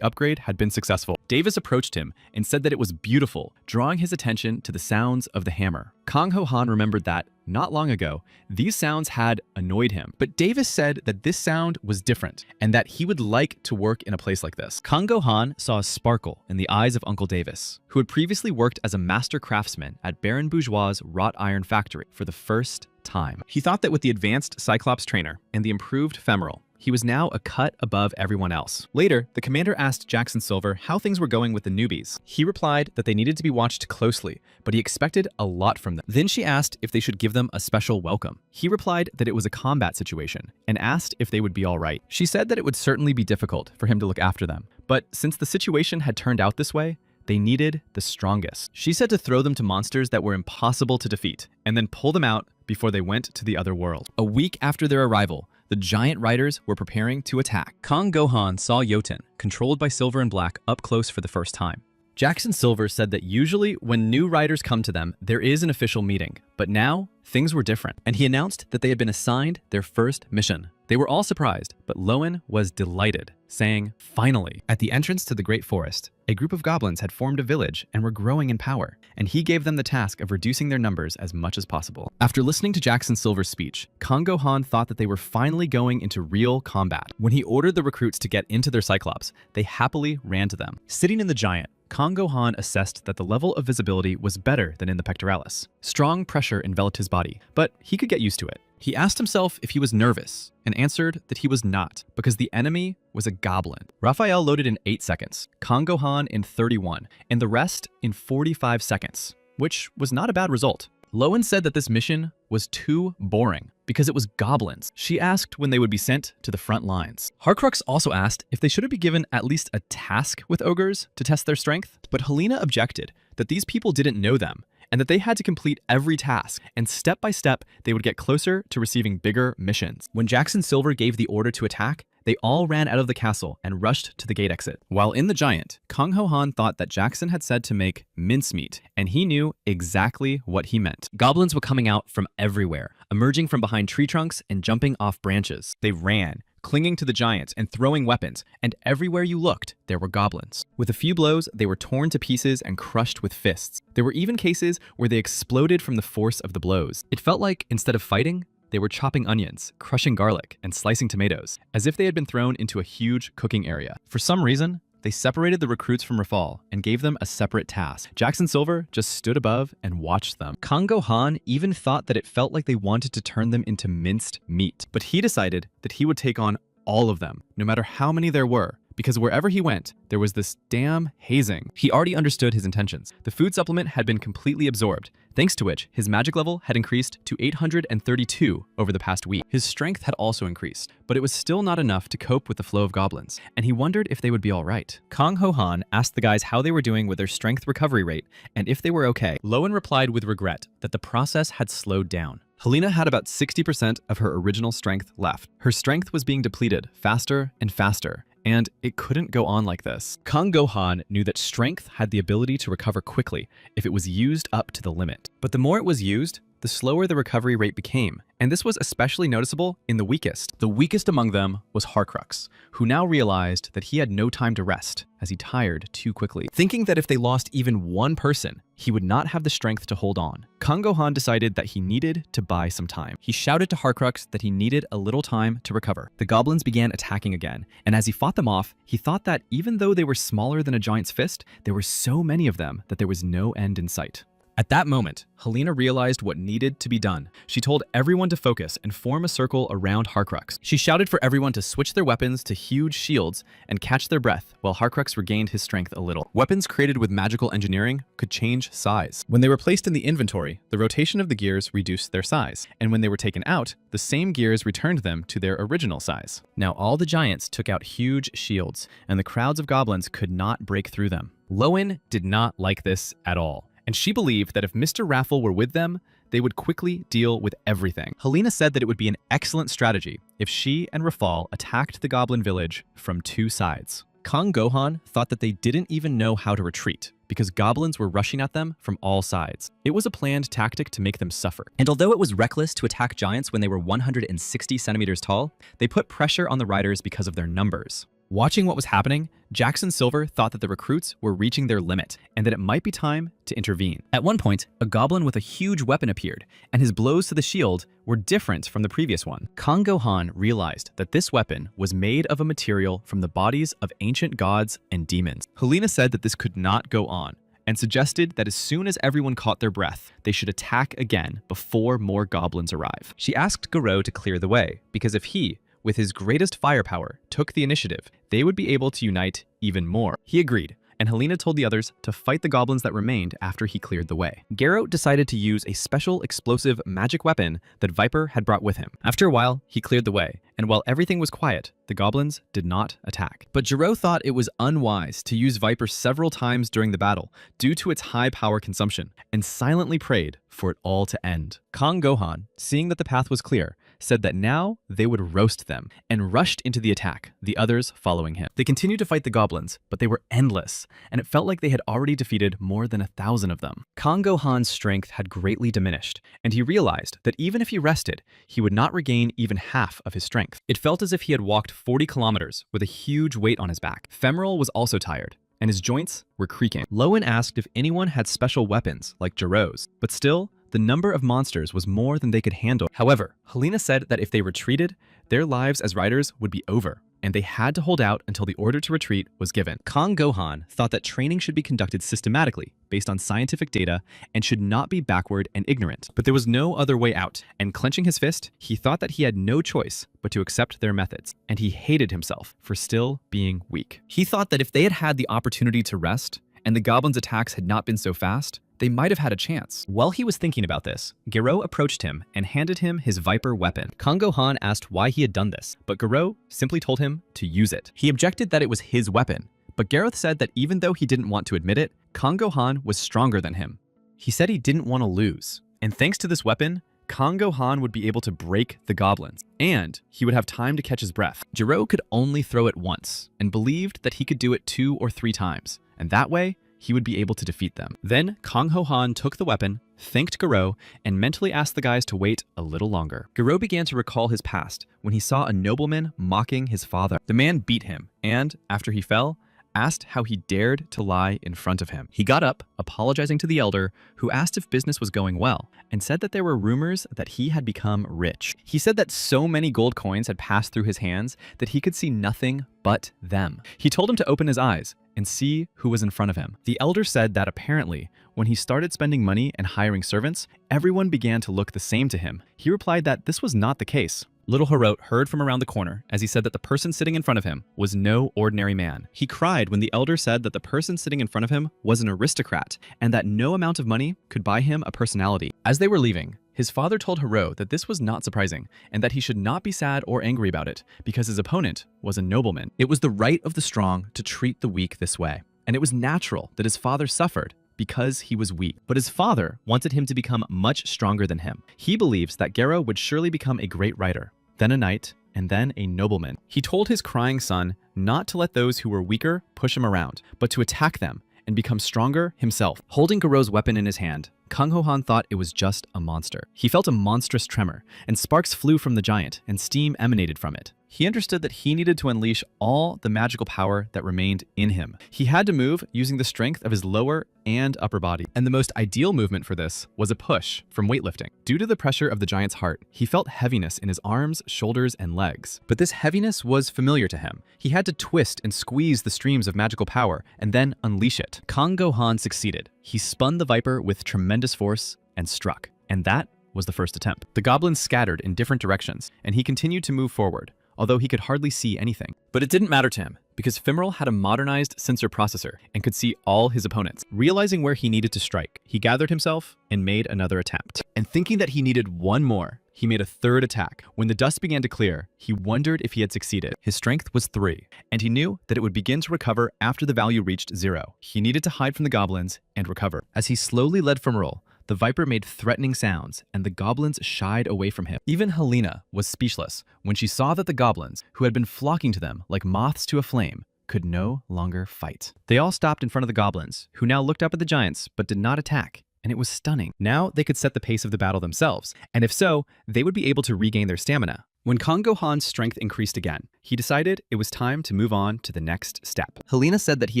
upgrade had been successful. Davis approached him and said that it was beautiful, drawing his attention to the sounds of the hammer. Kang Gohan remembered that, not long ago, these sounds had annoyed him. But Davis said that this sound was different and that he would like to work in a place like this. Kang Go-han saw a sparkle in the eyes of Uncle Davis, who had previously worked as a master craftsman at Baron Bourgeois' wrought iron factory for the first time. He thought that with the advanced Cyclops trainer and the improved femoral, he was now a cut above everyone else. Later, the commander asked Jackson Silver how things were going with the newbies. He replied that they needed to be watched closely, but he expected a lot from them. Then she asked if they should give them a special welcome. He replied that it was a combat situation and asked if they would be all right. She said that it would certainly be difficult for him to look after them, but since the situation had turned out this way, they needed the strongest. She said to throw them to monsters that were impossible to defeat and then pull them out before they went to the other world. A week after their arrival, the giant riders were preparing to attack. Kang Go-han saw Jotun, controlled by Silver and Black, up close for the first time. Jackson Silver said that usually when new riders come to them, there is an official meeting, but now things were different, and he announced that they had been assigned their first mission. They were all surprised, but Lowen was delighted, saying, "Finally!" At the entrance to the Great Forest, a group of goblins had formed a village and were growing in power, and he gave them the task of reducing their numbers as much as possible. After listening to Jackson Silver's speech, Kang Go-han thought that they were finally going into real combat. When he ordered the recruits to get into their Cyclops, they happily ran to them. Sitting in the giant, Kang Go-han assessed that the level of visibility was better than in the pectoralis. Strong pressure enveloped his body, but he could get used to it. He asked himself if he was nervous and answered that he was not, because the enemy was a goblin. Raphael loaded in 8 seconds, Kang Go-han in 31, and the rest in 45 seconds, which was not a bad result. Lowen said that this mission was too boring because it was goblins. She asked when they would be sent to the front lines. Harcrux also asked if they should be given at least a task with ogres to test their strength, but Helena objected that these people didn't know them and that they had to complete every task, and step by step, they would get closer to receiving bigger missions. When Jackson Silver gave the order to attack, they all ran out of the castle and rushed to the gate exit. While in the giant, Kang Ho-han thought that Jackson had said to make mincemeat, and he knew exactly what he meant. Goblins were coming out from everywhere, emerging from behind tree trunks and jumping off branches. They ran, clinging to the giants and throwing weapons, and everywhere you looked, there were goblins. With a few blows, they were torn to pieces and crushed with fists. There were even cases where they exploded from the force of the blows. It felt like, instead of fighting, they were chopping onions, crushing garlic, and slicing tomatoes, as if they had been thrown into a huge cooking area. For some reason, they separated the recruits from Rafal and gave them a separate task. Jackson Silver just stood above and watched them. Kang Go-han even thought that it felt like they wanted to turn them into minced meat, but he decided that he would take on all of them, no matter how many there were, because wherever he went, there was this damn hazing. He already understood his intentions. The food supplement had been completely absorbed, thanks to which his magic level had increased to 832 over the past week. His strength had also increased, but it was still not enough to cope with the flow of goblins, and he wondered if they would be all right. Kang Ho-han asked the guys how they were doing with their strength recovery rate and if they were okay. Lowen replied with regret that the process had slowed down. Helena had about 60% of her original strength left. Her strength was being depleted faster and faster, and it couldn't go on like this. Kang Go-han knew that strength had the ability to recover quickly if it was used up to the limit. But the more it was used, the slower the recovery rate became, and this was especially noticeable in the weakest. The weakest among them was Harcrux, who now realized that he had no time to rest, as he tired too quickly. Thinking that if they lost even one person, he would not have the strength to hold on, Kang Go-han decided that he needed to buy some time. He shouted to Harcrux that he needed a little time to recover. The goblins began attacking again, and as he fought them off, he thought that even though they were smaller than a giant's fist, there were so many of them that there was no end in sight. At that moment, Helena realized what needed to be done. She told everyone to focus and form a circle around Harcrux. She shouted for everyone to switch their weapons to huge shields and catch their breath while Harcrux regained his strength a little. Weapons created with magical engineering could change size. When they were placed in the inventory, the rotation of the gears reduced their size, and when they were taken out, the same gears returned them to their original size. Now all the giants took out huge shields, and the crowds of goblins could not break through them. Lowen did not like this at all, and she believed that if Mr. Raffle were with them, they would quickly deal with everything. Helena said that it would be an excellent strategy if she and Rafal attacked the goblin village from two sides. Kang Go-han thought that they didn't even know how to retreat because goblins were rushing at them from all sides. It was a planned tactic to make them suffer. And although it was reckless to attack giants when they were 160 centimeters tall, they put pressure on the riders because of their numbers. Watching what was happening, Jackson Silver thought that the recruits were reaching their limit and that it might be time to intervene. At one point, a goblin with a huge weapon appeared, and his blows to the shield were different from the previous one. Kongo Han realized that this weapon was made of a material from the bodies of ancient gods and demons. Helena said that this could not go on, and suggested that as soon as everyone caught their breath, they should attack again before more goblins arrive. She asked Garou to clear the way, because if he, with his greatest firepower, took the initiative, they would be able to unite even more. He agreed, and Helena told the others to fight the goblins that remained after he cleared the way. Garou decided to use a special explosive magic weapon that Viper had brought with him. After a while, he cleared the way, and while everything was quiet, the goblins did not attack. But Garou thought it was unwise to use Viper several times during the battle due to its high power consumption, and silently prayed for it all to end. Kang Gohan, seeing that the path was clear, said that now they would roast them, and rushed into the attack, the others following him. They continued to fight the goblins, but they were endless, and it felt like they had already defeated more than 1,000 of them. Kang Gohan's strength had greatly diminished, and he realized that even if he rested, he would not regain even half of his strength. It felt as if he had walked 40 kilometers with a huge weight on his back. Femoral was also tired, and his joints were creaking. Lowen asked if anyone had special weapons like Jirou's, but still, the number of monsters was more than they could handle. However, Helena said that if they retreated, their lives as riders would be over, and they had to hold out until the order to retreat was given. Kang Gohan thought that training should be conducted systematically, based on scientific data, and should not be backward and ignorant. But there was no other way out, and clenching his fist, he thought that he had no choice but to accept their methods, and he hated himself for still being weak. He thought that if they had had the opportunity to rest, and the goblins' attacks had not been so fast, they might have had a chance. While he was thinking about this, Garou approached him and handed him his Viper weapon. Kang Gohan asked why he had done this, but Garou simply told him to use it. He objected that it was his weapon, but Gareth said that even though he didn't want to admit it, Kang Gohan was stronger than him. He said he didn't want to lose, and thanks to this weapon, Kang Gohan would be able to break the goblins, and he would have time to catch his breath. Garou could only throw it once, and believed that he could do it 2 or 3 times, and that way, he would be able to defeat them. Then, Kang Ho Han took the weapon, thanked Garou, and mentally asked the guys to wait a little longer. Garou began to recall his past when he saw a nobleman mocking his father. The man beat him, and, after he fell, asked how he dared to lie in front of him. He got up, apologizing to the elder, who asked if business was going well, and said that there were rumors that he had become rich. He said that so many gold coins had passed through his hands that he could see nothing but them. He told him to open his eyes and see who was in front of him. The elder said that apparently, when he started spending money and hiring servants, everyone began to look the same to him. He replied that this was not the case. Little Harot heard from around the corner as he said that the person sitting in front of him was no ordinary man. He cried when the elder said that the person sitting in front of him was an aristocrat and that no amount of money could buy him a personality. As they were leaving, his father told Harot that this was not surprising and that he should not be sad or angry about it because his opponent was a nobleman. It was the right of the strong to treat the weak this way, and it was natural that his father suffered because he was weak. But his father wanted him to become much stronger than him. He believes that Garou would surely become a great writer, then a knight, and then a nobleman. He told his crying son not to let those who were weaker push him around, but to attack them and become stronger himself. Holding Garou's weapon in his hand, Kang Ho Han thought it was just a monster. He felt a monstrous tremor, and sparks flew from the giant, and steam emanated from it. He understood that he needed to unleash all the magical power that remained in him. He had to move using the strength of his lower and upper body, and the most ideal movement for this was a push from weightlifting. Due to the pressure of the giant's heart, he felt heaviness in his arms, shoulders, and legs. But this heaviness was familiar to him. He had to twist and squeeze the streams of magical power and then unleash it. Kang Gohan succeeded. He spun the Viper with tremendous force and struck. And that was the first attempt. The goblins scattered in different directions, and he continued to move forward, although he could hardly see anything. But it didn't matter to him, because Femoral had a modernized sensor processor and could see all his opponents. Realizing where he needed to strike, he gathered himself and made another attempt. And thinking that he needed one more, he made a third attack. When the dust began to clear, he wondered if he had succeeded. His strength was 3, and he knew that it would begin to recover after the value reached 0. He needed to hide from the goblins and recover. As he slowly led Femoral, the Viper made threatening sounds, and the goblins shied away from him. Even Helena was speechless when she saw that the goblins, who had been flocking to them like moths to a flame, could no longer fight. They all stopped in front of the goblins, who now looked up at the giants but did not attack, and it was stunning. Now they could set the pace of the battle themselves, and if so, they would be able to regain their stamina. When Kang Gohan's strength increased again, he decided it was time to move on to the next step. Helena said that he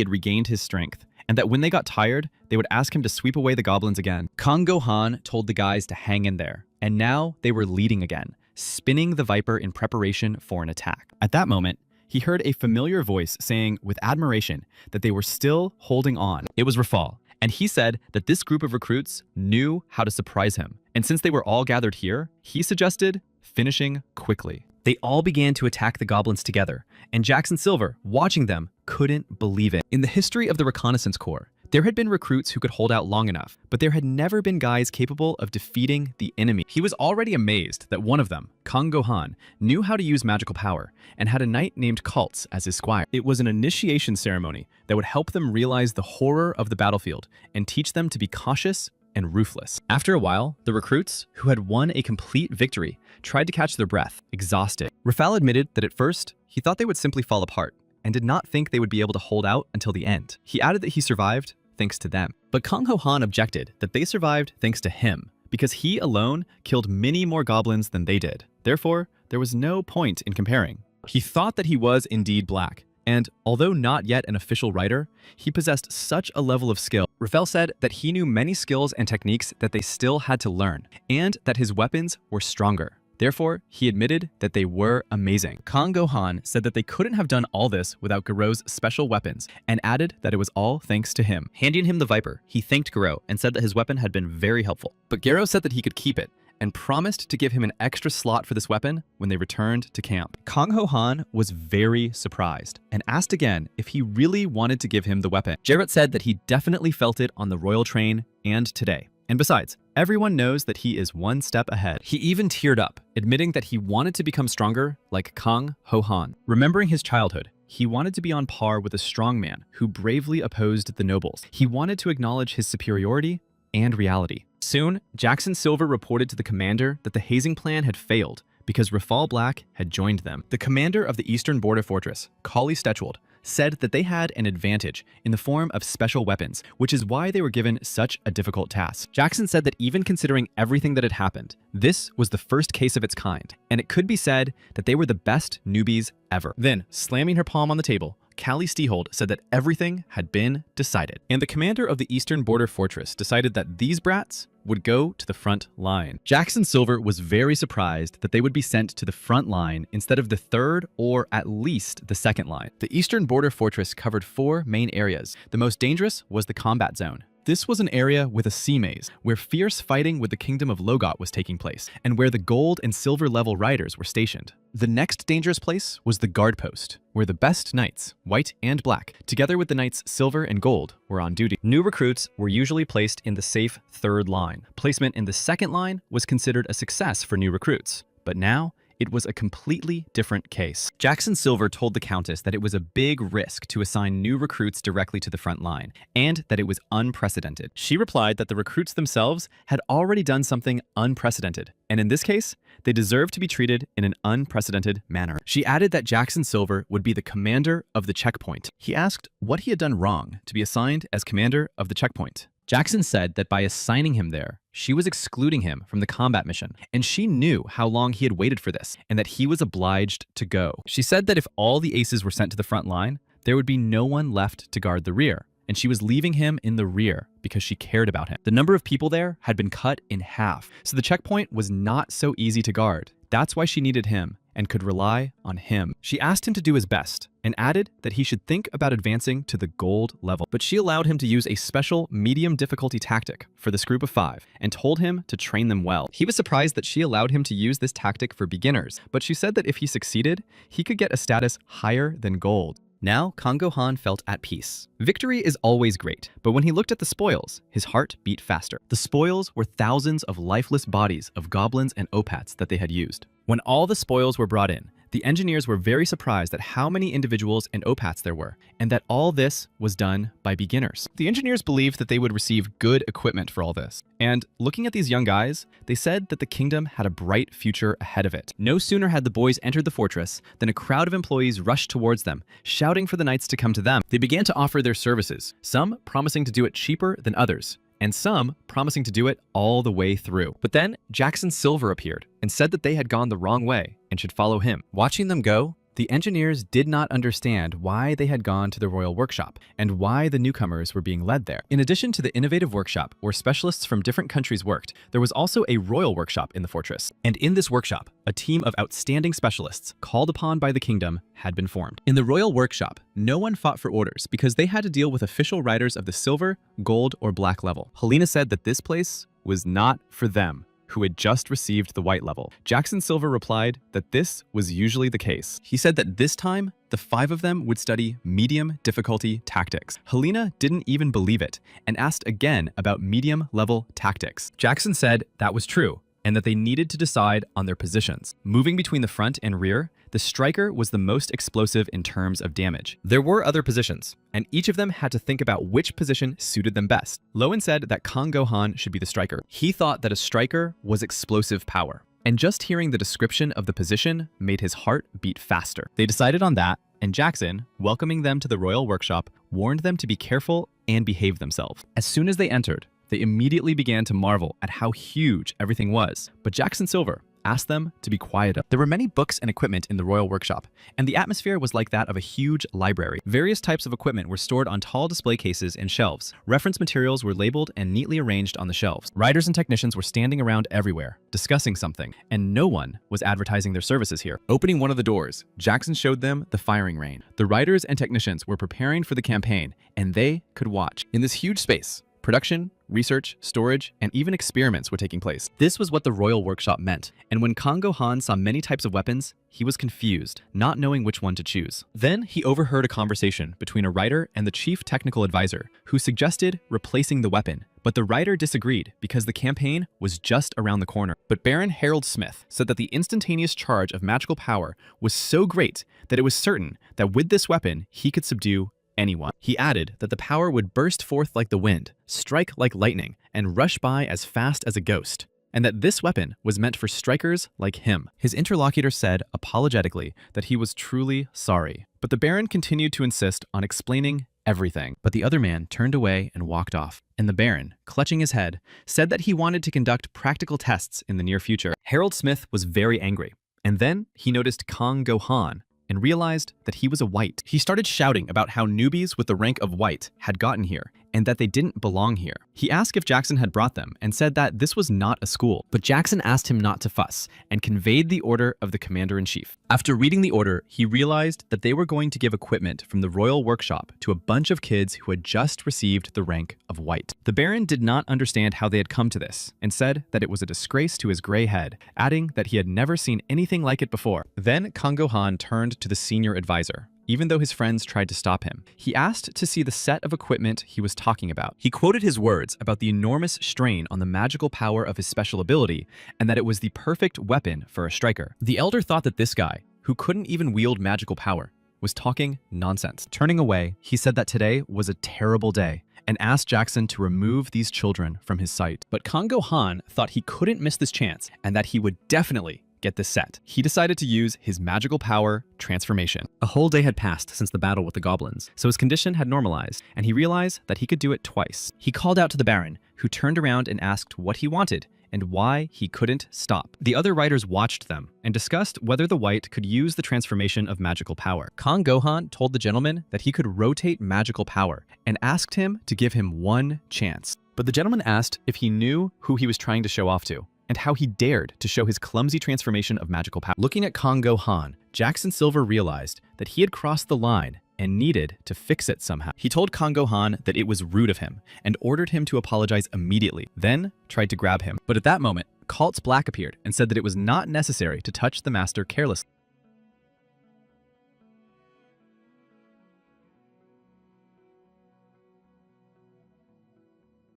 had regained his strength, and that when they got tired, they would ask him to sweep away the goblins again. Kang Gohan told the guys to hang in there, and now they were leading again, spinning the Viper in preparation for an attack. At that moment, he heard a familiar voice saying with admiration that they were still holding on. It was Rafal, and he said that this group of recruits knew how to surprise him. And since they were all gathered here, he suggested finishing quickly. They all began to attack the goblins together, and Jackson Silver, watching them, couldn't believe it. In the history of the Reconnaissance Corps, there had been recruits who could hold out long enough, but there had never been guys capable of defeating the enemy. He was already amazed that one of them, Kang Gohan, knew how to use magical power and had a knight named Kultz as his squire. It was an initiation ceremony that would help them realize the horror of the battlefield and teach them to be cautious and ruthless. After a while, the recruits, who had won a complete victory, tried to catch their breath, exhausted. Rafal admitted that at first, he thought they would simply fall apart and did not think they would be able to hold out until the end. He added that he survived thanks to them. But Kang Ho-han objected that they survived thanks to him, because he alone killed many more goblins than they did. Therefore, there was no point in comparing. He thought that he was indeed black, and although not yet an official writer, he possessed such a level of skill. Rafal said that he knew many skills and techniques that they still had to learn, and that his weapons were stronger. Therefore, he admitted that they were amazing. Kang Gohan said that they couldn't have done all this without Gero's special weapons, and added that it was all thanks to him. Handing him the Viper, he thanked Gero and said that his weapon had been very helpful. But Gero said that he could keep it, and promised to give him an extra slot for this weapon when they returned to camp. Kang Ho-han was very surprised, and asked again if he really wanted to give him the weapon. Jarrett said that he definitely felt it on the royal train and today. And besides, everyone knows that he is one step ahead. He even teared up, admitting that he wanted to become stronger like Kang Ho-han. Remembering his childhood, he wanted to be on par with a strong man who bravely opposed the nobles. He wanted to acknowledge his superiority and reality. Soon, Jackson Silver reported to the commander that the hazing plan had failed because Rafal Black had joined them. The commander of the eastern border fortress, Kali Stetchwold, said that they had an advantage in the form of special weapons, which is why they were given such a difficult task. Jackson said that even considering everything that had happened, this was the first case of its kind, and it could be said that they were the best newbies ever. Then, slamming her palm on the table, Callie Stehold said that everything had been decided. And the commander of the eastern border fortress decided that these brats would go to the front line. Jackson Silver was very surprised that they would be sent to the front line instead of the third or at least the second line. The eastern border fortress covered 4 main areas. The most dangerous was the combat zone. This was an area with a sea maze, where fierce fighting with the kingdom of Logot was taking place, and where the gold and silver level riders were stationed. The next dangerous place was the guard post, where the best knights, white and black, together with the knights silver and gold, were on duty. New recruits were usually placed in the safe third line. Placement in the second line was considered a success for new recruits, but now it was a completely different case. Jackson Silver told the Countess that it was a big risk to assign new recruits directly to the front line, and that it was unprecedented. She replied that the recruits themselves had already done something unprecedented, and in this case, they deserved to be treated in an unprecedented manner. She added that Jackson Silver would be the commander of the checkpoint. He asked what he had done wrong to be assigned as commander of the checkpoint. Jackson said that by assigning him there, she was excluding him from the combat mission, and she knew how long he had waited for this, and that he was obliged to go. She said that if all the aces were sent to the front line, there would be no one left to guard the rear, and she was leaving him in the rear because she cared about him. The number of people there had been cut in half, so the checkpoint was not so easy to guard. That's why she needed him and could rely on him. She asked him to do his best and added that he should think about advancing to the gold level. But she allowed him to use a special medium difficulty tactic for this group of 5 and told him to train them well. He was surprised that she allowed him to use this tactic for beginners, but she said that if he succeeded, he could get a status higher than gold. Now, Kang Gohan felt at peace. Victory is always great, but when he looked at the spoils, his heart beat faster. The spoils were thousands of lifeless bodies of goblins and opats that they had used. When all the spoils were brought in, the engineers were very surprised at how many individuals and opats there were, and that all this was done by beginners. The engineers believed that they would receive good equipment for all this. And looking at these young guys, they said that the kingdom had a bright future ahead of it. No sooner had the boys entered the fortress than a crowd of employees rushed towards them, shouting for the knights to come to them. They began to offer their services, some promising to do it cheaper than others, and some promising to do it all the way through. But then Jackson Silver appeared and said that they had gone the wrong way and should follow him. Watching them go, the engineers did not understand why they had gone to the Royal Workshop and why the newcomers were being led there. In addition to the innovative workshop where specialists from different countries worked, there was also a royal workshop in the fortress. And in this workshop, a team of outstanding specialists called upon by the kingdom had been formed. In the royal workshop, no one fought for orders because they had to deal with official riders of the silver, gold, or black level. Helena said that this place was not for them, who had just received the white level. Jackson Silver replied that this was usually the case. He said that this time, the 5 of them would study medium difficulty tactics. Helena didn't even believe it and asked again about medium level tactics. Jackson said that was true and that they needed to decide on their positions. Moving between the front and rear, the striker was the most explosive in terms of damage. There were other positions, and each of them had to think about which position suited them best. Lowen said that Kang Gohan should be the striker. He thought that a striker was explosive power, and just hearing the description of the position made his heart beat faster. They decided on that, and Jackson, welcoming them to the royal workshop, warned them to be careful and behave themselves. As soon as they entered, they immediately began to marvel at how huge everything was. But Jackson Silver asked them to be quiet. There were many books and equipment in the royal workshop, and the atmosphere was like that of a huge library. Various types of equipment were stored on tall display cases and shelves. Reference materials were labeled and neatly arranged on the shelves. Riders and technicians were standing around everywhere, discussing something, and no one was advertising their services here. Opening one of the doors, Jackson showed them the firing range. The riders and technicians were preparing for the campaign, and they could watch. In this huge space, production, research, storage, and even experiments were taking place. This was what the royal workshop meant, and when Kang Gohan saw many types of weapons, he was confused, not knowing which one to choose. Then he overheard a conversation between a writer and the chief technical advisor, who suggested replacing the weapon, but the writer disagreed because the campaign was just around the corner. But Baron Harold Smith said that the instantaneous charge of magical power was so great that it was certain that with this weapon, he could subdue anyone. He added that the power would burst forth like the wind, strike like lightning, and rush by as fast as a ghost, and that this weapon was meant for strikers like him. His interlocutor said apologetically that he was truly sorry, but the Baron continued to insist on explaining everything. But the other man turned away and walked off, and the Baron, clutching his head, said that he wanted to conduct practical tests in the near future. Harold Smith was very angry, and then he noticed Kang Gohan and realized that he was a white. He started shouting about how newbies with the rank of white had gotten here and that they didn't belong here. He asked if Jackson had brought them and said that this was not a school, but Jackson asked him not to fuss and conveyed the order of the commander-in-chief. After reading the order, he realized that they were going to give equipment from the royal workshop to a bunch of kids who had just received the rank of white. The Baron did not understand how they had come to this and said that it was a disgrace to his gray head, adding that he had never seen anything like it before. Then Kang Gohan turned to the senior advisor. Even though his friends tried to stop him, he asked to see the set of equipment he was talking about. He quoted his words about the enormous strain on the magical power of his special ability and that it was the perfect weapon for a striker. The elder thought that this guy, who couldn't even wield magical power, was talking nonsense. Turning away, he said that today was a terrible day and asked Jackson to remove these children from his sight. But Kang Gohan thought he couldn't miss this chance and that he would definitely get this set. He decided to use his magical power transformation. A whole day had passed since the battle with the goblins, so his condition had normalized, and he realized that he could do it twice. He called out to the Baron, who turned around and asked what he wanted and why he couldn't stop. The other riders watched them and discussed whether the white could use the transformation of magical power. Kang Gohan told the gentleman that he could rotate magical power and asked him to give him one chance. But the gentleman asked if he knew who he was trying to show off to, and how he dared to show his clumsy transformation of magical power. Looking at Kang Gohan, Jackson Silver realized that he had crossed the line and needed to fix it somehow. He told Kang Gohan that it was rude of him and ordered him to apologize immediately, then tried to grab him. But at that moment, Kaltz Black appeared and said that it was not necessary to touch the master carelessly.